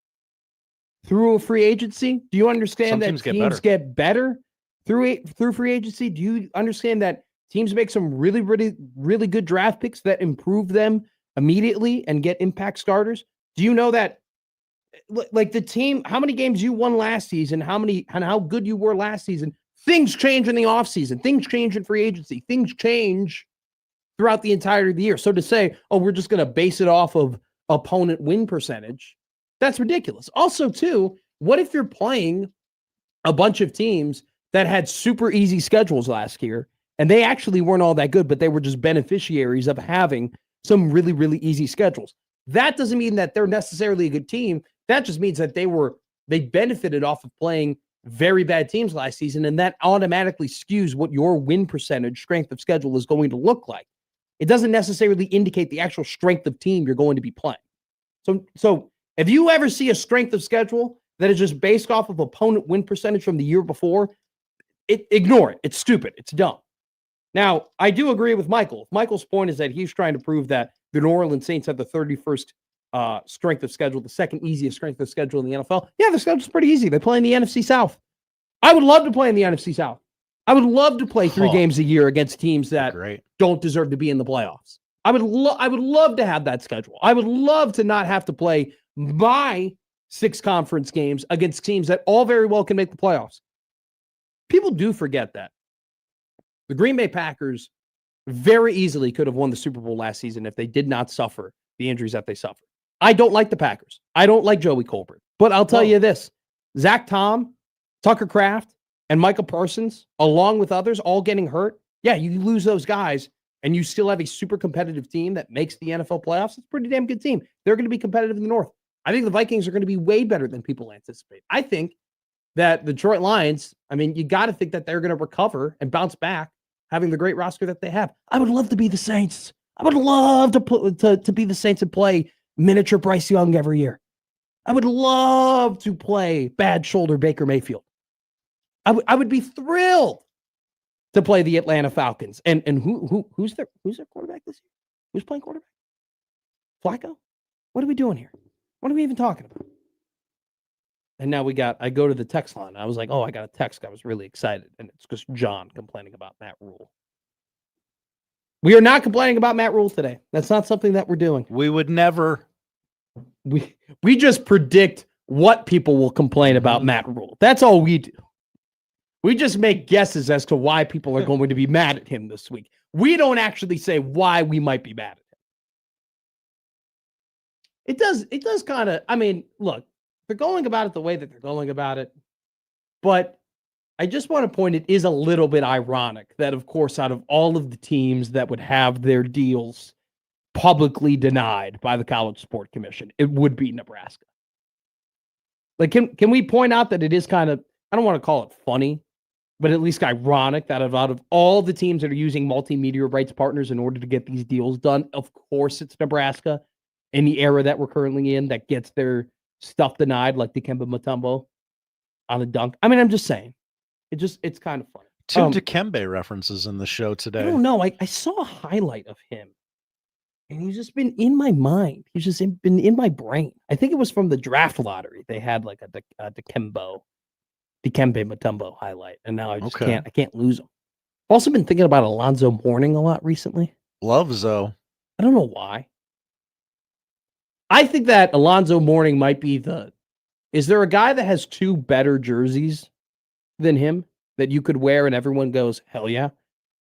through a free agency? Do you understand that teams get better through free agency? Do you understand that teams make some really, really, really good draft picks that improve them immediately and get impact starters? Do you know that, like, the team, how many games you won last season, how good you were last season, things change in the offseason, things change in free agency, things change throughout the entirety of the year. So to say, oh, we're just going to base it off of opponent win percentage, that's ridiculous. Also, too, what if you're playing a bunch of teams that had super easy schedules last year and they actually weren't all that good, but they were just beneficiaries of having some really, really easy schedules? That doesn't mean that they're necessarily a good team. That just means that they benefited off of playing very bad teams last season, and that automatically skews what your win percentage strength of schedule is going to look like. It doesn't necessarily indicate the actual strength of team you're going to be playing. So if you ever see a strength of schedule that is just based off of opponent win percentage from the year before, ignore it. It's stupid. It's dumb. Now, I do agree with Michael. Michael's point is that he's trying to prove that the New Orleans Saints have the 31st strength of schedule, the second easiest strength of schedule in the NFL. Yeah, the schedule's pretty easy. They play in the NFC South. I would love to play in the NFC South. I would love to play 3 games a year against teams that don't deserve to be in the playoffs. I would love to have that schedule. I would love to not have to play my 6 conference games against teams that all very well can make the playoffs. People do forget that. The Green Bay Packers very easily could have won the Super Bowl last season if they did not suffer the injuries that they suffered. I don't like the Packers. I don't like Joey Colbert. But I'll tell you this. Zach Tom, Tucker Kraft, and Michael Parsons, along with others, all getting hurt. Yeah, you lose those guys, and you still have a super competitive team that makes the NFL playoffs. It's a pretty damn good team. They're going to be competitive in the North. I think the Vikings are going to be way better than people anticipate. I think that the Detroit Lions, you got to think that they're going to recover and bounce back, having the great roster that they have. I would love to be the Saints. I would love to be the Saints and play miniature Bryce Young every year. I would love to play bad shoulder Baker Mayfield. I would be thrilled to play the Atlanta Falcons. And who's their quarterback this year? Who's playing quarterback? Flacco? What are we doing here? What are we even talking about? And now I go to the text line. I was like, oh, I got a text. I was really excited. And it's just John complaining about Matt Rule. We are not complaining about Matt Rule today. That's not something that we're doing. We would never. We just predict what people will complain about Matt Rule. That's all we do. We just make guesses as to why people are going to be mad at him this week. We don't actually say why we might be mad at him. It does kind of, look, they're going about it the way that they're going about it. But I just want to point, it is a little bit ironic that, of course, out of all of the teams that would have their deals publicly denied by the College Sport Commission, it would be Nebraska. Like, can we point out that it is kind of, I don't want to call it funny, but at least ironic that out of all the teams that are using multimedia rights partners in order to get these deals done, of course it's Nebraska in the era that we're currently in that gets their stuff denied, like Dikembe Mutombo on a dunk. I'm just saying. It's kind of funny. 2 Dikembe references in the show today. I don't know. I saw a highlight of him, and he's just been in my mind. He's just been in my brain. I think it was from the draft lottery. They had like a Dikembe Mutombo highlight, and now I can't lose him. I've also been thinking about Alonzo Mourning a lot recently. Love Zoe. I don't know why. I think that Alonzo Mourning might be is there a guy that has 2 better jerseys than him that you could wear and everyone goes, hell yeah?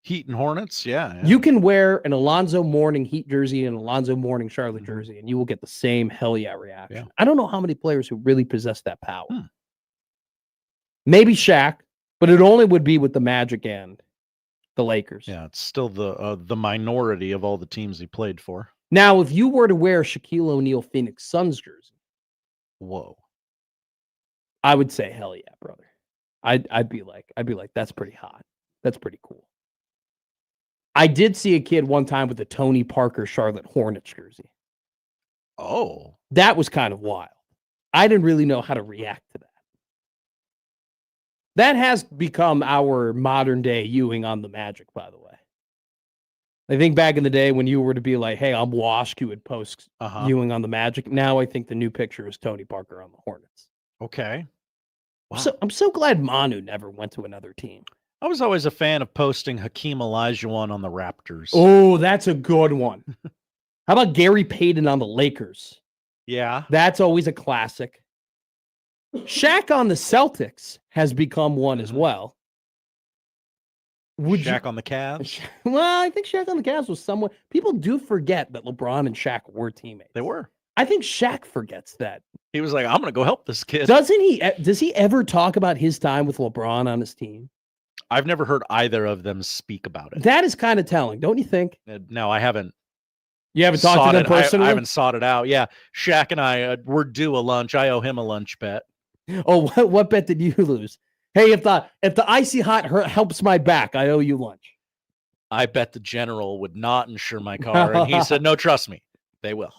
Heat and Hornets, yeah. You can wear an Alonzo Mourning Heat jersey and an Alonzo Mourning Charlotte jersey, and you will get the same hell yeah reaction. Yeah. I don't know how many players who really possess that power. Maybe Shaq, but it only would be with the Magic and the Lakers. Yeah, it's still the minority of all the teams he played for. Now, if you were to wear Shaquille O'Neal Phoenix Suns jersey, whoa, I would say hell yeah, brother. I'd be like, that's pretty hot. That's pretty cool. I did see a kid one time with a Tony Parker Charlotte Hornets jersey. Oh. That was kind of wild. I didn't really know how to react to that. That has become our modern day Ewing on the Magic, by the way. I think back in the day when you were to be like, hey, I'm Wash, you would post Ewing on the Magic. Now I think the new picture is Tony Parker on the Hornets. Okay. Wow. I'm so glad Manu never went to another team. I was always a fan of posting Hakeem Olajuwon on the Raptors. Oh, that's a good one. How about Gary Payton on the Lakers? Yeah. That's always a classic. Shaq on the Celtics has become one as well. Shaq on the Cavs? Well, I think Shaq on the Cavs was somewhat... People do forget that LeBron and Shaq were teammates. They were. I think Shaq forgets that. He was like, I'm going to go help this kid. Doesn't he? Does he ever talk about his time with LeBron on his team? I've never heard either of them speak about it. That is kind of telling, don't you think? No, I haven't. You haven't talked to them personally? I haven't sought it out. Yeah, Shaq and I, we're due a lunch. I owe him a lunch bet. Oh, what bet did you lose? Hey, if the icy hot helps my back, I owe you lunch. I bet the general would not insure my car, and he said, "No, trust me, they will."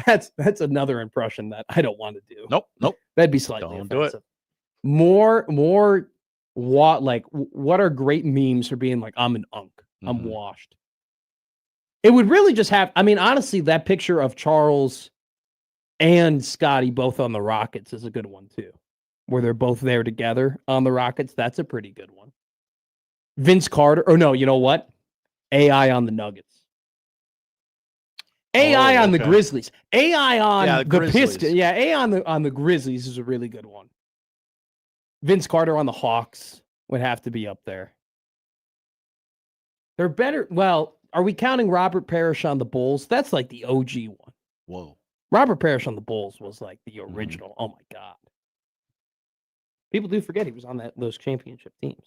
That's another impression that I don't want to do. Nope. That'd be slightly Don't offensive. do it. More. What are great memes for being like, I'm an unk. I'm washed. It would really just have, I mean, honestly, that picture of Charles and Scotty both on the Rockets is a good one too. Where they're both there together on the Rockets. That's a pretty good one. Vince Carter. Or no, you know what? AI on the Nuggets. AI on the Grizzlies. AI on the Pistons. Yeah, AI on the Grizzlies is a really good one. Vince Carter on the Hawks would have to be up there. They're better. Well, are we counting Robert Parrish on the Bulls? That's like the OG one. Whoa. Robert Parrish on the Bulls was like the original. Oh my God. People do forget he was on those championship teams.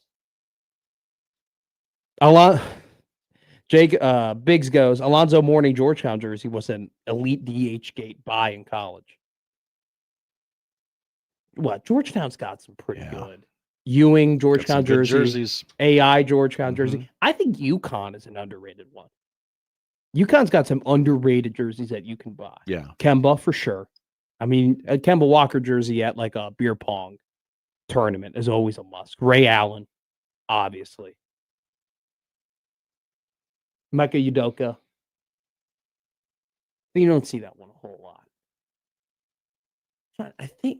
Biggs goes, Alonzo Mourning Georgetown jersey was an elite DH gate buy in college. What? Georgetown's got some pretty good. Ewing Georgetown jerseys. AI Georgetown jersey. I think UConn is an underrated one. UConn's got some underrated jerseys that you can buy. Yeah. Kemba for sure. I mean, a Kemba Walker jersey at like a beer pong tournament is always a must. Ray Allen, obviously. Mecca Udoka. You don't see that one a whole lot. I feel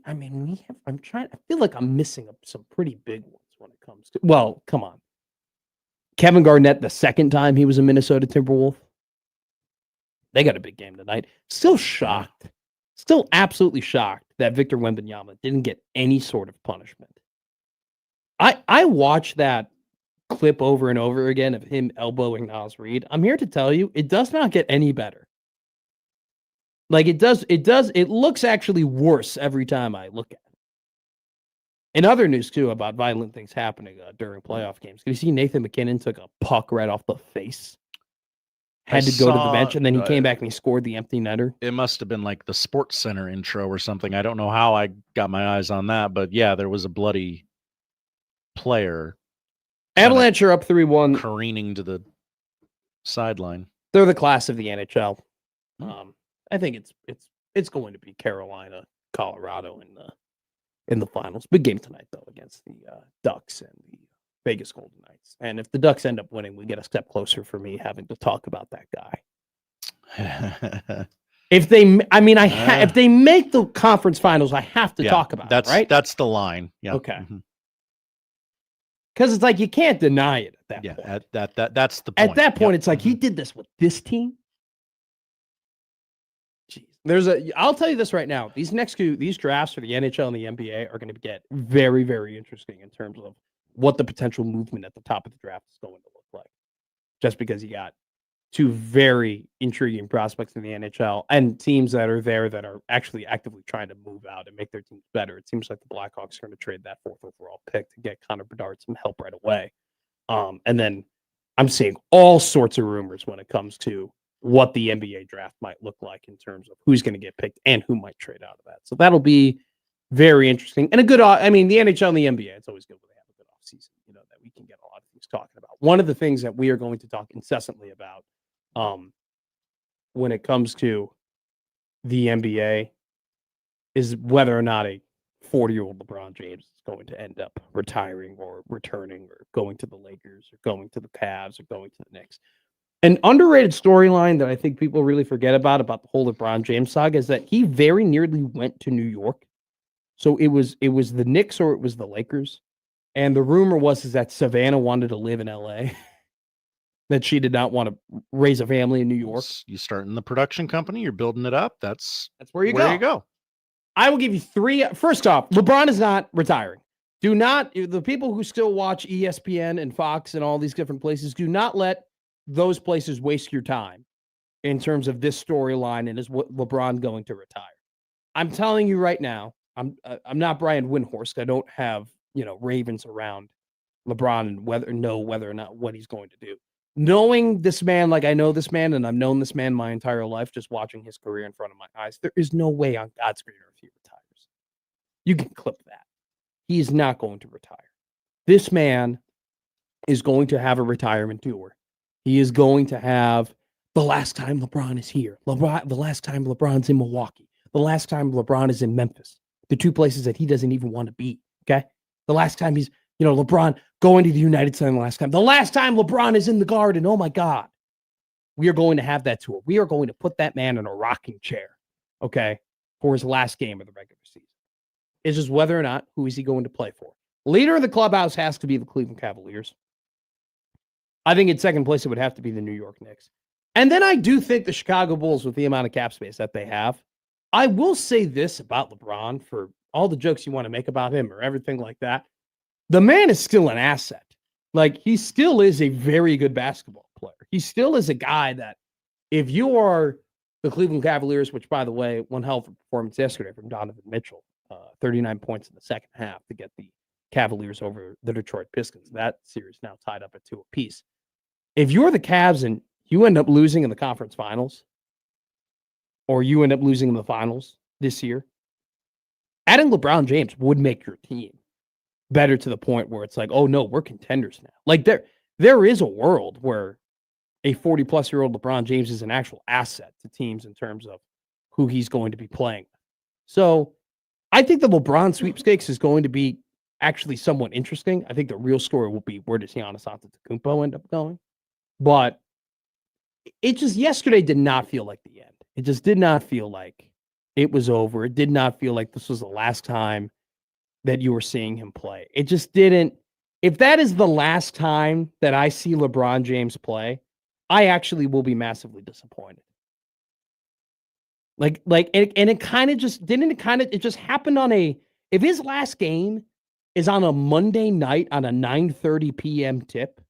like I'm missing some pretty big ones when it comes to, well, come on. Kevin Garnett, the second time he was a Minnesota Timberwolf. They got a big game tonight. Still shocked. Still absolutely shocked that Victor Wembanyama didn't get any sort of punishment. I watched that clip over and over again of him elbowing Nas Reed. I'm here to tell you, it does not get any better. Like it looks actually worse every time I look at it. In other news too about violent things happening during playoff games. Did you see Nathan McKinnon took a puck right off the face? Had to go to the bench, and then he came back and he scored the empty netter. It must have been like the Sports Center intro or something. I don't know how I got my eyes on that, but yeah, there was a bloody player. Avalanche are up 3-1. Careening to the sideline. They're the class of the NHL. I think it's going to be Carolina, Colorado in the finals. Big game tonight though against the Ducks and the Vegas Golden Knights. And if the Ducks end up winning, we get a step closer for me having to talk about that guy. If they make the conference finals, I have to talk about it, right? That's the line. Yeah. Okay. Because it's like you can't deny it at that point. That's the point. At that point, it's like he did this with this team. Jeez. I'll tell you this right now. These drafts for the NHL and the NBA are going to get very, very interesting in terms of what the potential movement at the top of the draft is going to look like. Just because you got two very intriguing prospects in the NHL and teams that are there that are actually actively trying to move out and make their teams better. It seems like the Blackhawks are going to trade that 4th overall pick to get Connor Bedard some help right away. And then I'm seeing all sorts of rumors when it comes to what the NBA draft might look like in terms of who's going to get picked and who might trade out of that. So that'll be very interesting and a good. I mean, the NHL and the NBA, it's always good when they have a good offseason, that we can get a lot of things talking about. One of the things that we are going to talk incessantly about when it comes to the NBA is whether or not a 40-year-old LeBron James is going to end up retiring or returning or going to the Lakers or going to the Cavs or going to the Knicks. An underrated storyline that I think people really forget about the whole LeBron James saga is that he very nearly went to New York. So it was the Knicks or it was the Lakers. And the rumor was that Savannah wanted to live in LA, that she did not want to raise a family in New York. You start in the production company, you're building it up. That's where you go. I will give you 3. First off, LeBron is not retiring. Do not, the people who still watch ESPN and Fox and all these different places, do not let those places waste your time in terms of this storyline and is LeBron going to retire. I'm telling you right now, I'm not Brian Windhorst. I don't have, ravens around LeBron and know whether or not what he's going to do. Knowing this man like I know this man, and I've known this man my entire life, just watching his career in front of my eyes, there is no way on God's green earth he retires. You can clip that. He is not going to retire. This man is going to have a retirement tour. He is going to have the last time LeBron is here. The last time LeBron's in Milwaukee. The last time LeBron is in Memphis. The two places that he doesn't even want to be. Okay? The last time he's, LeBron going to the United Center the last time. The last time LeBron is in the Garden. Oh my God. We are going to have that tour. We are going to put that man in a rocking chair. Okay? For his last game of the regular season. It's just whether or not who is he going to play for. Leader of the clubhouse has to be the Cleveland Cavaliers. I think in second place, it would have to be the New York Knicks. And then I do think the Chicago Bulls, with the amount of cap space that they have, I will say this about LeBron, for all the jokes you want to make about him or everything like that. The man is still an asset. Like, he still is a very good basketball player. He still is a guy that if you are the Cleveland Cavaliers, which, by the way, one hell of a performance yesterday from Donovan Mitchell, 39 points in the second half to get the Cavaliers over the Detroit Pistons. That series now tied up at 2 apiece. If you're the Cavs and you end up losing in the conference finals, or you end up losing in the finals this year, adding LeBron James would make your team better to the point where it's like, oh no, we're contenders now. Like there is a world where a 40-plus-year-old LeBron James is an actual asset to teams in terms of who he's going to be playing. So I think the LeBron sweepstakes is going to be actually somewhat interesting. I think the real story will be, where does Giannis Antetokounmpo end up going? But it just, yesterday did not feel like the end. It just did not feel like it was over. It did not feel like this was the last time that you were seeing him play. It just didn't. If that is the last time that I see LeBron James play, I actually will be massively disappointed. And it kind of just didn't. It just happened on a. If his last game is on a Monday night on a 9:30 p.m. tip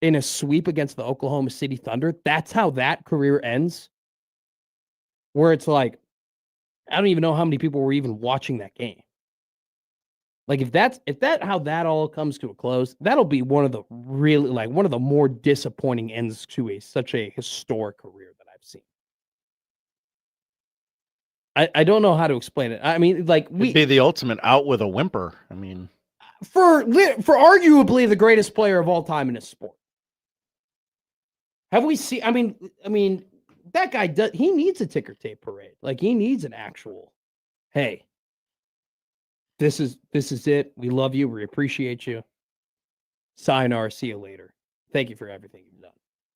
in a sweep against the Oklahoma City Thunder, that's how that career ends. Where it's like, I don't even know how many people were even watching that game. Like, if that how that all comes to a close, that'll be one of the more disappointing ends to such a historic career that I've seen. I don't know how to explain it. I mean, like, it'd be the ultimate out with a whimper. I mean, for arguably the greatest player of all time in his sport. Have we seen? I mean, that guy does. He needs a ticker tape parade. Like, he needs an actual. Hey, this is it. We love you. We appreciate you. Sayonara. See you later. Thank you for everything you've done.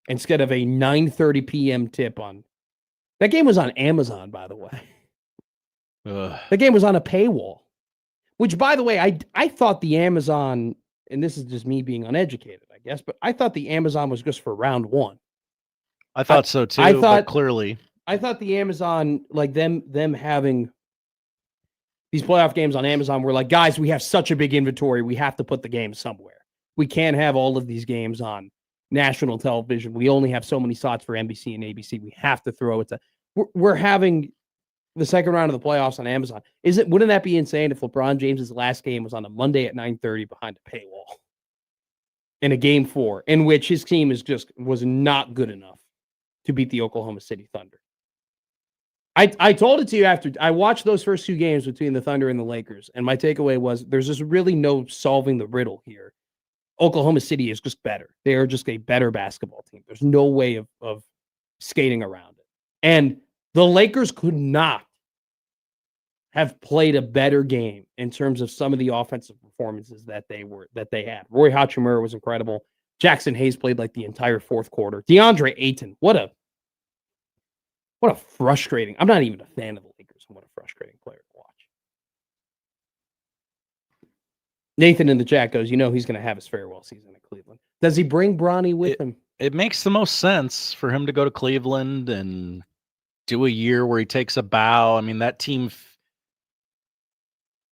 Instead of a 9:30 p.m. tip on. That game was on Amazon, by the way. The game was on a paywall, which, by the way, I thought the Amazon, and this is just me being uneducated, I guess, but I thought the Amazon was just for round one. I thought so too, but clearly. I thought the Amazon, like them having these playoff games on Amazon, we're like, guys, we have such a big inventory. We have to put the games somewhere. We can't have all of these games on national television. We only have so many slots for NBC and ABC. We have to throw it to. We're having the second round of the playoffs on Amazon. Wouldn't that be insane if LeBron James's last game was on a Monday at 9:30 behind a paywall in a game 4 in which his team was not good enough to beat the Oklahoma City Thunder? I told it to you after I watched those first 2 games between the Thunder and the Lakers, and my takeaway was there's just really no solving the riddle here. Oklahoma City is just better. They are just a better basketball team. There's no way of skating around it. And the Lakers could not have played a better game in terms of some of the offensive performances that they had. Roy Hachimura was incredible. Jackson Hayes played like the entire fourth quarter. DeAndre Ayton, what a frustrating. I'm not even a fan of the Lakers. What a frustrating player to watch. Nathan in the chat goes, he's going to have his farewell season at Cleveland. Does he bring Bronny with him? It makes the most sense for him to go to Cleveland and do a year where he takes a bow. I mean, that team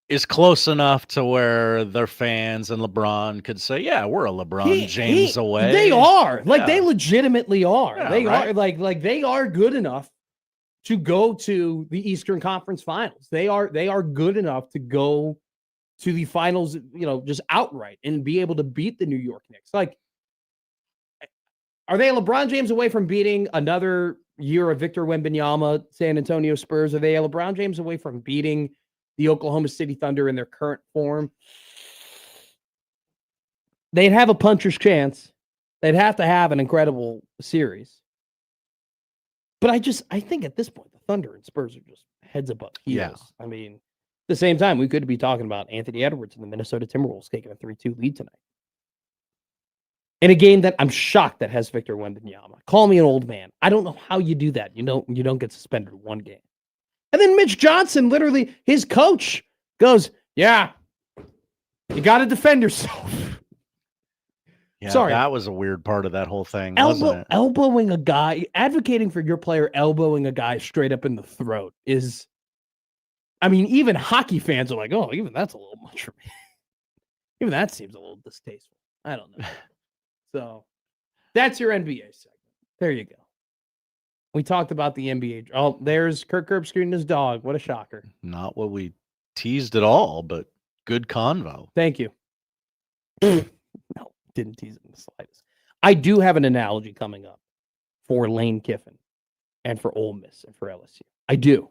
is close enough to where their fans and LeBron could say, yeah, we're a LeBron James away. They are. They legitimately are. Yeah, they right? are like they are good enough to go to the Eastern Conference Finals. They are good enough to go to the finals, just outright and be able to beat the New York Knicks. Like, are they LeBron James away from beating another year of Victor Wembanyama San Antonio Spurs? Are they LeBron James away from beating the Oklahoma City Thunder in their current form? They'd have a puncher's chance. They'd have to have an incredible series. But I think at this point, the Thunder and Spurs are just heads above heels. Yeah. I mean, at the same time, we could be talking about Anthony Edwards and the Minnesota Timberwolves taking a 3-2 lead tonight. In a game that I'm shocked that has Victor Wembanyama. Call me an old man. I don't know how you do that. You don't get suspended one game. And then Mitch Johnson, literally, his coach goes, yeah, you got to defend yourself. Yeah, Sorry. that was a weird part of that whole thing, wasn't it? Elbowing a guy, advocating for your player elbowing a guy straight up in the throat is, even hockey fans are like, oh, even that's a little much for me. Even that seems a little distasteful. I don't know. So that's your NBA segment. There you go. We talked about the NBA. Oh, there's Kirk Herbstreit and his dog. What a shocker. Not what we teased at all, but good convo. Thank you. No, didn't tease it in the slightest. I do have an analogy coming up for Lane Kiffin and for Ole Miss and for LSU. I do.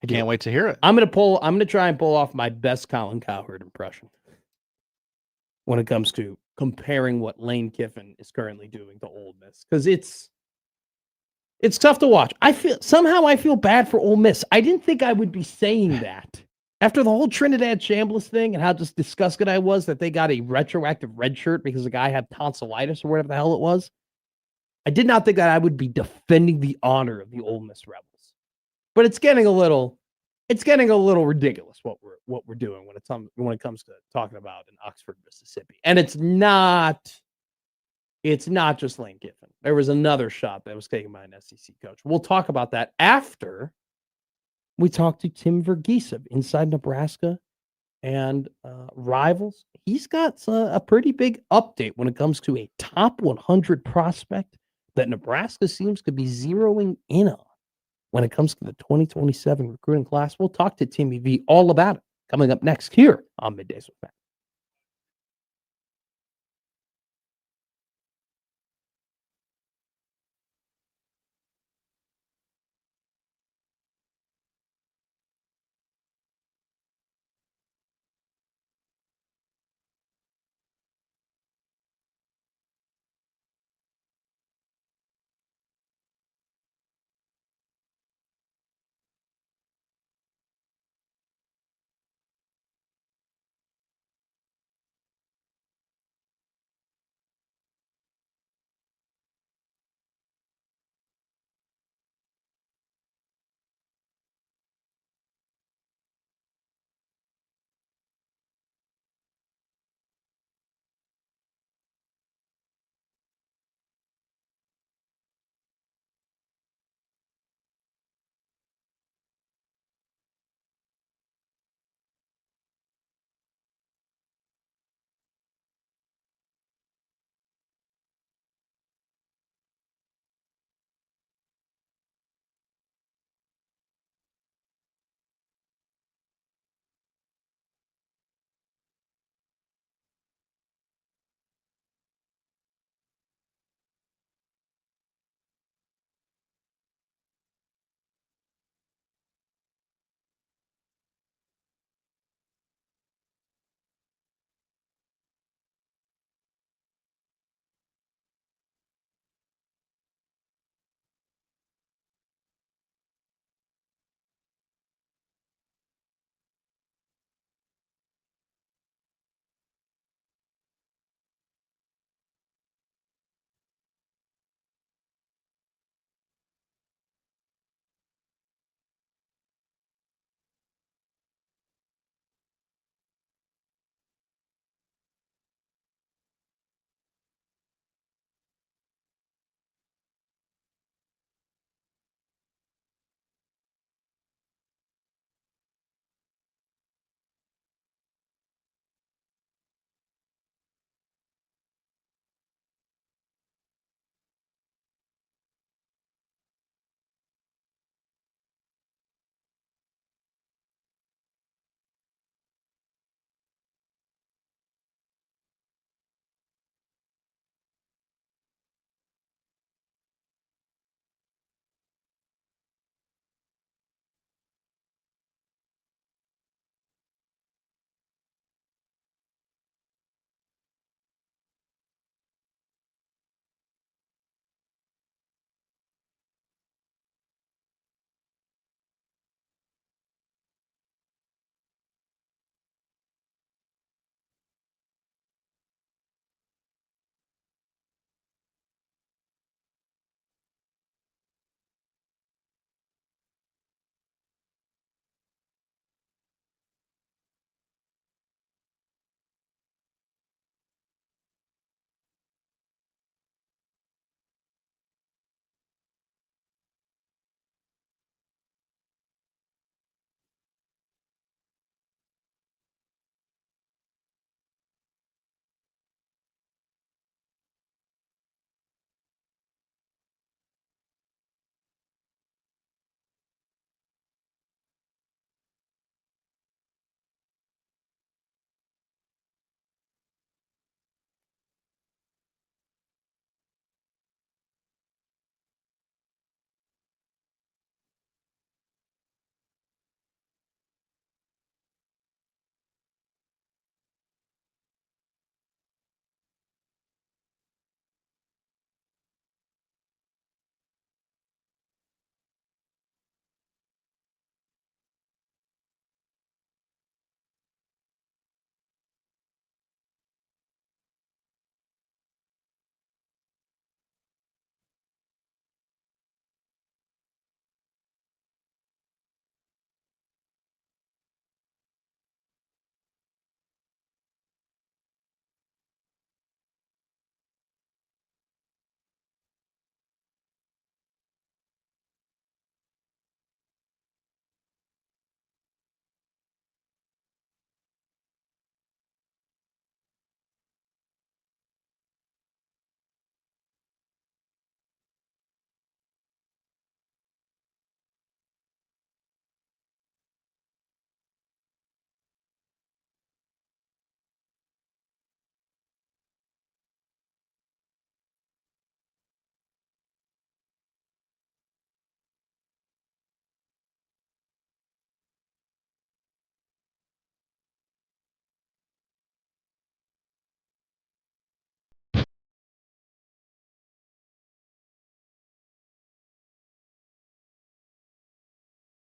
I can't wait to hear it. I'm gonna try and pull off my best Colin Cowherd impression when it comes to comparing what Lane Kiffin is currently doing to Ole Miss. Because it's tough to watch. I feel bad for Ole Miss. I didn't think I would be saying that. After the whole Trinidad Chambliss thing and how just disgusted I was that they got a retroactive red shirt because the guy had tonsillitis or whatever the hell it was, I did not think that I would be defending the honor of the Ole Miss Rebels. But it's getting a little ridiculous what we're doing when it comes to talking about in Oxford, Mississippi. And it's not just Lane Kiffin. There was another shot that was taken by an SEC coach. We'll talk about that after we talk to Tim Verghese of Inside Nebraska and Rivals. He's got a pretty big update when it comes to a top 100 prospect that Nebraska seems to be zeroing in on when it comes to the 2027 recruiting class. We'll talk to Timmy V all about it coming up next here on Middays with Matt.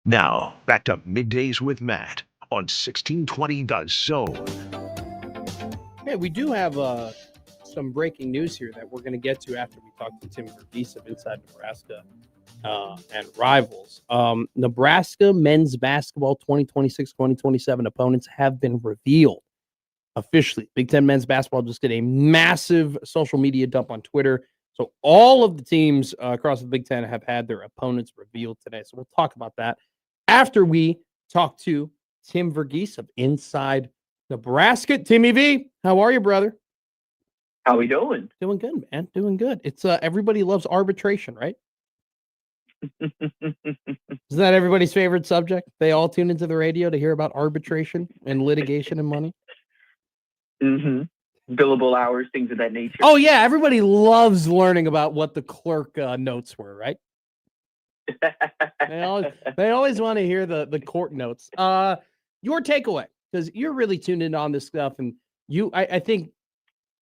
Now, back to Middays with Matt on 1620 The Zone. Hey, we do have some breaking news here that we're going to get to after we talk to Tim Verghese of Inside Nebraska and Rivals. Nebraska men's basketball 2026-2027 opponents have been revealed officially. Big Ten men's basketball just did a massive social media dump on Twitter. So all of the teams across the Big Ten have had their opponents revealed today. So we'll talk about that after we talk to Tim Verghese of Inside Nebraska. Timmy V, how are you, brother? How we doing? Doing good, man. Doing good. It's everybody loves arbitration, right? Isn't that everybody's favorite subject? They all tune into the radio to hear about arbitration and litigation and money. Mm-hmm. Billable hours, things of that nature. Oh yeah, everybody loves learning about what the clerk notes were, right? They always want to hear the court notes. Your takeaway, because you're really tuned in on this stuff, and I think,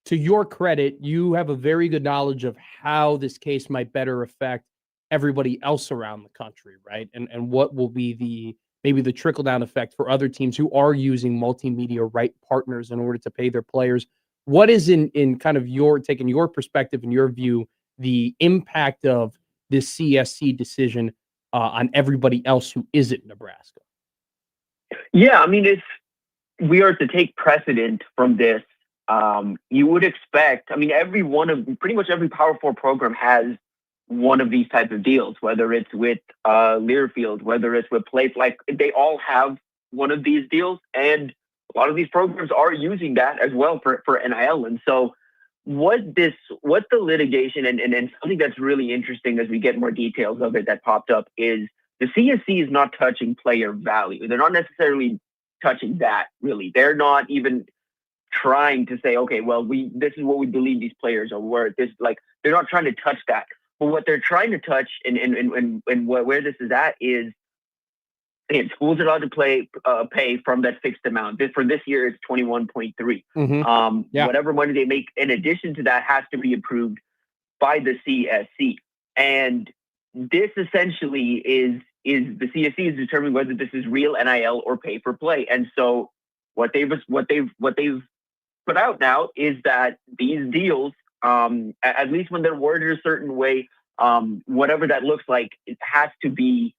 to your credit, you have a very good knowledge of how this case might better affect everybody else around the country, right? And what will be maybe the trickle down effect for other teams who are using multimedia right partners in order to pay their players. What is in kind of taking your perspective and your view, the impact of this CSC decision on everybody else who isn't Nebraska? Yeah, I mean, if we are to take precedent from this, you would expect, I mean, pretty much every Power 4 program has one of these type of deals, whether it's with Learfield, whether it's with Place, like they all have one of these deals, and a lot of these programs are using that as well for NIL. And so what the litigation and something that's really interesting as we get more details of it that popped up is the CSC is not touching player value. They're not necessarily touching that, really. They're not even trying to say, okay, well, this is what we believe these players are worth. They're not trying to touch that. But what they're trying to touch and where this is at is, again, schools are allowed to pay from that fixed amount. For this year, it's 21.3. Mm-hmm. Whatever money they make in addition to that has to be approved by the CSC. And this essentially is the CSC is determining whether this is real NIL or pay for play. And so what they've put out now is that these deals, at least when they're worded a certain way, whatever that looks like, it has to be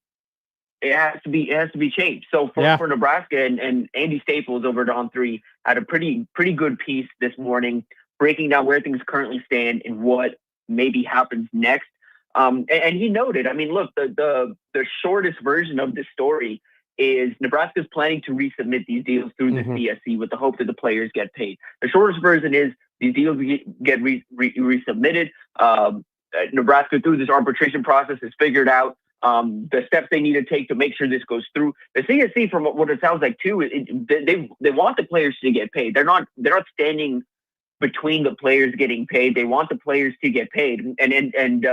changed. So for Nebraska and Andy Staples over at On3 had a pretty good piece this morning breaking down where things currently stand and what maybe happens next. And he noted, I mean, look, the shortest version of this story is Nebraska's planning to resubmit these deals through the CSC with the hope that the players get paid. The shortest version is these deals get resubmitted. Nebraska, through this arbitration process, has figured out the steps they need to take to make sure this goes through. The CSC, from what it sounds like too, they want the players to get paid. They're not standing between the players getting paid. They want the players to get paid. And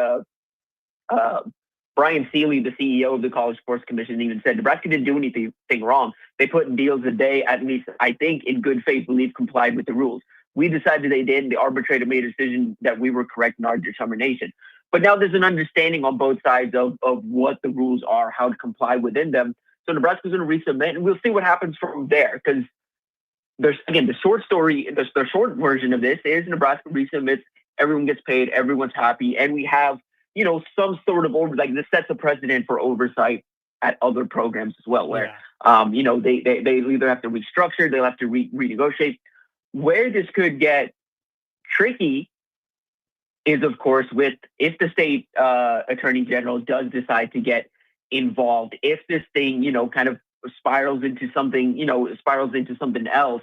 Brian Seeley, the CEO of the College Sports Commission, even said Nebraska didn't do anything wrong. They put in deals that they, at least I think, in good faith, believe complied with the rules. We decided they did. The arbitrator made a decision that we were correct in our determination. But now there's an understanding on both sides of what the rules are, how to comply within them. So Nebraska's going to resubmit, and we'll see what happens from there. Because there's, again, the short story, the short version of this is Nebraska resubmits, everyone gets paid, everyone's happy, and we have, some sort of this sets a precedent for oversight at other programs as well, where they either have to restructure, they'll have to renegotiate. Where this could get tricky is, of course, if the state attorney general does decide to get involved, if this thing, kind of spirals into something else,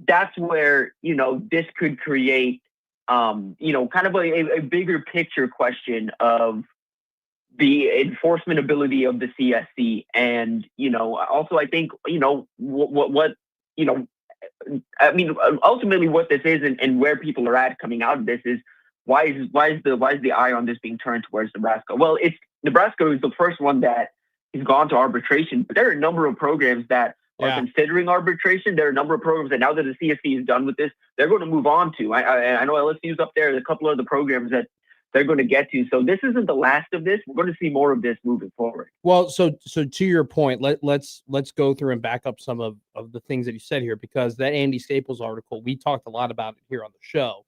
that's where, this could create, kind of a bigger picture question of the enforcement ability of the CSC. And, also I think, ultimately what this is and where people are at coming out of this is why is the eye on this being turned towards Nebraska? Well, it's Nebraska is the first one that has gone to arbitration, but there are a number of programs that are considering arbitration. There are a number of programs that now that the CSC is done with this, they're going to move on to. I know LSU's up there. There's a couple of the programs that they're going to get to. So this isn't the last of this. We're going to see more of this moving forward. Well, so to your point, let's go through and back up some of the things that you said here, because that Andy Staples article, we talked a lot about it here on the show.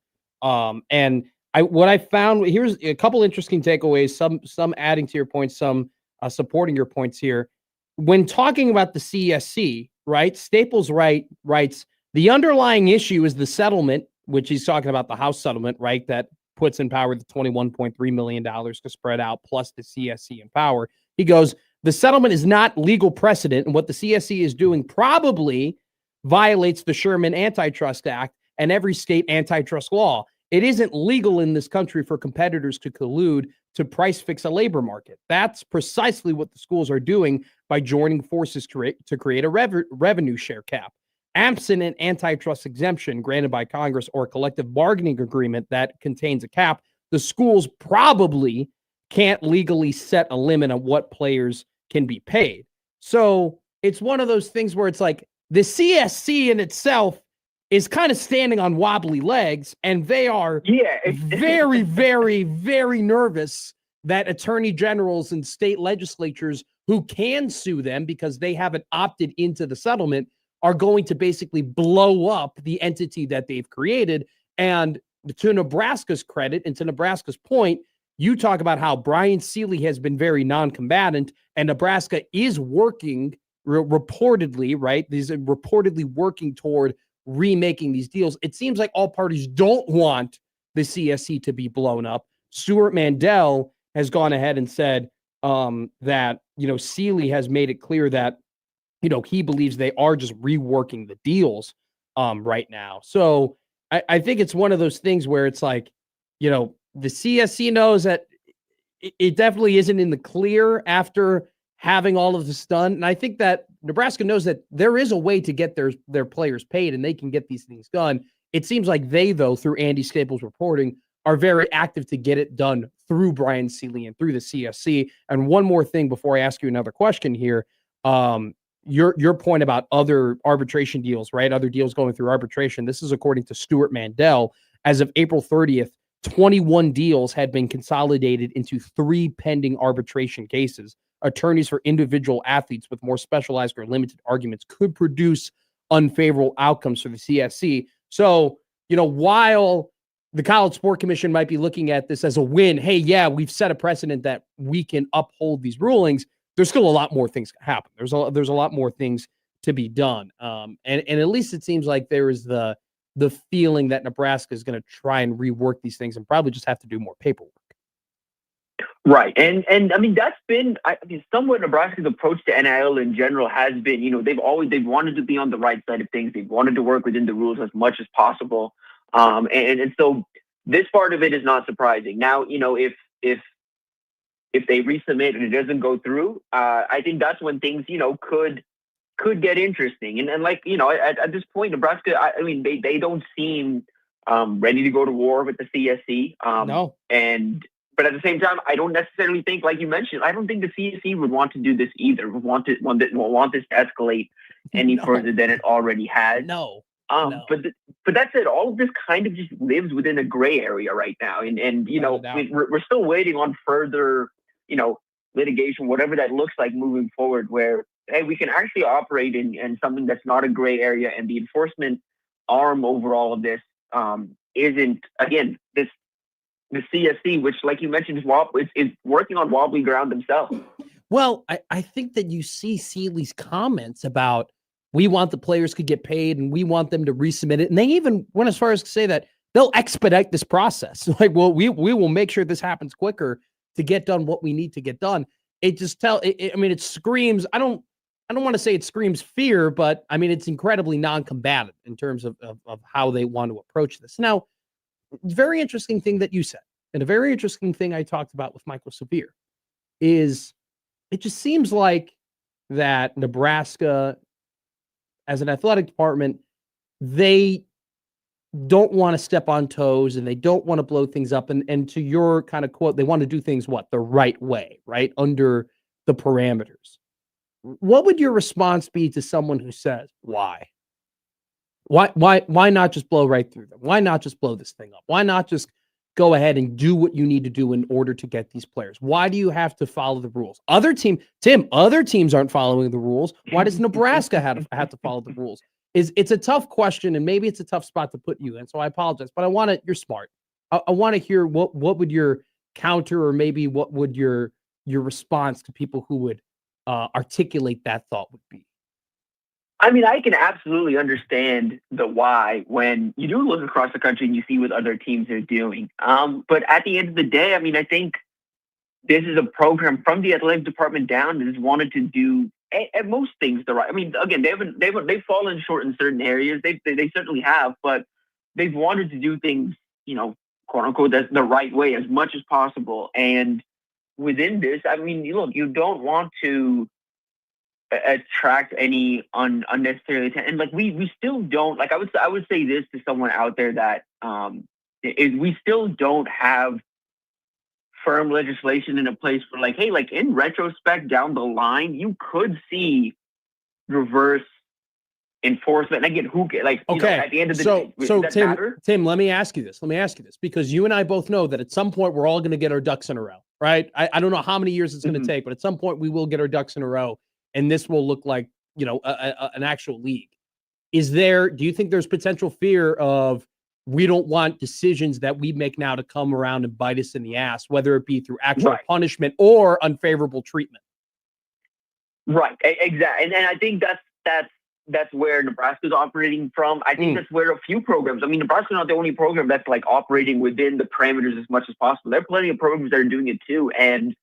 And what I found, here's a couple interesting takeaways, some adding to your points, some supporting your points here. When talking about the CSC, right, Staples writes, the underlying issue is the settlement, which he's talking about the House settlement, right, that puts in power the $21.3 million to spread out, plus the CSC in power. He goes, the settlement is not legal precedent, and what the CSC is doing probably violates the Sherman Antitrust Act and every state antitrust law. It isn't legal in this country for competitors to collude to price fix a labor market. That's precisely what the schools are doing by joining forces to create a revenue share cap. Absent an antitrust exemption granted by Congress or a collective bargaining agreement that contains a cap, the schools probably can't legally set a limit on what players can be paid. So it's one of those things where it's like the CSC in itself is kind of standing on wobbly legs, and they are very, very, very nervous that attorney generals and state legislatures who can sue them because they haven't opted into the settlement are going to basically blow up the entity that they've created. And to Nebraska's credit and to Nebraska's point, you talk about how Brian Seeley has been very non-combatant, and Nebraska is working reportedly, right? These are reportedly working toward remaking these deals. It seems like all parties don't want the CSC to be blown up. Stuart Mandel has gone ahead and said that, Seeley has made it clear that, he believes they are just reworking the deals right now. So I think it's one of those things where it's like, the CSC knows that it definitely isn't in the clear after having all of this done. And I think that Nebraska knows that there is a way to get their players paid and they can get these things done. It seems like they, though, through Andy Staples' reporting, are very active to get it done through Brian Seeley and through the CSC. And one more thing before I ask you another question here. Your point about other arbitration deals, right? Other deals going through arbitration. This is according to Stuart Mandel. As of April 30th, 21 deals had been consolidated into 3 pending arbitration cases. Attorneys for individual athletes with more specialized or limited arguments could produce unfavorable outcomes for the CSC. So, while the College Sport Commission might be looking at this as a win, hey, yeah, we've set a precedent that we can uphold these rulings, there's still a lot more things to happen. There's a lot more things to be done. And at least it seems like there is the feeling that Nebraska is going to try and rework these things and probably just have to do more paperwork. Right. And I mean, that's been, somewhat Nebraska's approach to NIL in general has been, they've wanted to be on the right side of things. They've wanted to work within the rules as much as possible. And so this part of it is not surprising. Now, if they resubmit and it doesn't go through, I think that's when things, could get interesting. And like, at this point, Nebraska, they don't seem ready to go to war with the CSC. No. But at the same time, I don't necessarily think, like you mentioned, I don't think the CSC would want to do this either. Would want this to escalate any further than it already has. No. But that's it. All of this kind of just lives within a gray area right now, and we're still waiting on further, litigation, whatever that looks like moving forward, where hey, we can actually operate in something that's not a gray area, and the enforcement arm over all of this isn't, again, the CSC, which, like you mentioned, is working on wobbly ground themselves. Well, I think that you see Seeley's comments about we want the players to get paid and we want them to resubmit it. And they even went as far as to say that they'll expedite this process. Like, well, we will make sure this happens quicker to get done what we need to get done. It just it screams, I don't want to say it screams fear, but I mean, it's incredibly non-combative in terms of how they want to approach this. Now, very interesting thing that you said, and a very interesting thing I talked about with Michael Severe, is it just seems like that Nebraska, as an athletic department, they don't want to step on toes and they don't want to blow things up. And to your kind of quote, they want to do things the right way, right? Under the parameters. What would your response be to someone who says, why? Why not just blow right through them? Why not just blow this thing up? Why not just go ahead and do what you need to do in order to get these players? Why do you have to follow the rules? Other teams aren't following the rules. Why does Nebraska have to follow the rules? It's a tough question, and maybe it's a tough spot to put you in. So I apologize, but you're smart. I want to hear what would your counter, or maybe what would your response to people who would articulate that thought would be. I mean, I can absolutely understand the why when you do look across the country and you see what other teams are doing. But at the end of the day, I mean, I think this is a program from the athletic department down that has wanted to do at most things the right. I mean, again, they've fallen short in certain areas. They certainly have, but they've wanted to do things, quote unquote, that's the right way as much as possible. And within this, I mean, look, you don't want to attract any unnecessary attention. And like we still don't, like I would say this to someone out there that is we still don't have firm legislation in a place for like, hey, like in retrospect down the line, you could see reverse enforcement. And again, at the end of the day, so does that matter? Tim, let me ask you this, because you and I both know that at some point we're all going to get our ducks in a row, right? I don't know how many years it's going to take, but at some point we will get our ducks in a row. And this will look like, an actual league. Do you think there's potential fear of we don't want decisions that we make now to come around and bite us in the ass, whether it be through actual punishment or unfavorable treatment? Right. Exactly. And I think that's where Nebraska's operating from. I think that's where a few programs, I mean, Nebraska's not the only program that's like operating within the parameters as much as possible. There are plenty of programs that are doing it too. And,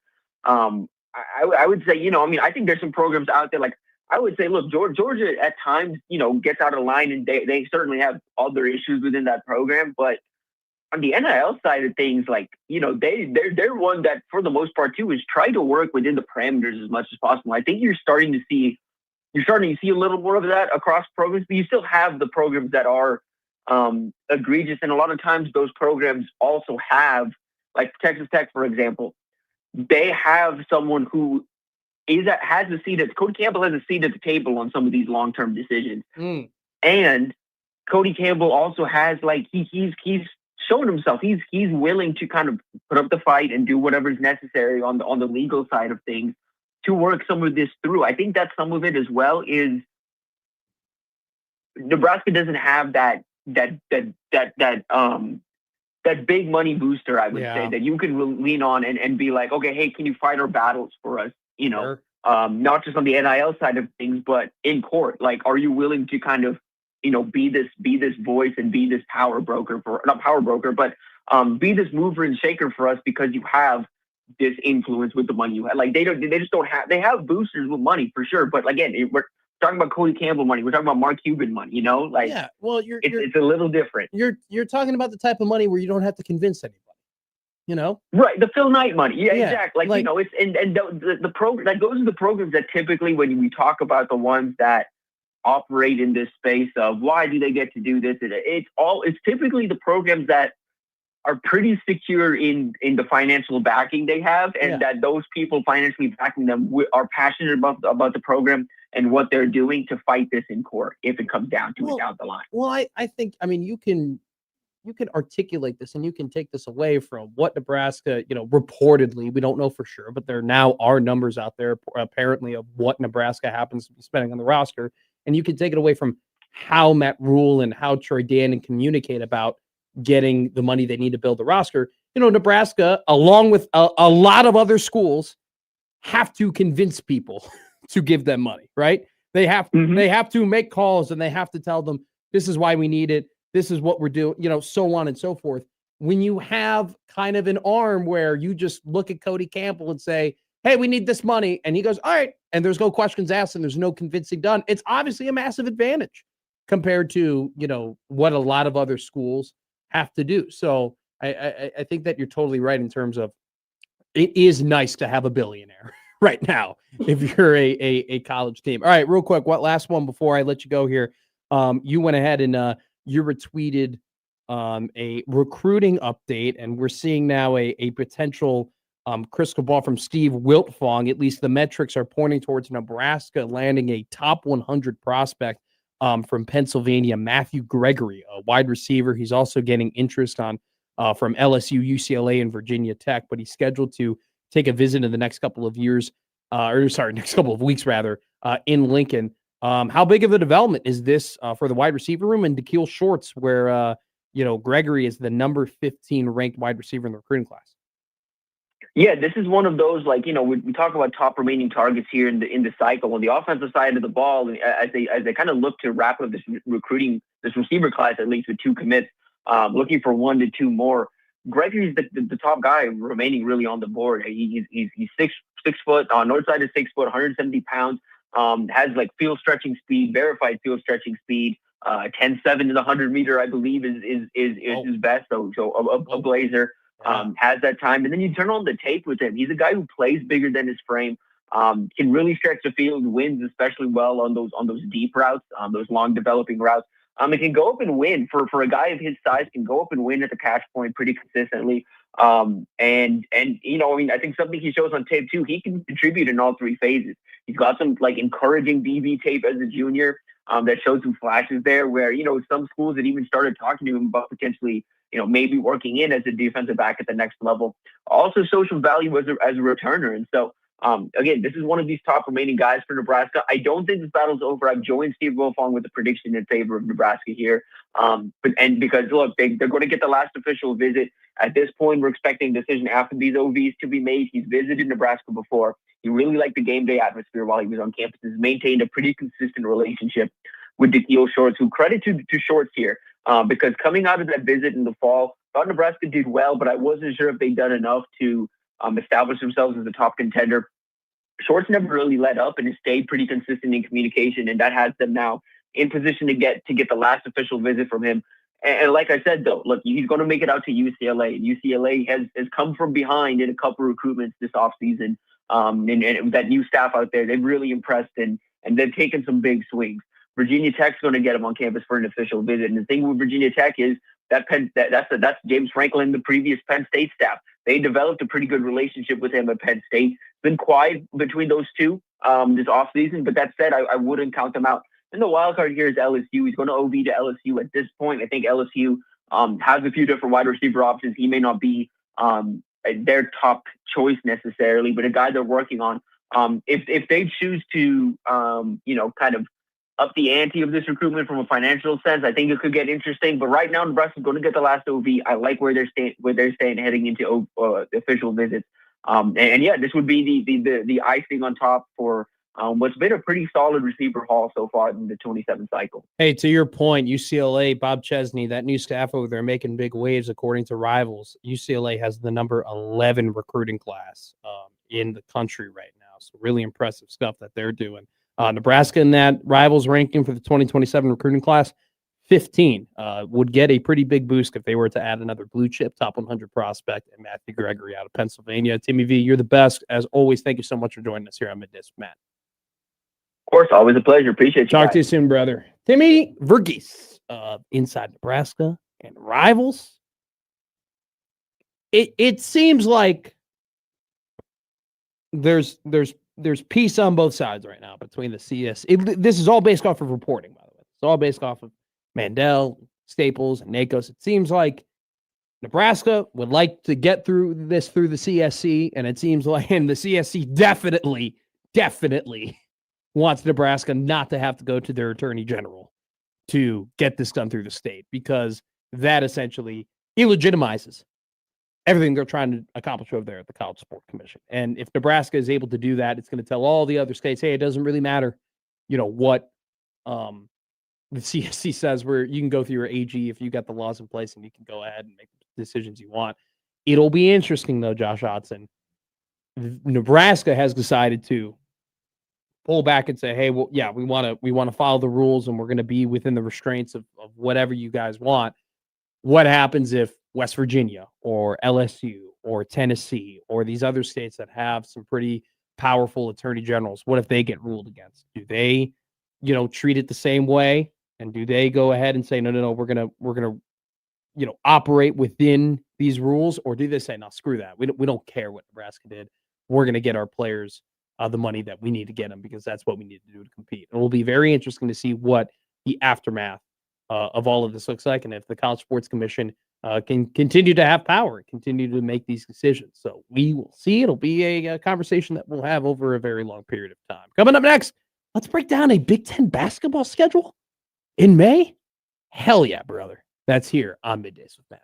I would say, I think there's some programs out there. Like I would say, look, Georgia at times, gets out of line, and they certainly have other issues within that program. But on the NIL side of things, like, they're one that for the most part too is try to work within the parameters as much as possible. I think you're starting to see a little more of that across programs, but you still have the programs that are egregious. And a lot of times those programs also have, like Texas Tech, for example, they have someone who has a seat Cody Campbell has a seat at the table on some of these long-term decisions. And Cody Campbell also has he's shown himself. He's willing to kind of put up the fight and do whatever's necessary on the legal side of things to work some of this through. I think that some of it as well is Nebraska doesn't have that big money booster, I would say, that you can lean on and be like, okay, hey, can you fight our battles for us? Sure. Not just on the NIL side of things, but in court. Like, are you willing to kind of, be this voice and be this power broker be this mover and shaker for us because you have this influence with the money you have. Like they just don't have, they have boosters with money for sure. But again, we're talking about Cody Campbell money. We're talking about Mark Cuban money, it's a little different. You're talking about the type of money where you don't have to convince anybody, Right. The Phil Knight money. Yeah. Exactly. It's, and the program, like those are the programs that typically, when we talk about the ones that operate in this space of why do they get to do this? It's typically the programs that are pretty secure in the financial backing they have, and that those people financially backing them are passionate about the program and what they're doing to fight this in court if it comes down to it down the line. Well, I think, you can articulate this and you can take this away from what Nebraska, reportedly, we don't know for sure, but there now are numbers out there apparently of what Nebraska happens to be spending on the roster. And you can take it away from how Matt Rule and how Troy Dannon communicate about getting the money they need to build the roster. Nebraska, along with a lot of other schools, have to convince people to give them money, right? They have to make calls and they have to tell them, this is why we need it. This is what we're doing, so on and so forth. When you have kind of an arm where you just look at Cody Campbell and say, hey, we need this money. And he goes, all right. And there's no questions asked and there's no convincing done. It's obviously a massive advantage compared to, what a lot of other schools have to do. So I think that you're totally right in terms of it is nice to have a billionaire right now if you're a college team. All right, real quick, what last one before I let you go here. You went ahead and you retweeted a recruiting update, and we're seeing now a potential crystal ball from Steve Wiltfong. At least the metrics are pointing towards Nebraska landing a top 100 prospect from Pennsylvania, Matthew Gregory, a wide receiver. He's also getting interest on from LSU, UCLA, and Virginia Tech, but he's scheduled to take a visit in the next couple of next couple of weeks rather, in Lincoln. How big of a development is this for the wide receiver room and Da'Keil Shorts, where Gregory is the number 15 ranked wide receiver in the recruiting class? Yeah, this is one of those, we talk about top remaining targets here in the cycle. On the offensive side of the ball, as they kind of look to wrap up this receiver class, at least with 2 commits, looking for 1 to 2 more. Gregory's the top guy remaining really on the board. He's 6 foot, north side is 6 foot, 170 pounds, has field stretching speed, verified field stretching speed, 10.7 in the 100 meter, I believe is his best. So a blazer. Has that time. And then you turn on the tape with him. He's a guy who plays bigger than his frame, can really stretch the field, wins especially well on those deep routes, those long developing routes. It can go up and win for a guy of his size, can go up and win at the catch point pretty consistently. I think something he shows on tape too, he can contribute in all 3 phases. He's got some encouraging DB tape as a junior that shows some flashes there where, some schools had even started talking to him about potentially maybe working in as a defensive back at the next level. Also social value as a returner. And so, again, this is one of these top remaining guys for Nebraska. I don't think this battle's over. I've joined Steve Wilfong with the prediction in favor of Nebraska here. Because look, they're going to get the last official visit. At this point, we're expecting a decision after these OVs to be made. He's visited Nebraska before. He really liked the game day atmosphere while he was on campus. He's maintained a pretty consistent relationship with Da'Keil Shorts, who credit to Shorts here. Because coming out of that visit in the fall, thought Nebraska did well, but I wasn't sure if they'd done enough to establish themselves as a top contender. Shorts never really let up and has stayed pretty consistent in communication, and that has them now in position to get the last official visit from him. And like I said, though, look, he's going to make it out to UCLA. UCLA has come from behind in a couple recruitments this offseason. And that new staff out there, they've really impressed and they've taken some big swings. Virginia Tech's going to get him on campus for an official visit. And the thing with Virginia Tech is that's James Franklin, the previous Penn State staff. They developed a pretty good relationship with him at Penn State. It's been quiet between those two this offseason, but that said, I wouldn't count them out. And the wild card here is LSU. He's going to OV to LSU at this point. I think LSU has a few different wide receiver options. He may not be their top choice necessarily, but a guy they're working on. If they choose to, kind of up the ante of this recruitment from a financial sense, I think it could get interesting. But right now, Nebraska's going to get the last OV. I like where they're staying heading into official visits. This would be the icing on top for what's been a pretty solid receiver haul so far in the 27 cycle. Hey, to your point, UCLA, Bob Chesney, that new staff over there making big waves according to Rivals. UCLA has the number 11 recruiting class in the country right now. So really impressive stuff that they're doing. Nebraska in that Rivals ranking for the 2027 recruiting class, 15, would get a pretty big boost if they were to add another blue chip top 100 prospect and Matthew Gregory out of Pennsylvania. Timmy V, you're the best. As always, thank you so much for joining us here on Middays, Matt. Of course, always a pleasure. Appreciate you. Talk to you soon, brother. Timmy Verghese, inside Nebraska and Rivals. It seems like there's peace on both sides right now between the CS. This is all based off of reporting, by the way. It's all based off of Mandel, Staples, and NACOS. It seems like Nebraska would like to get through the CSC, and it seems like, and the CSC definitely wants Nebraska not to have to go to their attorney general to get this done through the state, because that essentially illegitimizes everything they're trying to accomplish over there at the College Sport Commission. And if Nebraska is able to do that, it's going to tell all the other states, hey, it doesn't really matter, what the CSC says, where you can go through your AG if you got the laws in place and you can go ahead and make the decisions you want. It'll be interesting, though, Josh Hodson. Nebraska has decided to pull back and say, hey, well, yeah, we want to follow the rules and we're going to be within the restraints of whatever you guys want. What happens if West Virginia or LSU or Tennessee or these other states that have some pretty powerful attorney generals, what if they get ruled against? Do they, treat it the same way? And do they go ahead and say, no, we're gonna operate within these rules? Or do they say, no, screw that. We don't care what Nebraska did. We're going to get our players the money that we need to get them, because that's what we need to do to compete. It will be very interesting to see what the aftermath of all of this looks like, and if the College Sports Commission can continue to have power, continue to make these decisions. So we will see. It'll be a conversation that we'll have over a very long period of time. Coming up next, let's break down a Big Ten basketball schedule in May. Hell yeah, brother. That's here on Middays with Matt.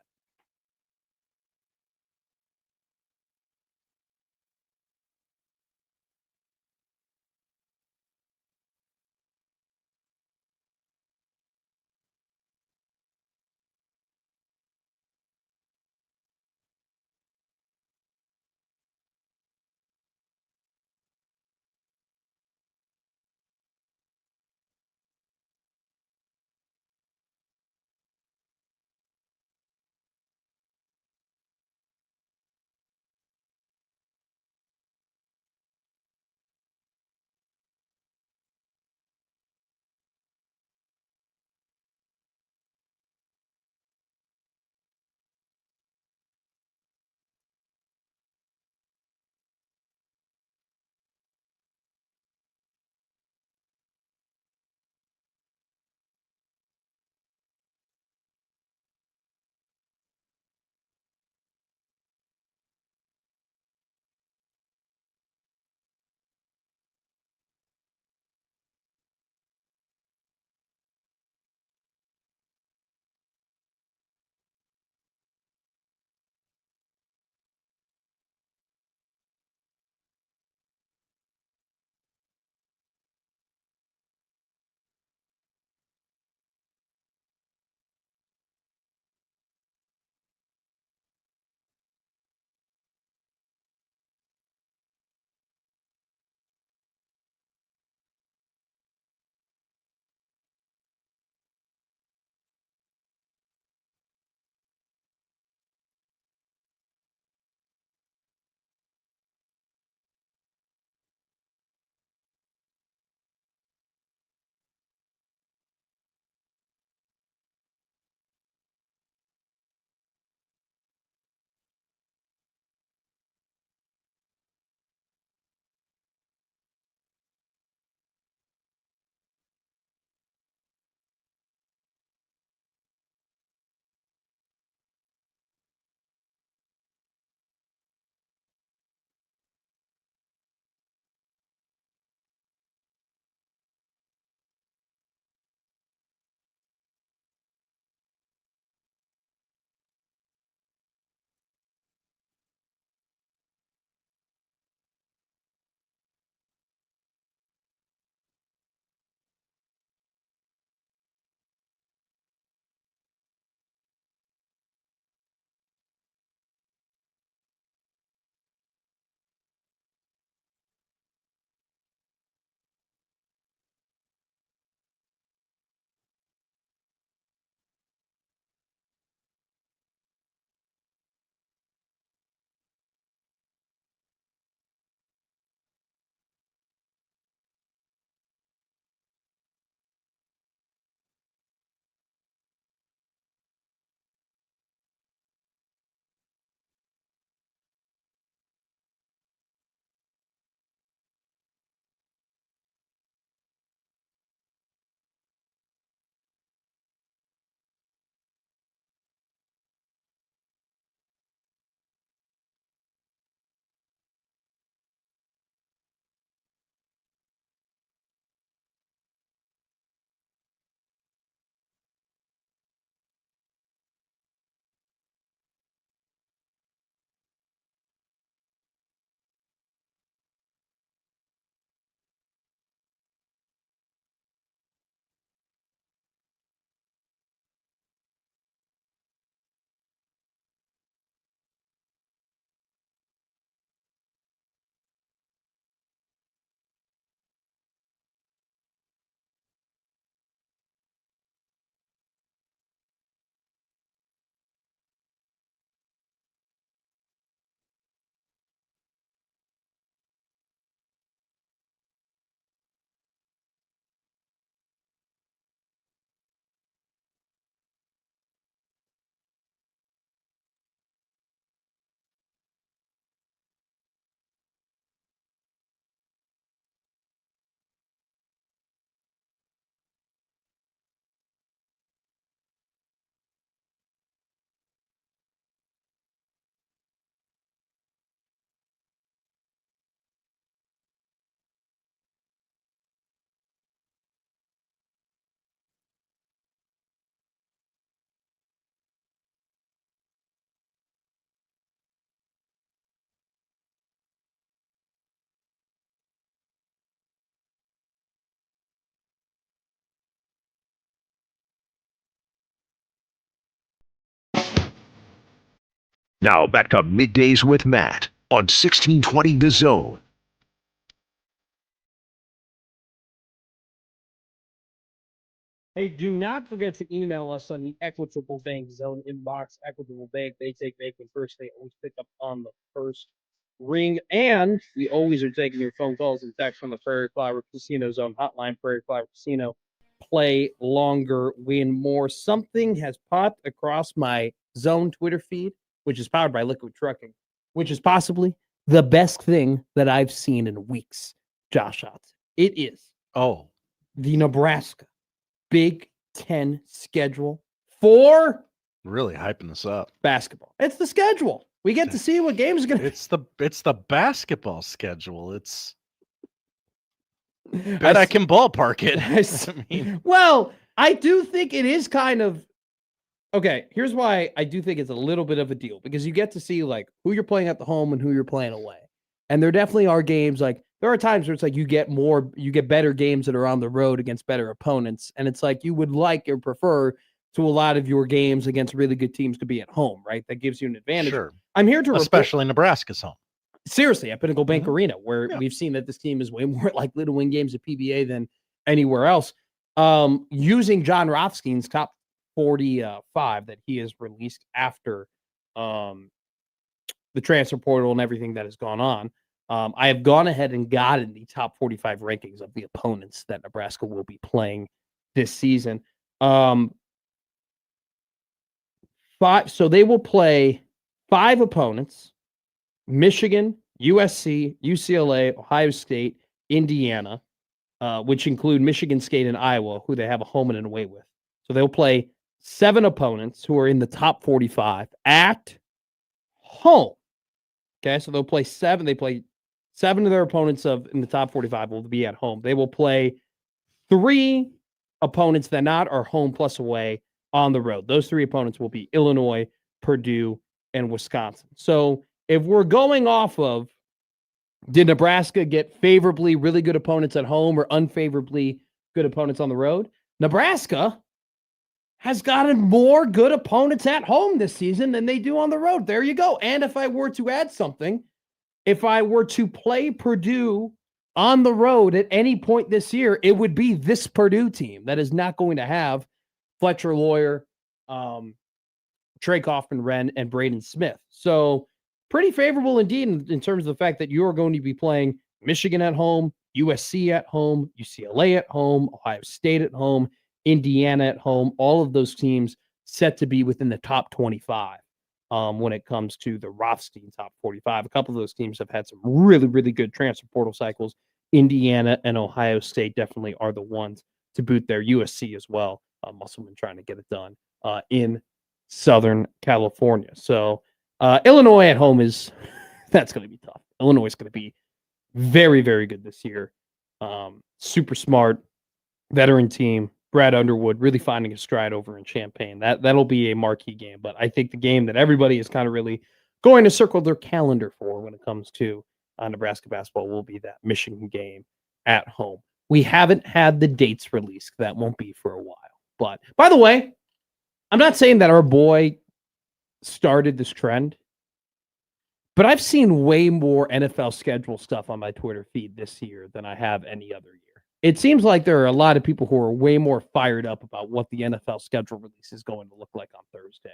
Now back to Middays with Matt on 1620 The Zone. Hey, do not forget to email us on the Equitable Bank Zone inbox. Equitable Bank, they take banking first. They always pick up on the first ring. And we always are taking your phone calls and texts from the Prairie Flower Casino Zone hotline. Prairie Flower Casino. Play longer, win more. Something has popped across my Zone Twitter feed, which is powered by Liquid Trucking, which is possibly the best thing that I've seen in weeks, Josh Hudson. It is the Nebraska Big Ten schedule for really hyping this up. Basketball. It's the schedule. We get to see what games are going to. It's the basketball schedule. It's bet I can ballpark it. Well, I do think it is kind of okay. Here's why I do think it's a little bit of a deal, because you get to see like who you're playing at the home and who you're playing away, and there definitely are games like. There are times where it's like you get better games that are on the road against better opponents. And it's like you would like or prefer to a lot of your games against really good teams to be at home, right? That gives you an advantage. Sure. I'm here to especially Nebraska's home. Seriously, at Pinnacle Bank Arena, where we've seen that this team is way more likely to win games at PBA than anywhere else. Using John Rothstein's top 45 that he has released after the transfer portal and everything that has gone on. I have gone ahead and gotten the top 45 rankings of the opponents that Nebraska will be playing this season. So they will play 5 opponents: Michigan, USC, UCLA, Ohio State, Indiana, which include Michigan State and Iowa, who they have a home and an away with. So they'll play 7 opponents who are in the top 45 at home. Okay, so they'll play 7. They play 7 of their opponents in the top 45 will be at home. They will play 3 opponents that are home plus away on the road. Those 3 opponents will be Illinois, Purdue, and Wisconsin. So if we're going off of, did Nebraska get favorably really good opponents at home or unfavorably good opponents on the road? Nebraska has gotten more good opponents at home this season than they do on the road. There you go. And if I were to add something, if I were to play Purdue on the road at any point this year, it would be this Purdue team that is not going to have Fletcher Lawyer, Trey Kaufman-Renn, and Braden Smith. So pretty favorable indeed in terms of the fact that you are going to be playing Michigan at home, USC at home, UCLA at home, Ohio State at home, Indiana at home. All of those teams set to be within the top 25. When it comes to the Rothstein top 45. A couple of those teams have had some really, really good transfer portal cycles. Indiana and Ohio State definitely are the ones to boot there. USC as well. Musselman trying to get it done in Southern California. So Illinois at home that's going to be tough. Illinois is going to be very, very good this year. Super smart, veteran team. Brad Underwood really finding his stride over in Champaign. That'll be a marquee game. But I think the game that everybody is kind of really going to circle their calendar for when it comes to Nebraska basketball will be that Michigan game at home. We haven't had the dates released. That won't be for a while. But by the way, I'm not saying that our boy started this trend, but I've seen way more NFL schedule stuff on my Twitter feed this year than I have any other year. It seems like there are a lot of people who are way more fired up about what the NFL schedule release is going to look like on Thursday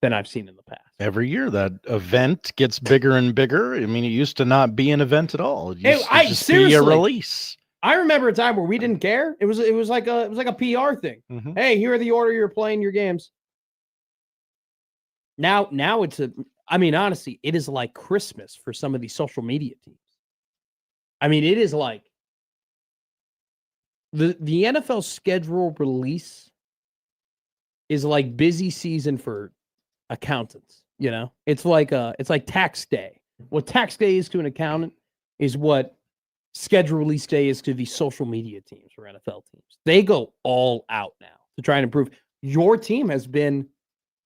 than I've seen in the past. Every year that event gets bigger and bigger. I mean, it used to not be an event at all. It used to just be a release. I remember a time where we didn't care. It was like a PR thing. Mm-hmm. Hey, here are the order you're playing your games. Now it's honestly, it is like Christmas for some of these social media teams. I mean, it is like the NFL schedule release is like busy season for accountants. You know, it's like tax day. What tax day is to an accountant is what schedule release day is to the social media teams or NFL teams. They go all out now to try and improve. Your team has been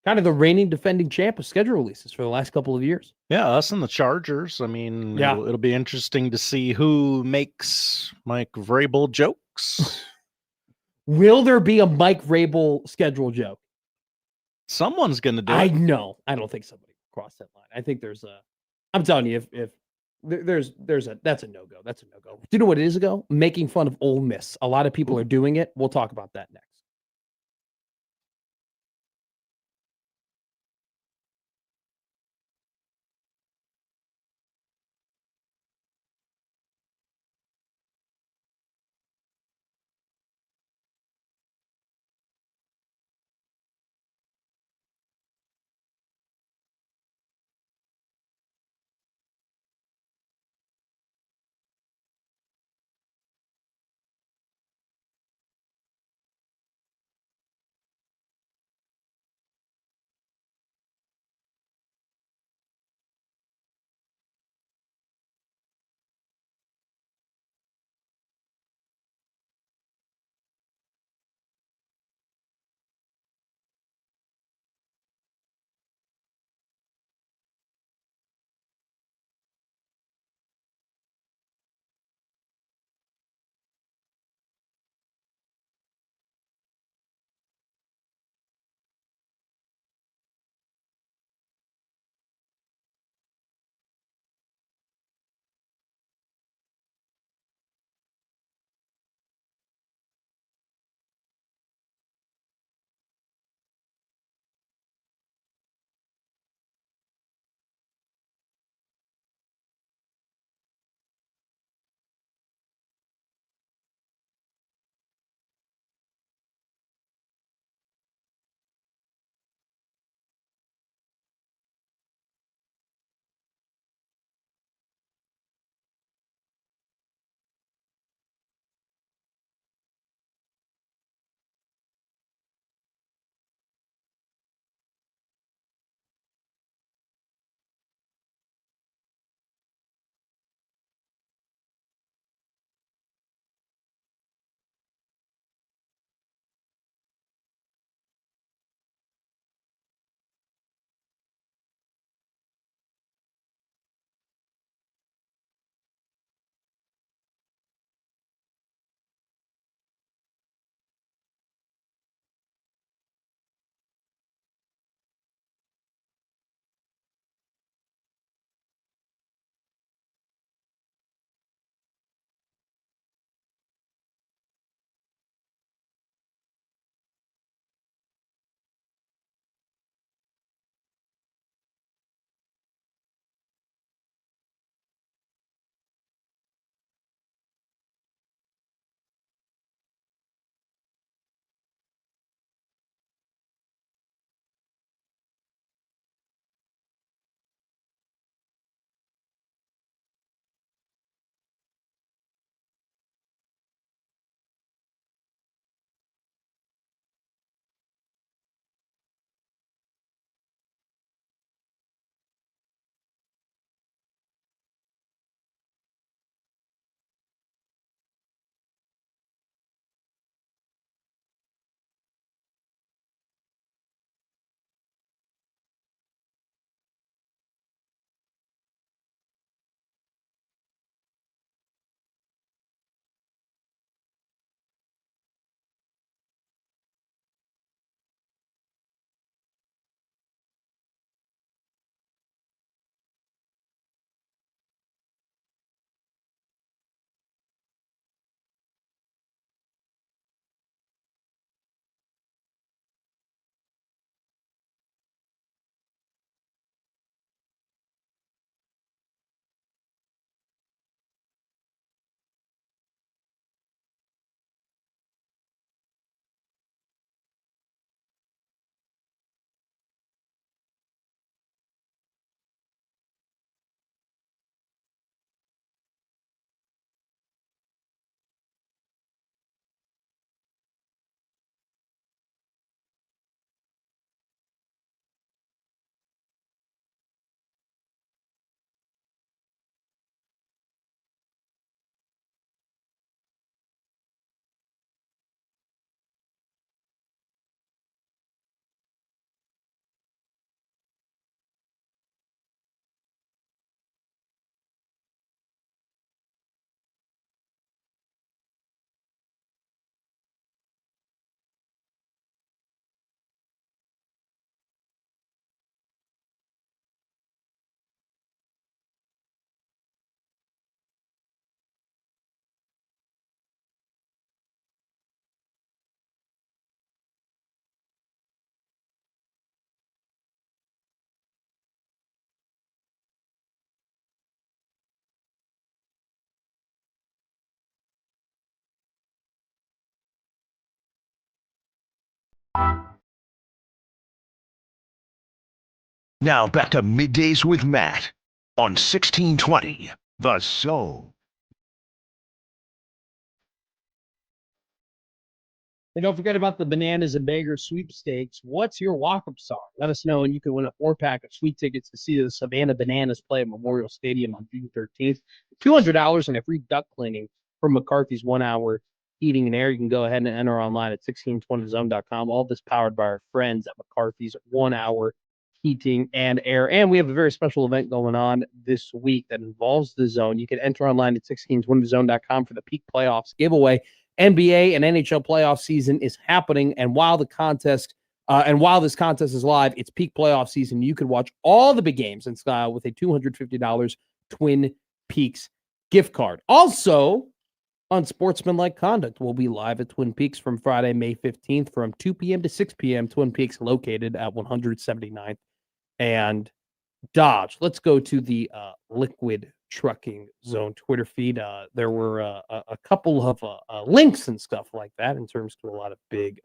kind of the reigning defending champ of schedule releases for the last couple of years. Yeah, us and the Chargers. I mean, it'll be interesting to see who makes Mike Vrabel jokes. Will there be a Mike Vrabel schedule joke? Someone's going to do I it. know. I don't think somebody. cross that line. I think I'm telling you, if that's a no go. That's a no go. Do you know what it is ago? Making fun of Ole Miss. A lot of people are doing it. We'll talk about that next. Now back to Middays with Matt on 1620 The Soul. And don't forget about the Bananas and Bagers sweepstakes. What's your walk-up song? Let us know, and you can win a 4-pack of sweet tickets to see the Savannah Bananas play at Memorial Stadium on June 13th. $200 and a free duck cleaning from McCarthy's 1-hour heating and air. You can go ahead and enter online at 1620zone.com. All this powered by our friends at McCarthy's 1-hour heating and air. And we have a very special event going on this week that involves the zone. You can enter online at 1620zone.com for the Peak Playoffs giveaway. NBA and NHL playoff season is happening, and while this contest is live, it's peak playoff season. You can watch all the big games in style with a $250 Twin Peaks gift card. Also, Unsportsmanlike Conduct will be live at Twin Peaks from Friday, May 15th from 2 p.m. to 6 p.m. Twin Peaks located at 179th and Dodge. Let's go to the Liquid Trucking Zone Twitter feed. There were a couple of links and stuff like that in terms to a lot of big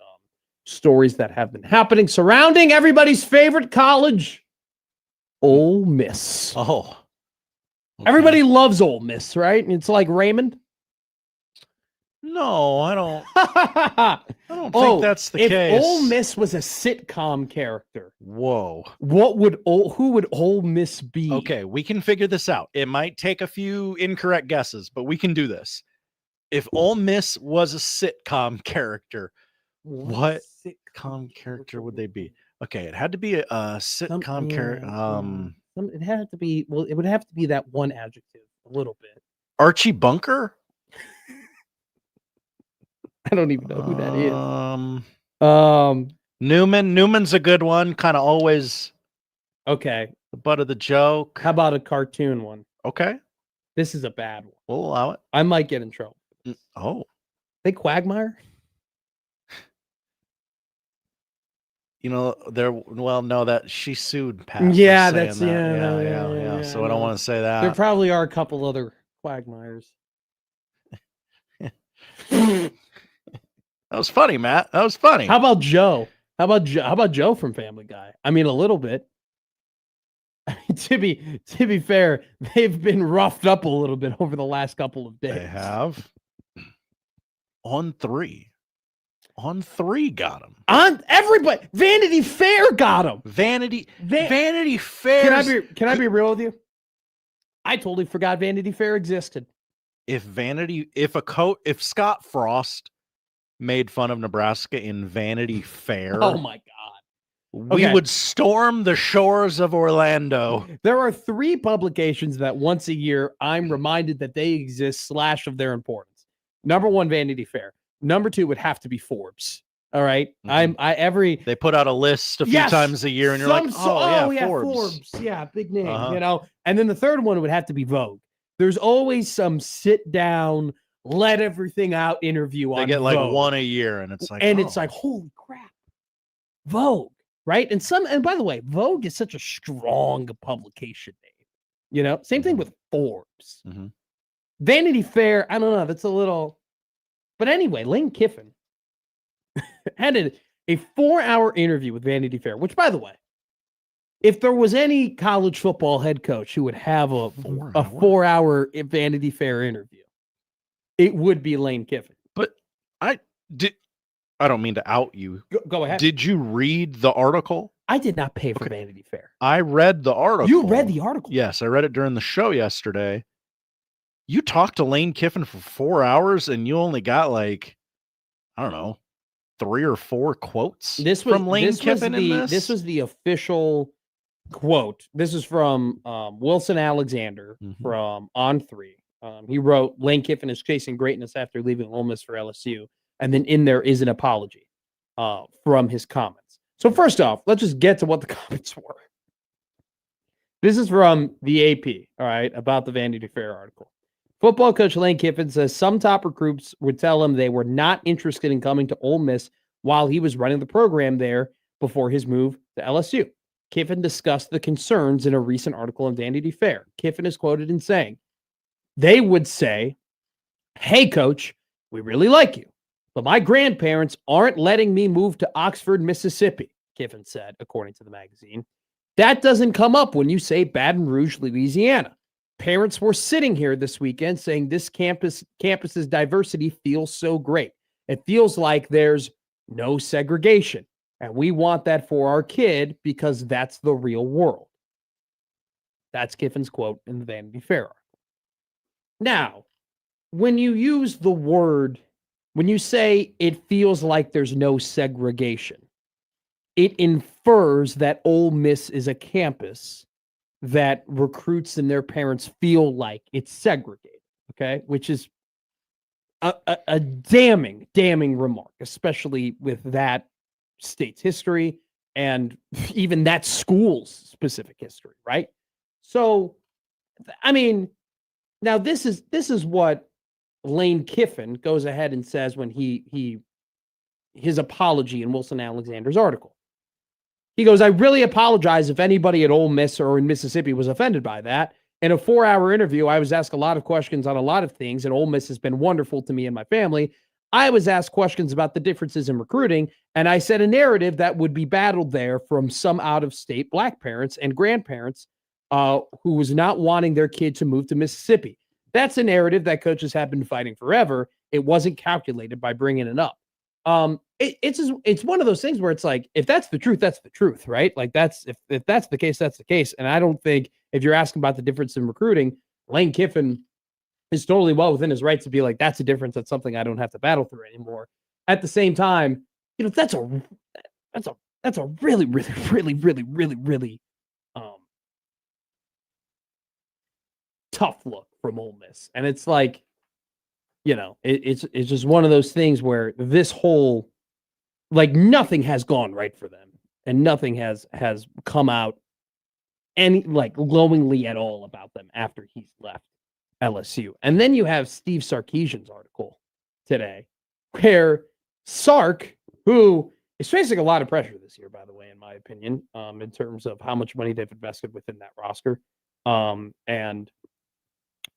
stories that have been happening surrounding everybody's favorite college, Ole Miss. Oh, okay. Everybody loves Ole Miss, right? It's like Raymond. No, I don't. I don't think that's the case. If Ole Miss was a sitcom character, whoa, who would Ole Miss be? Okay, we can figure this out. It might take a few incorrect guesses, but we can do this. If Ole Miss was a sitcom character, what sitcom character would they be? Okay, it had to be a sitcom character. It had to be. Well, it would have to be that one adjective, a little bit. Archie Bunker. I don't even know who that is. Newman's a good one. Kind of always okay. The butt of the joke. How about a cartoon one? Okay. This is a bad one. We'll allow it. I might get in trouble. Oh. Think Quagmire? No, that she sued Pat. Yeah, that's yeah. So I don't want to say that. There probably are a couple other Quagmires. That was funny, Matt. That was funny. How about Joe? How about Joe from Family Guy? I mean, a little bit. To be fair, they've been roughed up a little bit over the last couple of days. They have. On three got him. On everybody. Vanity Fair got him. Vanity Fair. Can I be real with you? I totally forgot Vanity Fair existed. If Scott Frost made fun of Nebraska in Vanity Fair, oh my God, we would storm the shores of Orlando. There are 3 publications that once a year I'm reminded that they exist / of their importance. Number 1, Vanity Fair. Number 2 would have to be Forbes. All right. Mm-hmm. They put out a list a few times a year, and you're like, Forbes. Yeah, big name. And then the third one would have to be Vogue. There's always some sit down, let everything out interview on They get like Vogue. one a year, and it's like, it's like, holy crap, Vogue, right? And by the way, Vogue is such a strong publication name. Same thing with Forbes. Mm-hmm. Vanity Fair, I don't know, that's a little. But anyway, Lane Kiffin had a 4-hour interview with Vanity Fair, which, by the way, if there was any college football head coach who would have a 4-hour Vanity Fair interview, it would be Lane Kiffin. But I don't mean to out you. Go ahead. Did you read the article? I did not pay for Vanity Fair. I read the article. You read the article? Yes, I read it during the show yesterday. You talked to Lane Kiffin for 4 hours, and you only got like, I don't know, 3 or 4 quotes from Lane Kiffin in this? This was the official quote. This is from Wilson Alexander from On3. He wrote, Lane Kiffin is chasing greatness after leaving Ole Miss for LSU. And then in there is an apology from his comments. So first off, let's just get to what the comments were. This is from the AP, all right, about the Vanity Fair article. Football coach Lane Kiffin says some top recruits would tell him they were not interested in coming to Ole Miss while he was running the program there before his move to LSU. Kiffin discussed the concerns in a recent article in Vanity Fair. Kiffin is quoted in saying, they would say, hey, coach, we really like you. But my grandparents aren't letting me move to Oxford, Mississippi, Kiffin said, according to the magazine. That doesn't come up when you say Baton Rouge, Louisiana. Parents were sitting here this weekend saying this campus's diversity feels so great. It feels like there's no segregation. And we want that for our kid because that's the real world. That's Kiffin's quote in the Vanity Fair article. Now, when you use the word, when you say it feels like there's no segregation, it infers that Ole Miss is a campus that recruits and their parents feel like it's segregated, okay? Which is a damning remark, especially with that state's history and even that school's specific history, right? So, I mean, now this is what Lane Kiffin goes ahead and says when his apology in Wilson Alexander's article. He goes, I really apologize if anybody at Ole Miss or in Mississippi was offended by that. In a 4-hour interview, I was asked a lot of questions on a lot of things, and Ole Miss has been wonderful to me and my family. I was asked questions about the differences in recruiting, and I said a narrative that would be battled there from some out-of-state black parents and grandparents who was not wanting their kid to move to Mississippi. That's a narrative that coaches have been fighting forever. It wasn't calculated by bringing it up. It's one of those things where it's like, if that's the truth, that's the truth, right? Like if that's the case, that's the case. And I don't think if you're asking about the difference in recruiting, Lane Kiffin is totally well within his rights to be like, that's a difference. That's something I don't have to battle through anymore. At the same time, you know, that's a really tough look from Ole Miss. And it's like, you know, it's just one of those things where this whole, like, nothing has gone right for them and nothing has come out any like glowingly at all about them after he's left LSU. And then you have Steve Sarkisian's article today where Sark, who is facing a lot of pressure this year, by the way, in my opinion, in terms of how much money they've invested within that roster, and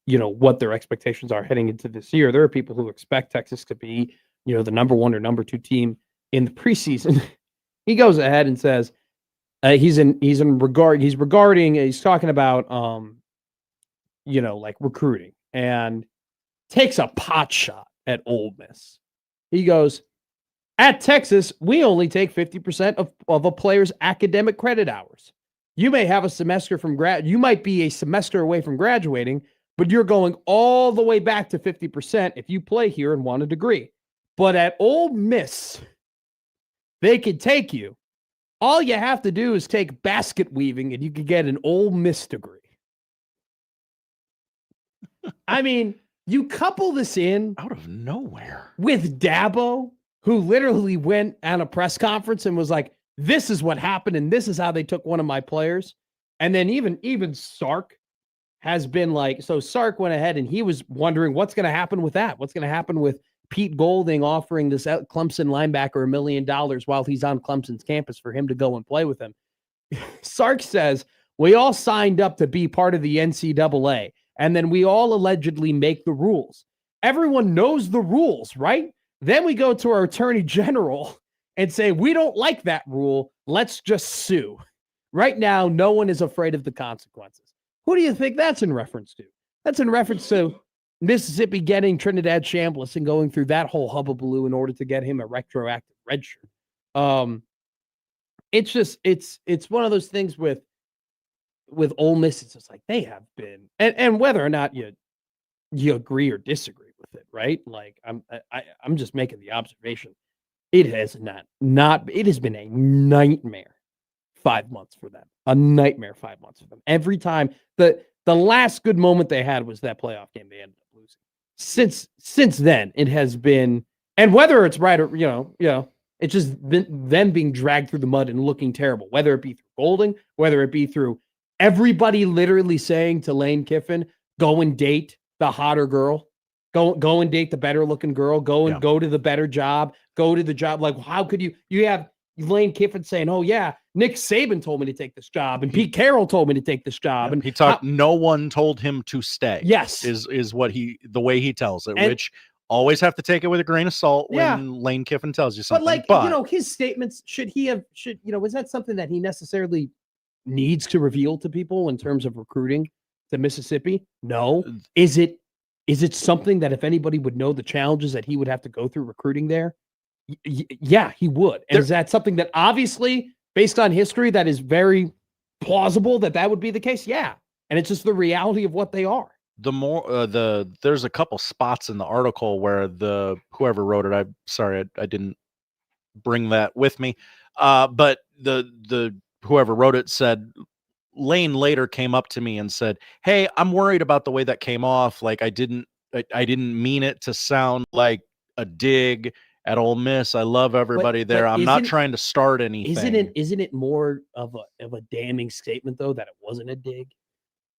you know what their expectations are heading into this year. There are people who expect Texas to be, you know, the number 1 or number 2 team in the preseason. He goes ahead and says he's talking about you know, like recruiting, and takes a pot shot at Ole Miss. He goes, at Texas, we only take 50% of a player's academic credit hours. You may have a semester you might be a semester away from graduating, but you're going all the way back to 50% if you play here and want a degree. But at Ole Miss, they could take you. All you have to do is take basket weaving and you could get an Ole Miss degree. I mean, you couple this in out of nowhere with Dabo, who literally went on a press conference and was like, this is what happened and this is how they took one of my players. And then even Sark has been like, so Sark went ahead and he was wondering what's going to happen with that. What's going to happen with Pete Golding offering this Clemson linebacker $1 million while he's on Clemson's campus for him to go and play with him. Sark says, we all signed up to be part of the NCAA, and then we all allegedly make the rules. Everyone knows the rules, right? Then we go to our attorney general and say, we don't like that rule. Let's just sue. Right now, no one is afraid of the consequences. Who do you think that's in reference to? That's in reference to Mississippi getting Trinidad Chambliss and going through that whole hubbubaloo in order to get him a retroactive redshirt. It's just, it's one of those things with Ole Miss. It's just like they have been, and whether or not you agree or disagree with it, right? Like I'm just making the observation. It has it has been a nightmare 5 months for them. A nightmare 5 months for them. Every time the last good moment they had was that playoff game they ended up losing. Since then, it has been, and whether it's right or you know, it's just been them being dragged through the mud and looking terrible. Whether it be through Golding, whether it be through everybody literally saying to Lane Kiffin, "Go and date the hotter girl, go and date the better looking girl, go to the better job, go to the job." Like, how could you have Lane Kiffin saying, "Oh yeah, Nick Saban told me to take this job, and Pete Carroll told me to take this job," and he talked. No one told him to stay. Yes, is what the way he tells it, which always have to take it with a grain of salt Yeah. when Lane Kiffin tells you But something. like, you know, his statements, is that something that he necessarily needs to reveal to people in terms of recruiting to Mississippi? No. Is it something that if anybody would know the challenges that he would have to go through recruiting there? Yeah, he would. And is that something that obviously, based on history, that is very plausible that would be the case? Yeah. And it's just the reality of what they are. There's a couple spots in the article where whoever wrote it, I'm sorry, I didn't bring that with me. But the whoever wrote it said, Lane later came up to me and said, "Hey, I'm worried about the way that came off. Like I didn't mean it to sound like a dig at Ole Miss. I love everybody there. I'm not trying to start anything." Isn't it more of a damning statement though that it wasn't a dig?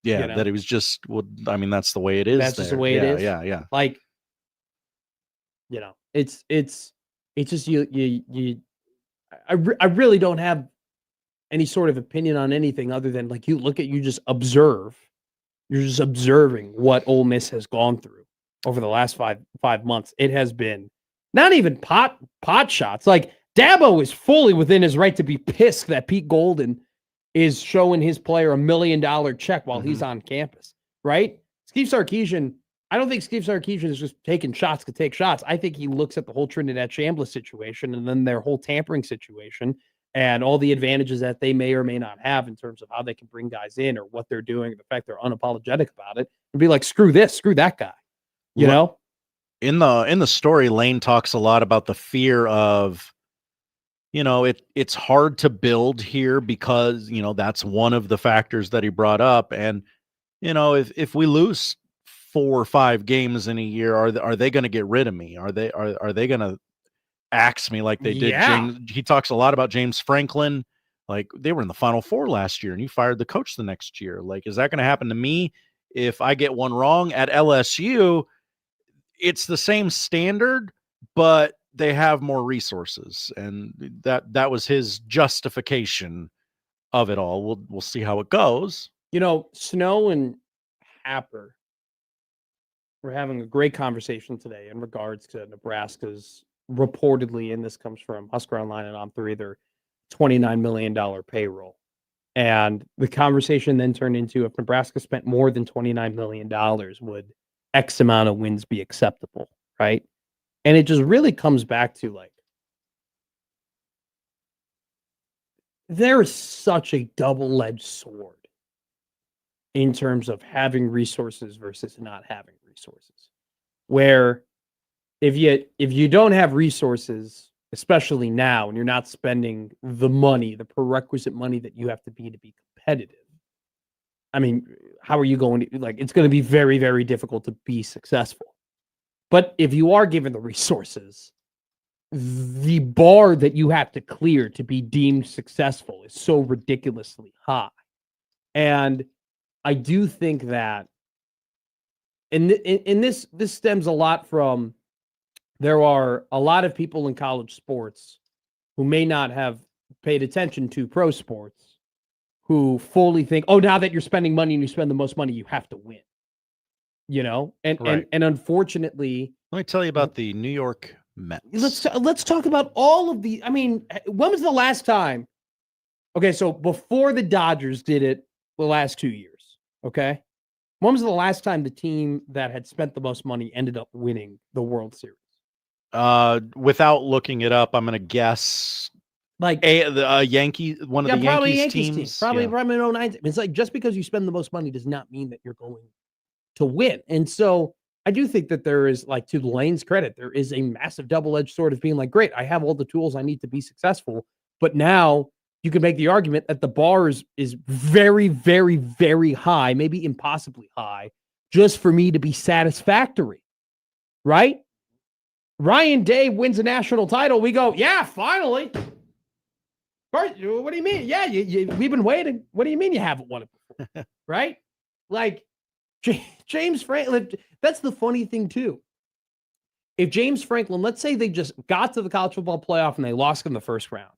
Yeah, You know? that it was just. Well, I mean, that's the way it is. That's just the way it is. Yeah. Like, you know, it's just I really don't have any sort of opinion on anything other than like you're just observing what Ole Miss has gone through over the last five months. It has been not even pot shots. Like Dabo is fully within his right to be pissed that Pete Golden is showing his player $1 million check while he's on campus, right? Steve Sarkisian, I don't think Steve Sarkisian is just taking shots to take shots. I think he looks at the whole Trinidad Chambliss situation and then their whole tampering situation and all the advantages that they may or may not have in terms of how they can bring guys in or what they're doing, the fact they're unapologetic about it, and be like, screw this, screw that guy. You know? In the story, Lane talks a lot about the fear of, you know, it's hard to build here because, you know, that's one of the factors that he brought up. And, you know, if we lose 4 or 5 games in a year, are they going to get rid of me? Are they going to axe me like they did? Yeah. He talks a lot about James Franklin. Like they were in the Final Four last year and you fired the coach the next year. Like, is that going to happen to me if I get one wrong at LSU? It's the same standard, but they have more resources, and that was his justification of it all. We'll see how it goes. You know, Snow and Happer were having a great conversation today in regards to Nebraska's reportedly, and this comes from Husker Online and On3, their $29 million payroll. And the conversation then turned into if Nebraska spent more than $29 million, would X amount of wins be acceptable, right? And it just really comes back to like, there is such a double-edged sword in terms of having resources versus not having resources. Where if you don't have resources, especially now, and you're not spending the money, the prerequisite money that you have to be competitive, I mean, how are you going to, like, it's going to be very, very difficult to be successful. But if you are given the resources, the bar that you have to clear to be deemed successful is so ridiculously high. And I do think that, and this stems a lot from, there are a lot of people in college sports who may not have paid attention to pro sports who fully think, oh, now that you're spending money and you spend the most money, you have to win. You know, and unfortunately, let me tell you about the New York Mets. Let's talk about all of the. I mean, when was the last time? Okay, so before the Dodgers did it, the last 2 years. Okay, when was the last time the team that had spent the most money ended up winning the World Series? Without looking it up, I'm going to guess like the Yankee, one of the Yankees teams. Probably in 09. It's like just because you spend the most money does not mean that you're going to win. And so I do think that there is, like, to Lane's credit, there is a massive double-edged sword of being like, great, I have all the tools I need to be successful. But now you can make the argument that the bar is very, very, very high, maybe impossibly high, just for me to be satisfactory. Right? Ryan Day wins a national title. We go, yeah, finally. What do you mean? Yeah, we've been waiting. What do you mean you haven't won it before? Right? Like, James Franklin, that's the funny thing, too. If James Franklin, let's say they just got to the college football playoff and they lost in the first round,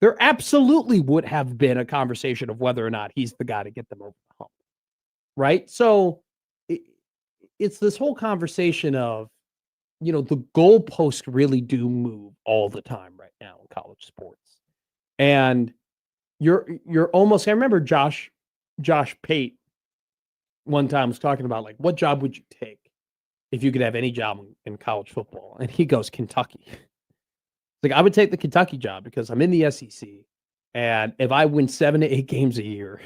there absolutely would have been a conversation of whether or not he's the guy to get them over the hump. Right? So it's this whole conversation of the goalposts really do move all the time right now in college sports. And you're almost, I remember Josh Pate one time was talking about, like, what job would you take if you could have any job in college football? And he goes, Kentucky. Like, I would take the Kentucky job because I'm in the SEC. And if I win 7 to 8 games a year,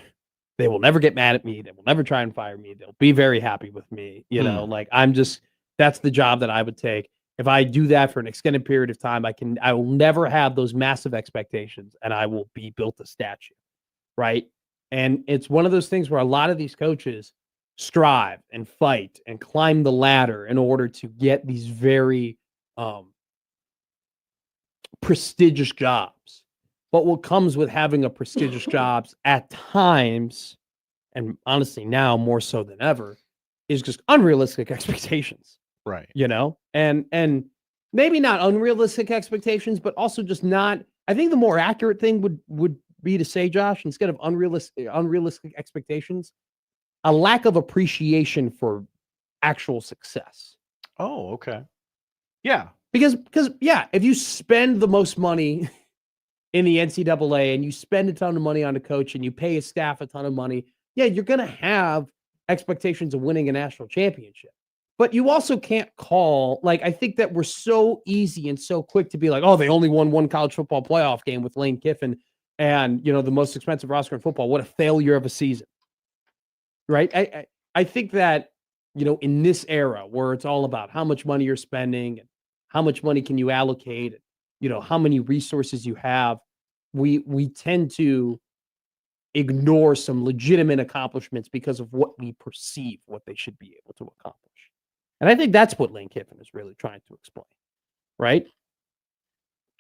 they will never get mad at me. They will never try and fire me. They'll be very happy with me. Like, that's the job that I would take. If I do that for an extended period of time, I will never have those massive expectations, and I will be built a statue. Right. And it's one of those things where a lot of these coaches strive and fight and climb the ladder in order to get these very prestigious jobs. But what comes with having a prestigious jobs at times, and honestly now more so than ever, is just unrealistic expectations. Right. And maybe not unrealistic expectations, but also just not, I think the more accurate thing would be to say, Josh, instead of unrealistic expectations, a lack of appreciation for actual success. Oh, okay. Yeah. Because if you spend the most money in the NCAA and you spend a ton of money on a coach and you pay a staff a ton of money, you're going to have expectations of winning a national championship. But you also can't call, like, I think that we're so easy and so quick to be like, oh, they only won one college football playoff game with Lane Kiffin and, the most expensive roster in football. What a failure of a season. Right? I think that, in this era where it's all about how much money you're spending and how much money can you allocate, how many resources you have, we tend to ignore some legitimate accomplishments because of what we perceive what they should be able to accomplish. And I think that's what Lane Kiffin is really trying to explain, right?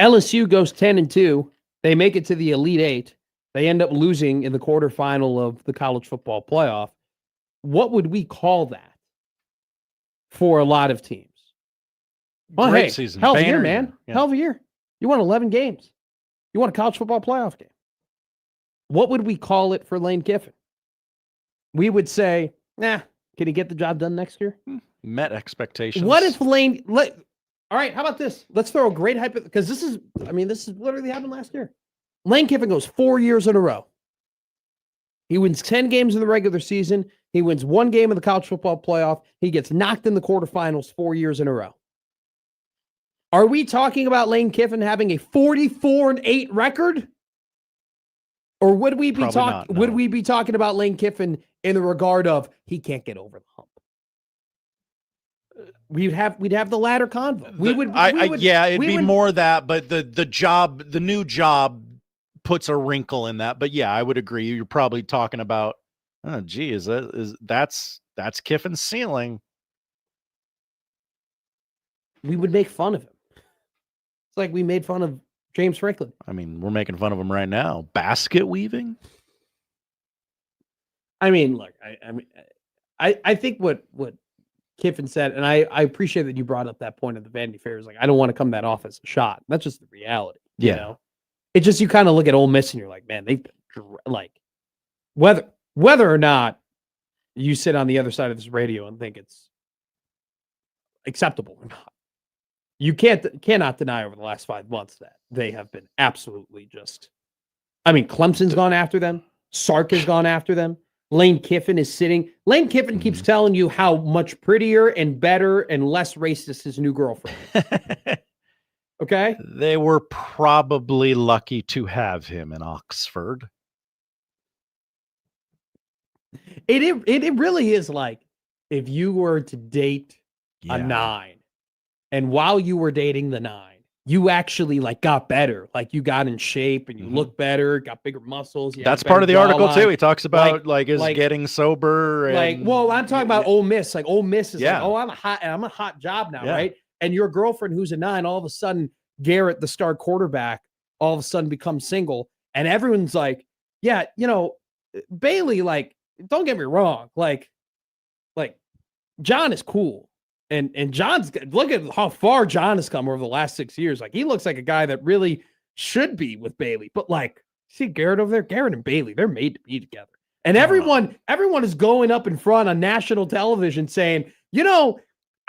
LSU goes 10-2. They make it to the Elite Eight. They end up losing in the quarterfinal of the college football playoff. What would we call that for a lot of teams? Well, Great season. Hell of a Banner year, man. Yeah. Hell of a year. You won 11 games. You won a college football playoff game. What would we call it for Lane Kiffin? We would say, can he get the job done next year? Met expectations. What if Lane... all right, how about this? Let's throw a great hypothetical, because this is literally happened last year. Lane Kiffin goes 4 years in a row. He wins 10 games in the regular season. He wins 1 game in the college football playoff. He gets knocked in the quarterfinals 4 years in a row. Are we talking about Lane Kiffin having a 44-8 record? Or would we be talking? Would we be talking about Lane Kiffin in the regard of he can't get over the hump? We'd have the latter convo. It'd be more that, but the new job puts a wrinkle in that. But yeah, I would agree. You're probably talking about, that's Kiffin's ceiling. We would make fun of him. It's like we made fun of James Franklin. I mean, we're making fun of him right now. Basket weaving. I mean, look, I think what Kiffin said, and I appreciate that you brought up that point of the Vanity Fair. Is like, I don't want to come that off as a shot. That's just the reality. Yeah. You know? It's just, you kind of look at Ole Miss and you're like, man, they've been like, whether or not you sit on the other side of this radio and think it's acceptable or not, you cannot deny over the last 5 months that they have been absolutely just. I mean, Clemson's gone after them. Sark has gone after them. Lane Kiffin is sitting. Lane Kiffin keeps telling you how much prettier and better and less racist his new girlfriend is. Okay? They were probably lucky to have him in Oxford. It really is like if you were to date a 9, and while you were dating the 9, you actually like got better. Like you got in shape and you looked better, got bigger muscles. That's part of the article too. He talks about getting sober. And, I'm talking about Ole Miss. Like Ole Miss is like, oh, I'm a hot job now, right? And your girlfriend who's a 9, all of a sudden, Garrett, the star quarterback, all of a sudden becomes single. And everyone's like, yeah, Bailey, like, don't get me wrong. Like John is cool. And John's, look at how far John has come over the last 6 years. Like, he looks like a guy that really should be with Bailey. But like, see Garrett over there? Garrett and Bailey, they're made to be together. And everyone is going up in front on national television saying,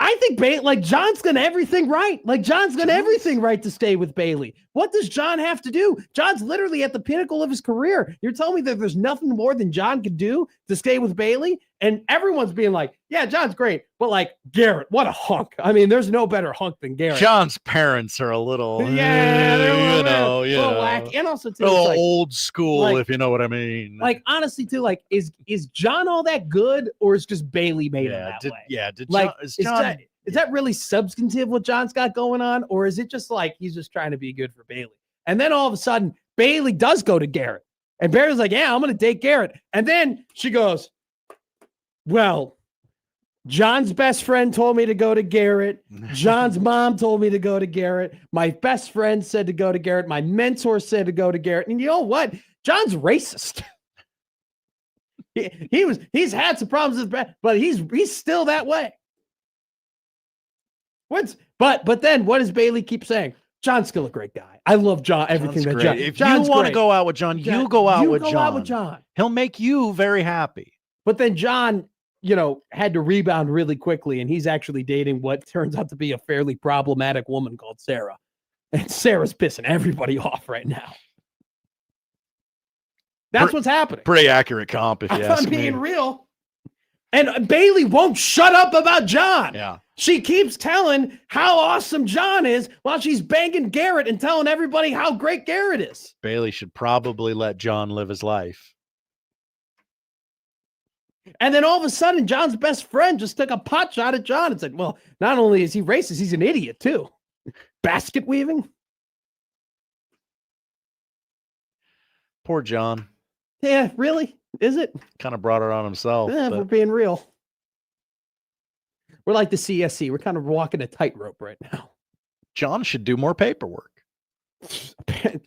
I think John's done everything right. John's done everything right to stay with Bailey. What does John have to do? John's literally at the pinnacle of his career. You're telling me that there's nothing more than John could do to stay with Bailey? And everyone's being like, yeah, John's great. But Garrett, what a hunk. I mean, there's no better hunk than Garrett. John's parents are a little, yeah, they're you know, whack. And also, too, a little old school, if you know what I mean. Honestly, too, is John all that good, or is just Bailey made him that way? Yeah, Is that really substantive what John's got going on, or is it just he's just trying to be good for Bailey? And then all of a sudden, Bailey does go to Garrett, and Bailey's like, "Yeah, I'm going to date Garrett." And then she goes, "Well, John's best friend told me to go to Garrett. John's mom told me to go to Garrett. My best friend said to go to Garrett. My mentor said to go to Garrett. And you know what? John's racist." He's had some problems with, but he's still that way. But then what does Bailey keep saying? John's still a great guy. I love John. Everything John's that great. John. If John's you want to great. go out with John, you go out with John. John. He'll make you very happy. But then John, had to rebound really quickly, and he's actually dating what turns out to be a fairly problematic woman called Sarah. And Sarah's pissing everybody off right now. That's what's happening. Pretty accurate comp, if you ask me. I'm being real. And Bailey won't shut up about John. Yeah. She keeps telling how awesome John is while she's banging Garrett and telling everybody how great Garrett is. Bailey should probably let John live his life. And then all of a sudden, John's best friend just took a pot shot at John and said, well, not only is he racist, he's an idiot too. Basket weaving. Poor John. Yeah, really? Is it? Kind of brought it on himself. Yeah, but we're being real. We're like the CSC. We're kind of walking a tightrope right now. John should do more paperwork. The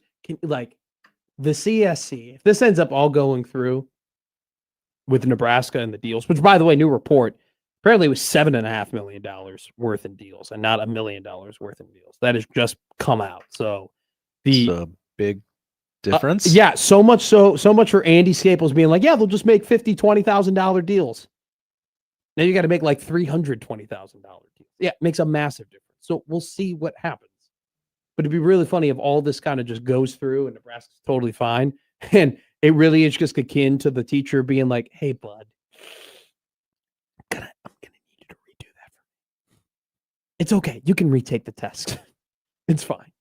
CSC, if this ends up all going through with Nebraska and the deals, which, by the way, new report, apparently was $7.5 million worth in deals and not $1 million worth in deals. That has just come out. So it's a big difference. Yeah, so much for Andy Staples being like, yeah, they'll just make $50,000, $20,000 deals. Now you got to make like $320,000 deals. Yeah, it makes a massive difference. So we'll see what happens. But it'd be really funny if all this kind of just goes through and Nebraska's totally fine. And it really is just akin to the teacher being like, hey, bud, I'm gonna need you to redo that for me. It's okay. You can retake the test. It's fine.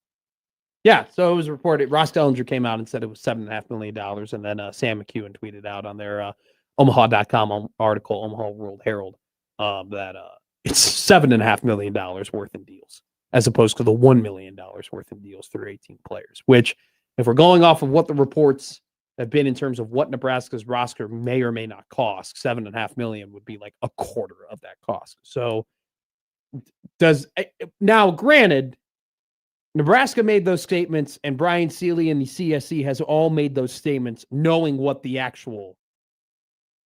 Yeah, so it was reported. Ross Dellinger came out and said it was $7.5 million. And then Sam McEwen tweeted out on their Omaha.com article, Omaha World Herald, that it's $7.5 million worth in deals, as opposed to the $1 million worth in deals through 18 players, which, if we're going off of what the reports have been in terms of what Nebraska's roster may or may not cost, $7.5 million would be like a quarter of that cost. So now, granted, Nebraska made those statements, and Brian Seeley and the CSC has all made those statements knowing what the actual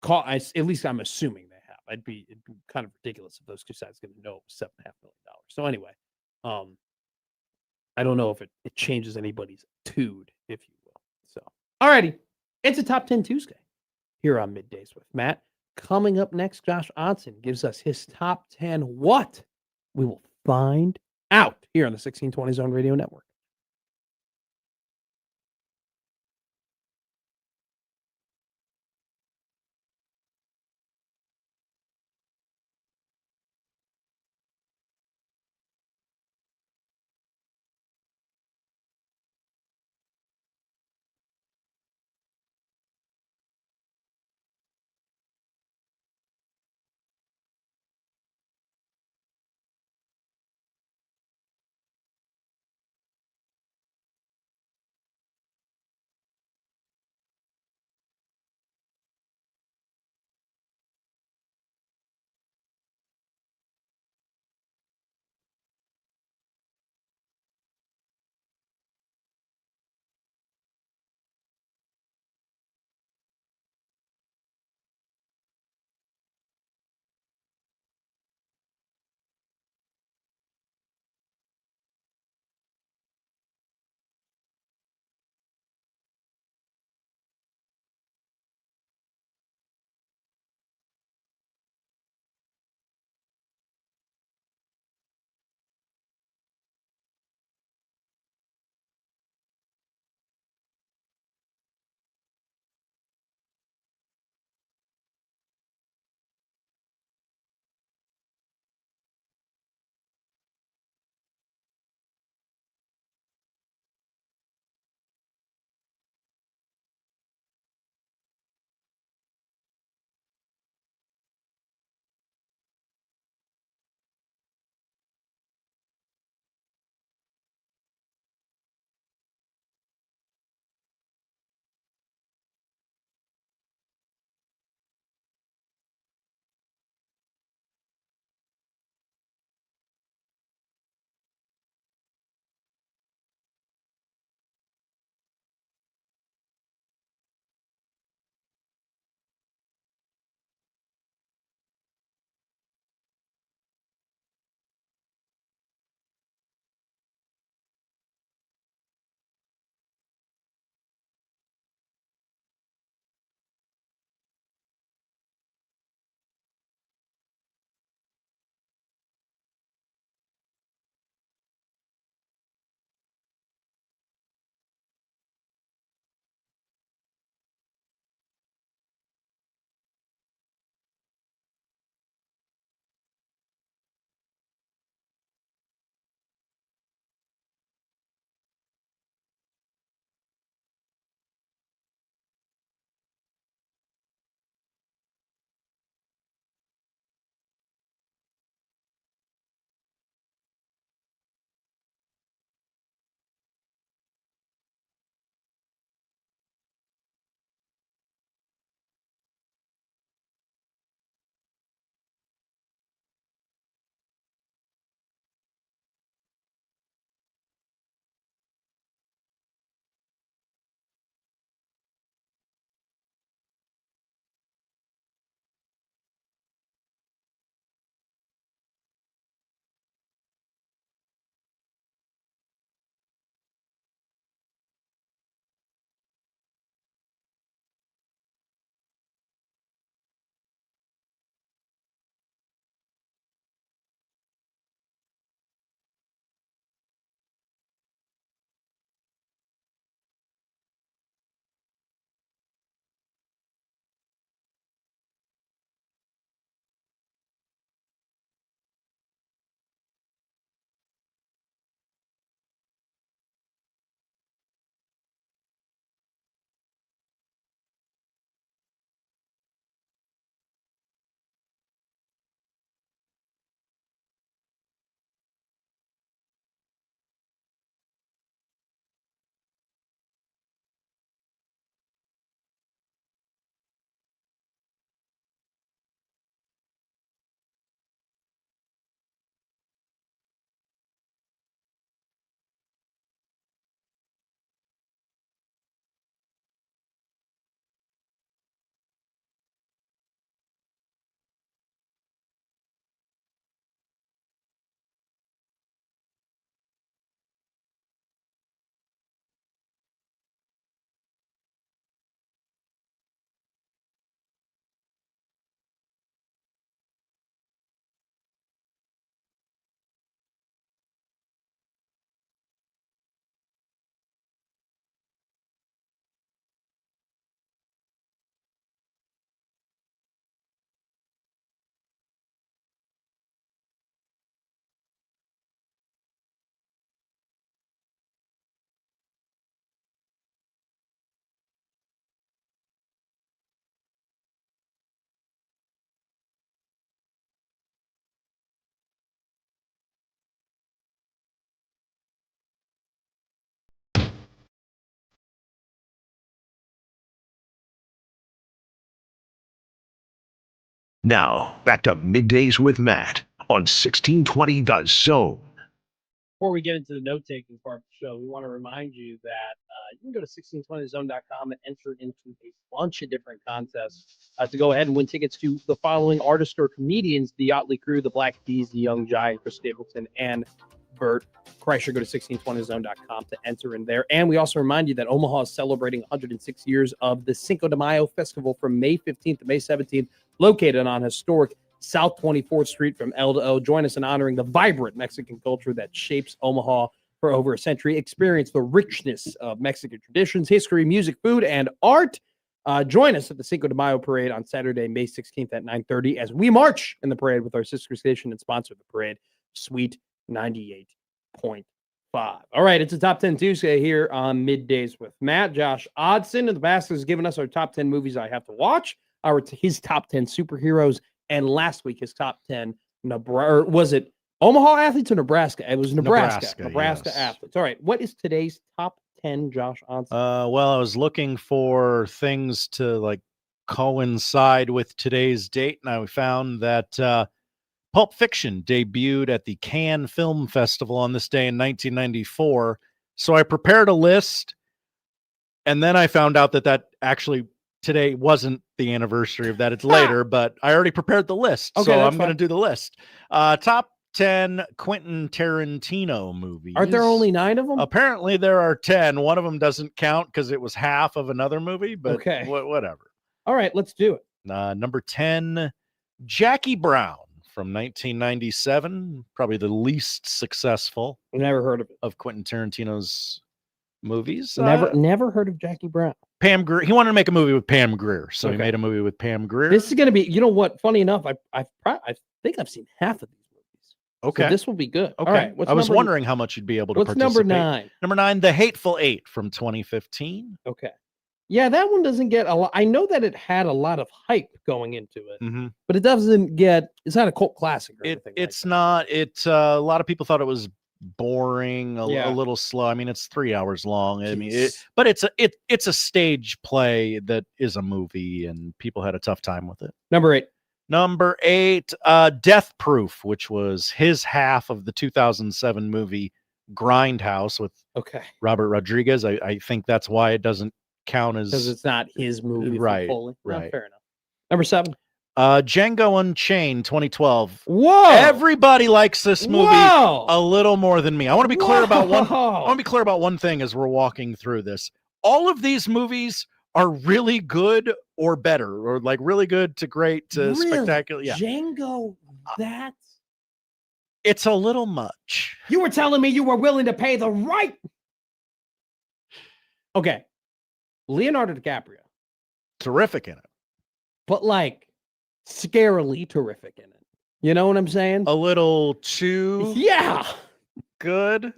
cost, at least I'm assuming they have. It'd be kind of ridiculous if those two sides didn't know it was $7.5 million. So anyway, I don't know if it changes anybody's tude, if you will. So, alrighty, it's a Top 10 Tuesday here on Middays with Matt. Coming up next, Josh Otson gives us his top 10 what? We will find out here on the 1620 Zone Radio Network. Now, back to Middays with Matt on 1620 The Zone. Before we get into the note-taking part of the show, we want to remind you that you can go to 1620zone.com and enter into a bunch of different contests to go ahead and win tickets to the following artists or comedians: the Yachtly Crew, the Black Keys, the Young Giant, Chris Stapleton, and Bert Kreischer. Go to 1620zone.com to enter in there. And we also remind you that Omaha is celebrating 106 years of the Cinco de Mayo Festival from May 15th to May 17th, located on historic South 24th Street from L to O. Join us in honoring the vibrant Mexican culture that shapes Omaha for over a century. Experience the richness of Mexican traditions, history, music, food, and art. Join us at the Cinco de Mayo Parade on Saturday, May 16th at 9:30 as we march in the parade with our sister station and sponsor of the parade, Sweet 98.5. All right, it's a Top 10 Tuesday here on Middays with Matt. Josh Odson of the Bastards has given us our top 10 movies I have to watch, his top 10 superheroes, and last week his top 10 or was it Omaha athletes or Nebraska? It was Nebraska yes. athletes. All right, what is today's top 10, Josh Odson? Well, I was looking for things to like coincide with today's date, and I found that Pulp Fiction debuted at the Cannes Film Festival on this day in 1994. So I prepared a list, and then I found out that actually today wasn't the anniversary of that. It's later, but I already prepared the list. Okay, so I'm going to do the list. Top 10 Quentin Tarantino movies. Aren't there only 9 of them? Apparently there are 10. One of them doesn't count because it was half of another movie, but okay. Whatever. All right, let's do it. Number 10, Jackie Brown from 1997. Probably the least successful. Never heard of it. Of Quentin Tarantino's movies. Never heard of Jackie Brown. Pam Grier. He wanted to make a movie with Pam Grier, so he made a movie with Pam Grier. This is going to be, you know what? Funny enough, I think I've seen half of these movies. Okay, so this will be good. Okay, all right. I was wondering how much you'd be able to participate. What's number 9? Number 9, The Hateful Eight from 2015. Okay, yeah, that one doesn't get a lot. I know that it had a lot of hype going into it, but it doesn't get. It's not a cult classic or anything. It's not. It's a lot of people thought it was boring, a little slow. I mean, it's 3 hours long. I mean, but it's a stage play that is a movie, and people had a tough time with it. Number 8, Death Proof, which was his half of the 2007 movie Grindhouse with Robert Rodriguez. I think that's why it doesn't count as, because it's not his movie, right? Right. Fair enough. Number 7. Django Unchained 2012. Whoa! Everybody likes this movie a little more than me. I want to be clear about one. I want to be clear about one thing as we're walking through this. All of these movies are really good or better, or like really good to great to spectacular. Yeah. Django, it's a little much. You were telling me you were willing to pay the right. Okay. Leonardo DiCaprio. Terrific in it. But like scarily terrific in it. You know what I'm saying? A little too good.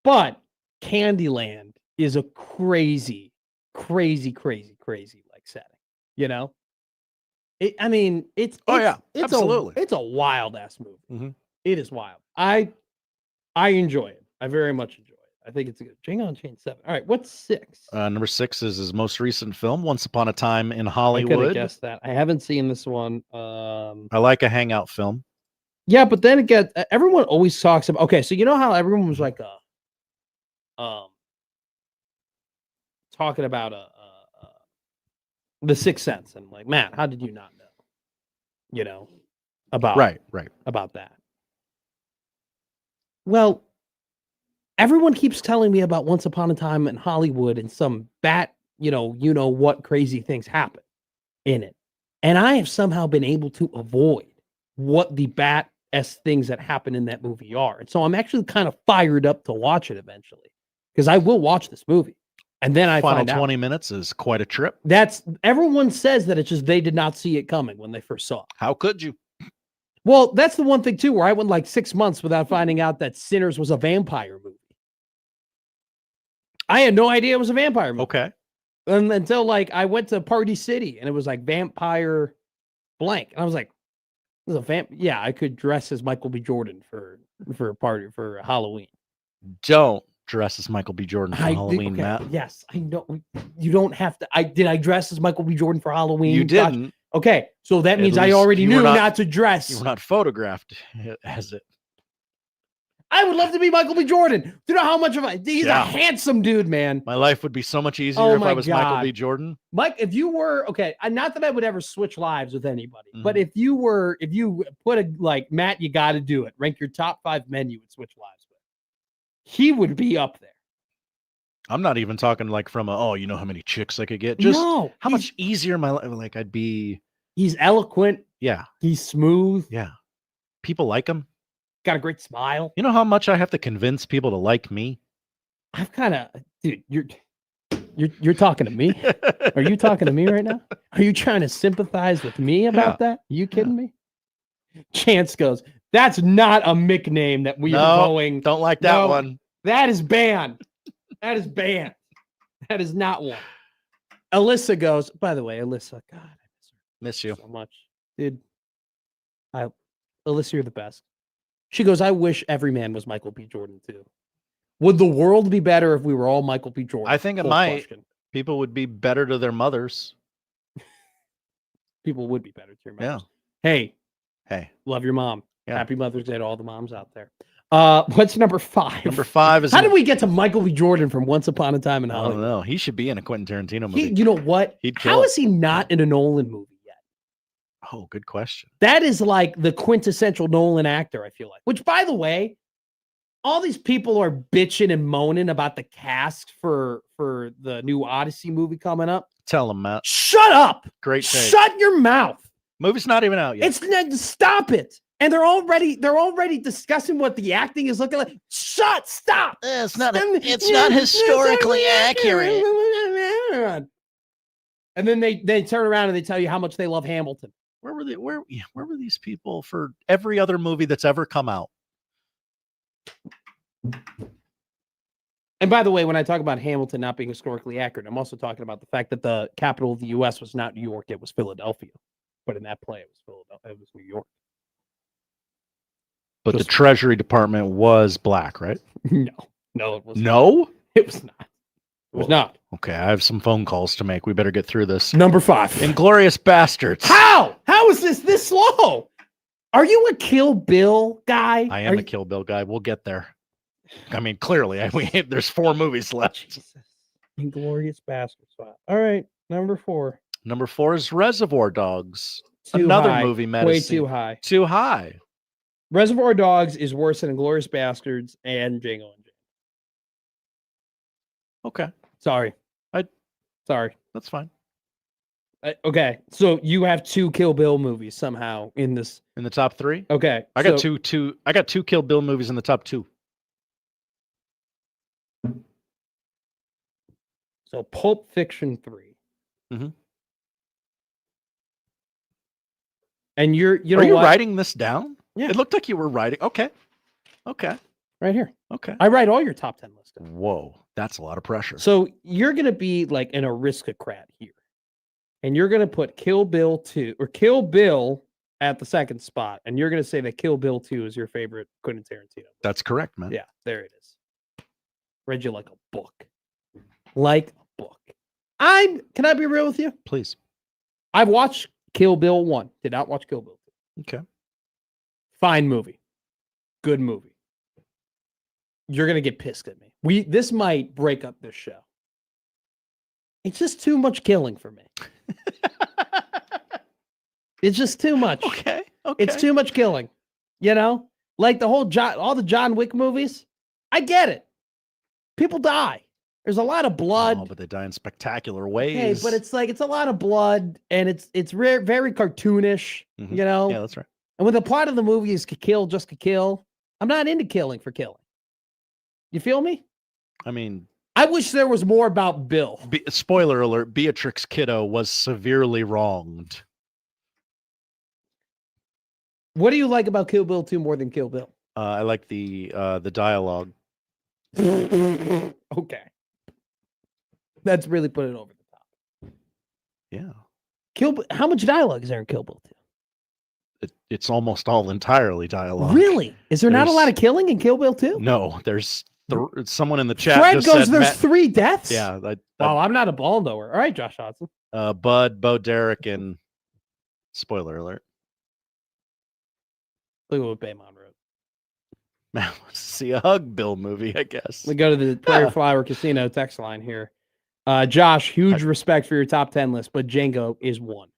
But Candyland is a crazy like setting. You know? It's absolutely. It's a wild ass movie. It is wild. I enjoy it. I very much enjoy it. I think it's a good Django Unchained 7. All right, what's 6? Number 6 is his most recent film, Once Upon a Time in Hollywood. I could have guessed that. I haven't seen this one. I like a hangout film. Yeah, but then again, everyone always talks about. Okay, so you know how everyone was like, talking about The Sixth Sense, and like, Matt, how did you not know? You know, about about that. Well, everyone keeps telling me about Once Upon a Time in Hollywood and some you know what crazy things happen in it. And I have somehow been able to avoid what the bat-esque things that happen in that movie are. And so I'm actually kind of fired up to watch it eventually, because I will watch this movie. And then I Final find out 20 minutes is quite a trip. Everyone says that it's just they did not see it coming when they first saw it. How could you? Well, that's the one thing too, where I went like 6 months without finding out that Sinners was a vampire movie. I had no idea it was a vampire movie. Okay. And until like I went to Party City and it was like vampire blank. And I was like, this is a vamp. Yeah, I could dress as Michael B. Jordan for a party for Halloween. Don't dress as Michael B. Jordan for Halloween, Matt. Yes, I know. You don't have to. Did I dress as Michael B. Jordan for Halloween? You didn't. Okay, so that At means I least already you were knew not- not to dress. You were not photographed as it. I would love to be Michael B. Jordan. Do you know how much of a he's a Yeah. handsome dude, man. My life would be so much easier Oh if I my was Michael God. B. Jordan. Mike, if you were okay, not that I would ever switch lives with anybody, Mm-hmm. but if you put a like Matt, you got to do it. Rank your top 5 men you would switch lives with. He would be up there. I'm not even talking like from you know how many chicks I could get. Just No, how much easier my life. Like I'd be. He's eloquent. Yeah. He's smooth. Yeah. People like him. Got a great smile. You know how much I have to convince people to like me? I've kind of, dude, you're talking to me? Are you talking to me right now? Are you trying to sympathize with me about that? Are you kidding me? Chance goes, that's not a Mick name that we are going. Don't like that No, one. That is banned. That is banned. That is not one. Alyssa goes, by the way, Alyssa, God, I miss you so much. Dude, Alyssa, you're the best. She goes, I wish every man was Michael B. Jordan too. Would the world be better if we were all Michael B. Jordan? I think it Full might. question. People would be better to their mothers. People would be better to your mothers. Yeah. Hey, love your mom. Yeah. Happy Mother's Day to all the moms out there. What's number 5? Number 5 is. How did we get to Michael B. Jordan from Once Upon a Time in I don't Hollywood? know. He should be in a Quentin Tarantino movie. You know what? He'd kill How it. is he not in a Nolan movie yet? Oh, good question. That is like the quintessential Nolan actor, I feel like. Which, by the way, all these people are bitching and moaning about the cast for the new Odyssey movie coming up. Tell him, Matt. Shut up. Great take. Shut your mouth. Movie's not even out yet. It's not, stop it. And they're already discussing what the acting is looking like. Stop. It's not historically accurate. And then they turn around and they tell you how much they love Hamilton. Where were these people for every other movie that's ever come out? And by the way, when I talk about Hamilton not being historically accurate, I'm also talking about the fact that the capital of the U.S. was not New York; it was Philadelphia. But in that play, it was Philadelphia. It was New York. But the Treasury Department was black, right? No, it was no. Not. It was not. It was not. Okay, I have some phone calls to make. We better get through this. Number 5, Inglorious Bastards. How is this slow? Are you a Kill Bill guy? I am a Kill Bill guy. We'll get there. I mean, clearly, there's 4 movies left. Jesus. Inglorious Bastards. All right, number 4. Number 4 is Reservoir Dogs. Too Another high. movie Matt Way has seen. too high. Too high. Reservoir Dogs is worse than Inglorious Bastards and Django Unchained. Okay. Sorry. Sorry. That's fine. Okay, so you have 2 Kill Bill movies somehow in this. In the top 3? Okay. I got two. I got 2 Kill Bill movies in the top 2. So Pulp Fiction 3. Mhm. And Are you writing this down? Yeah. It looked like you were writing. Okay. Right here. Okay. I write all your top 10 lists. Whoa, that's a lot of pressure. So you're going to be like an aristocrat here. And you're going to put Kill Bill 2 or Kill Bill at the second spot. And you're going to say that Kill Bill 2 is your favorite Quentin Tarantino. That's correct, man. Yeah, there it is. Read you like a book. Like a book. Can I be real with you? Please. I've watched Kill Bill 1. Did not watch Kill Bill 2. Okay. Fine movie. Good movie. You're going to get pissed at me. This might break up this show. It's just too much killing for me. It's just too much. Okay. It's too much killing. You know? Like all the John Wick movies. I get it. People die. There's a lot of blood. Oh, but they die in spectacular ways. Hey, but it's a lot of blood, and it's very cartoonish, Mhm. you know? Yeah, that's right. And when the plot of the movie is to kill just to kill, I'm not into killing for killing. You feel me? I mean, I wish there was more about Bill. Spoiler alert, Beatrix Kiddo was severely wronged. What do you like about Kill Bill 2 more than Kill Bill? I like the dialogue. Okay. That's really put it over the top. Yeah. How much dialogue is there in Kill Bill 2? It's almost all entirely dialogue. Really? Is there not a There's- lot of killing in Kill Bill 2? No, there's someone in the chat. Fred just goes, said there's Matt- 3 deaths? Yeah. Wow, I'm not a ball knower. All right, Josh Hodson. Bud, Bo Derek, and Spoiler alert. Look at what Baymon wrote. Man wants to see a Hug Bill movie, I guess. We go to the Prairie Flower Casino text line here. Josh, huge respect for your top 10 list, but Django is one.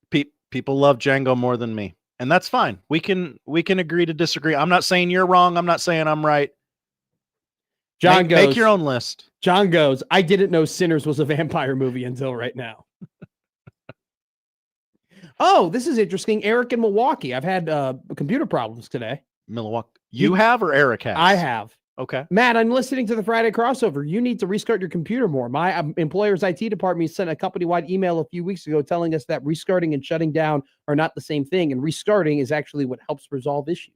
People love Django more than me, and that's fine. We can agree to disagree. I'm not saying you're wrong. I'm not saying I'm right. John goes, make your own list. John goes, I didn't know Sinners was a vampire movie until right now. Oh, this is interesting. Eric in Milwaukee. I've had computer problems today. Milwaukee. You have or Eric has? I have. Okay. Matt, I'm listening to the Friday crossover. You need to restart your computer more. My employer's IT department sent a company-wide email a few weeks ago telling us that restarting and shutting down are not the same thing, and restarting is actually what helps resolve issues.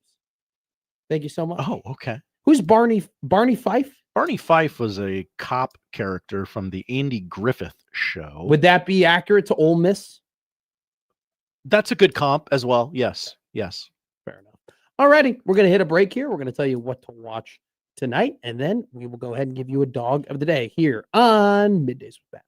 Thank you so much. Oh, okay. Who's Barney Fife? Barney Fife was a cop character from the Andy Griffith Show. Would that be accurate to Ole Miss? That's a good comp as well. Yes. Yes. Fair enough. Alrighty, we're going to hit a break here. We're going to tell you what to watch tonight, and then we will go ahead and give you a dog of the day here on Middays with Matt.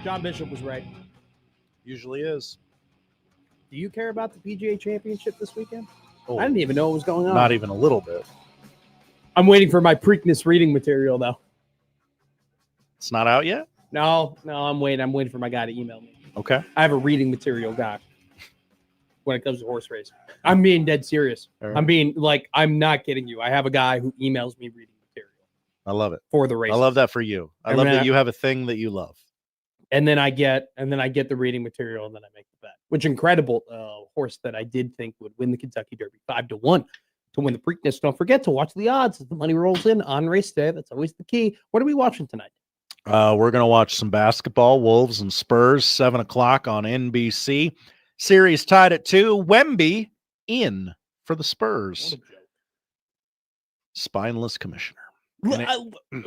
John Bishop was right. Usually is. Do you care about the PGA Championship this weekend? Oh, I didn't even know what was going on. not even a little bit. I'm waiting for my Preakness reading material, though. It's not out yet? No, I'm waiting. I'm waiting for my guy to email me. Okay. I have a reading material guy when it comes to horse racing. I'm being dead serious. All right. I'm being I'm not kidding you. I have a guy who emails me reading material I love it. for the race. I love that for you. I love that you have a thing that you love. And then I get the reading material, and then I make the bet. Which incredible horse that I did think would win the Kentucky Derby 5-1 to win the Preakness. Don't forget to watch the odds as the money rolls in on race day. That's always the key. What are we watching tonight? We're going to watch some basketball, Wolves and Spurs, 7 o'clock on NBC. Series tied at 2. Wemby in for the Spurs. Spineless commissioner.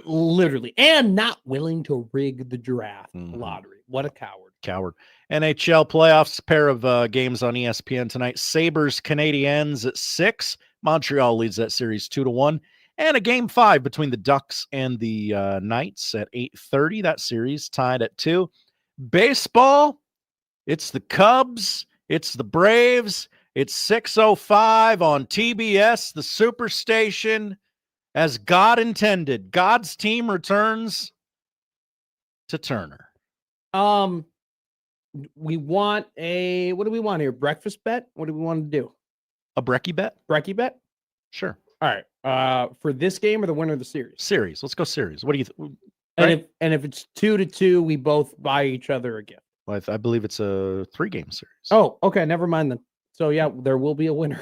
Literally. And not willing to rig the draft lottery. What a coward. Coward. NHL playoffs, pair of games on ESPN tonight. Sabres, Canadiens at 6. Montreal leads that series 2-1. And a game 5 between the Ducks and the Knights at 8:30. That series tied at 2. Baseball, it's the Cubs, it's the Braves, it's 6:05 on TBS, the Superstation, as God intended. God's team returns to Turner. We want what do we want here? Breakfast bet? What do we want to do? A brekkie bet? Brekkie bet? Sure. All right. For this game or the winner of the series? Series. Let's go series. What do you think? And if it's 2-2, we both buy each other a gift. Well, I believe it's a 3-game series. Oh, okay. Never mind then. So yeah, there will be a winner.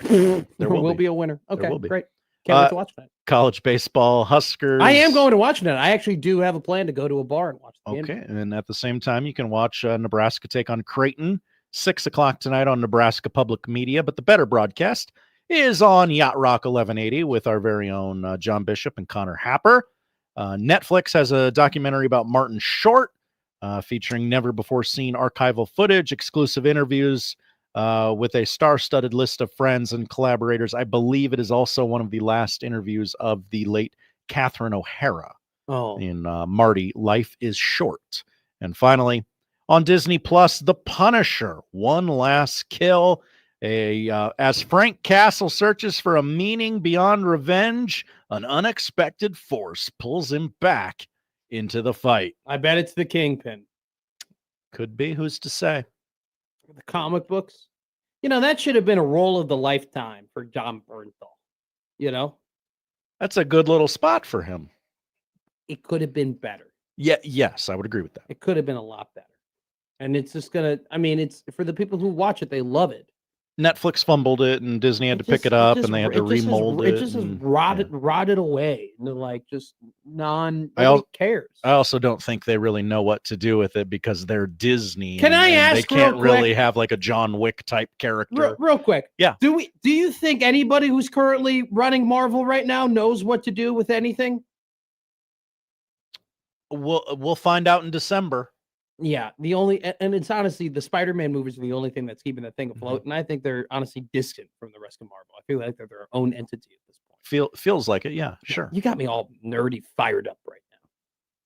there will be a winner. Okay, great. Can't wait to watch that. College baseball, Huskers. I am going to watch that. I actually do have a plan to go to a bar and watch the game. Okay, and at the same time, you can watch Nebraska take on Creighton, 6 o'clock tonight on Nebraska Public Media. But the better broadcast is on Yacht Rock 1180 with our very own John Bishop and Connor Happer. Netflix has a documentary about Martin Short, featuring never-before-seen archival footage, exclusive interviews with a star-studded list of friends and collaborators. I believe it is also one of the last interviews of the late Catherine O'Hara in Marty, Life is Short. And finally, on Disney Plus, The Punisher, One Last Kill. As Frank Castle searches for a meaning beyond revenge, an unexpected force pulls him back into the fight. I bet it's the Kingpin. Could be. Who's to say? The comic books. That should have been a role of the lifetime for John Bernthal. That's a good little spot for him. It could have been better. Yeah, yes, I would agree with that. It could have been a lot better. And it's just it's for the people who watch it, they love it. Netflix fumbled it, and Disney had to pick it up, and they had to remold it. It just rotted away. Nobody cares. I also don't think they really know what to do with it because they're Disney. Can I ask? They can't really have like a John Wick type character. Real quick. Yeah. Do you think anybody who's currently running Marvel right now knows what to do with anything? We'll find out in December. Yeah, and it's honestly the Spider-Man movies are the only thing that's keeping that thing afloat, and I think they're honestly distant from the rest of Marvel. I feel like they're their own entity at this point. Feels like it, yeah, sure. You got me all nerdy, fired up right now.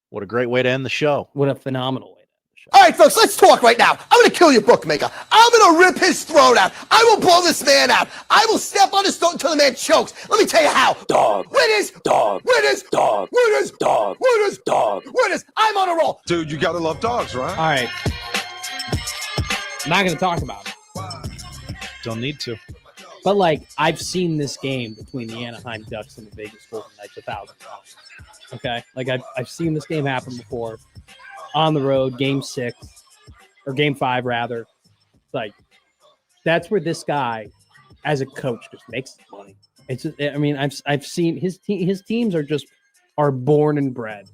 What a great way to end the show. What a phenomenal way to end the show. All right, folks, let's talk right now. I'm going to kill your bookmaker. I'm going to rip his throat out. I will blow this man out. I will step on his throat until the man chokes. Let me tell you how. Dog. Winners. Dog. Winners. Dog. Winners. Dog. Winners. Dog. Winners. I'm on a roll. Dude, you got to love dogs, right? All right. I'm not going to talk about it. Don't need to. But, I've seen this game between the Anaheim Ducks and the Vegas Golden Knights 1,000 times. Okay? I've seen this game happen before. On the road, game 6, or game 5, rather. It's that's where this guy, as a coach, just makes money. It's just, I've seen his teams are born and bred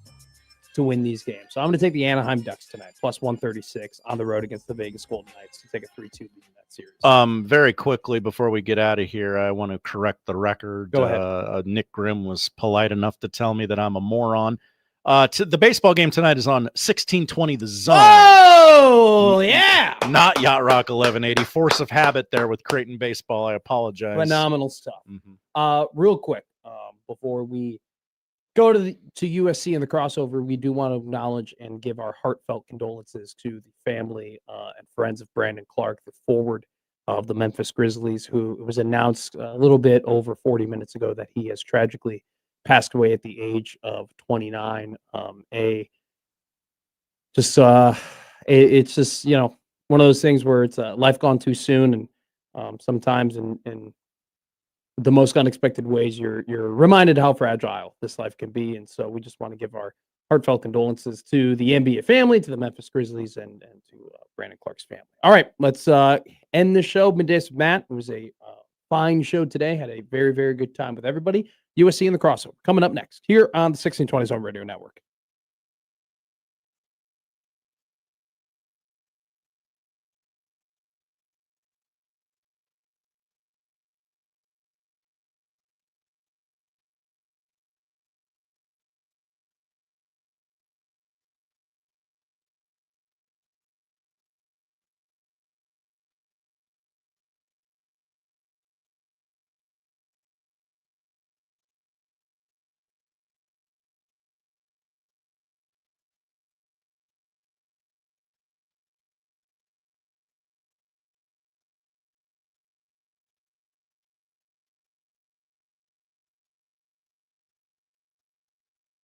to win these games. So I'm going to take the Anaheim Ducks tonight, plus 136 on the road against the Vegas Golden Knights to take a 3-2 lead in that series. Very quickly before we get out of here, I want to correct the record. Go ahead. Nick Grimm was polite enough to tell me that I'm a moron. The baseball game tonight is on 1620 The Zone. Oh, yeah. Not Yacht Rock 1180. Force of habit there with Creighton baseball. I apologize. Phenomenal stuff. Mm-hmm. Real quick, before we go to USC and the crossover, we do want to acknowledge and give our heartfelt condolences to the family and friends of Brandon Clark, the forward of the Memphis Grizzlies, who it was announced a little bit over 40 minutes ago that he has tragically passed away at the age of 29. It's just, you know, one of those things where it's life gone too soon, and sometimes in the most unexpected ways, you're reminded how fragile this life can be. And so we just want to give our heartfelt condolences to the NBA family, to the Memphis Grizzlies, and to Brandon Clark's family. All right, let's end the show. Middays with Matt. It was a fine show today. Had a very, very good time with everybody. USC and the crossover coming up next here on the 1620 Zone Radio Network.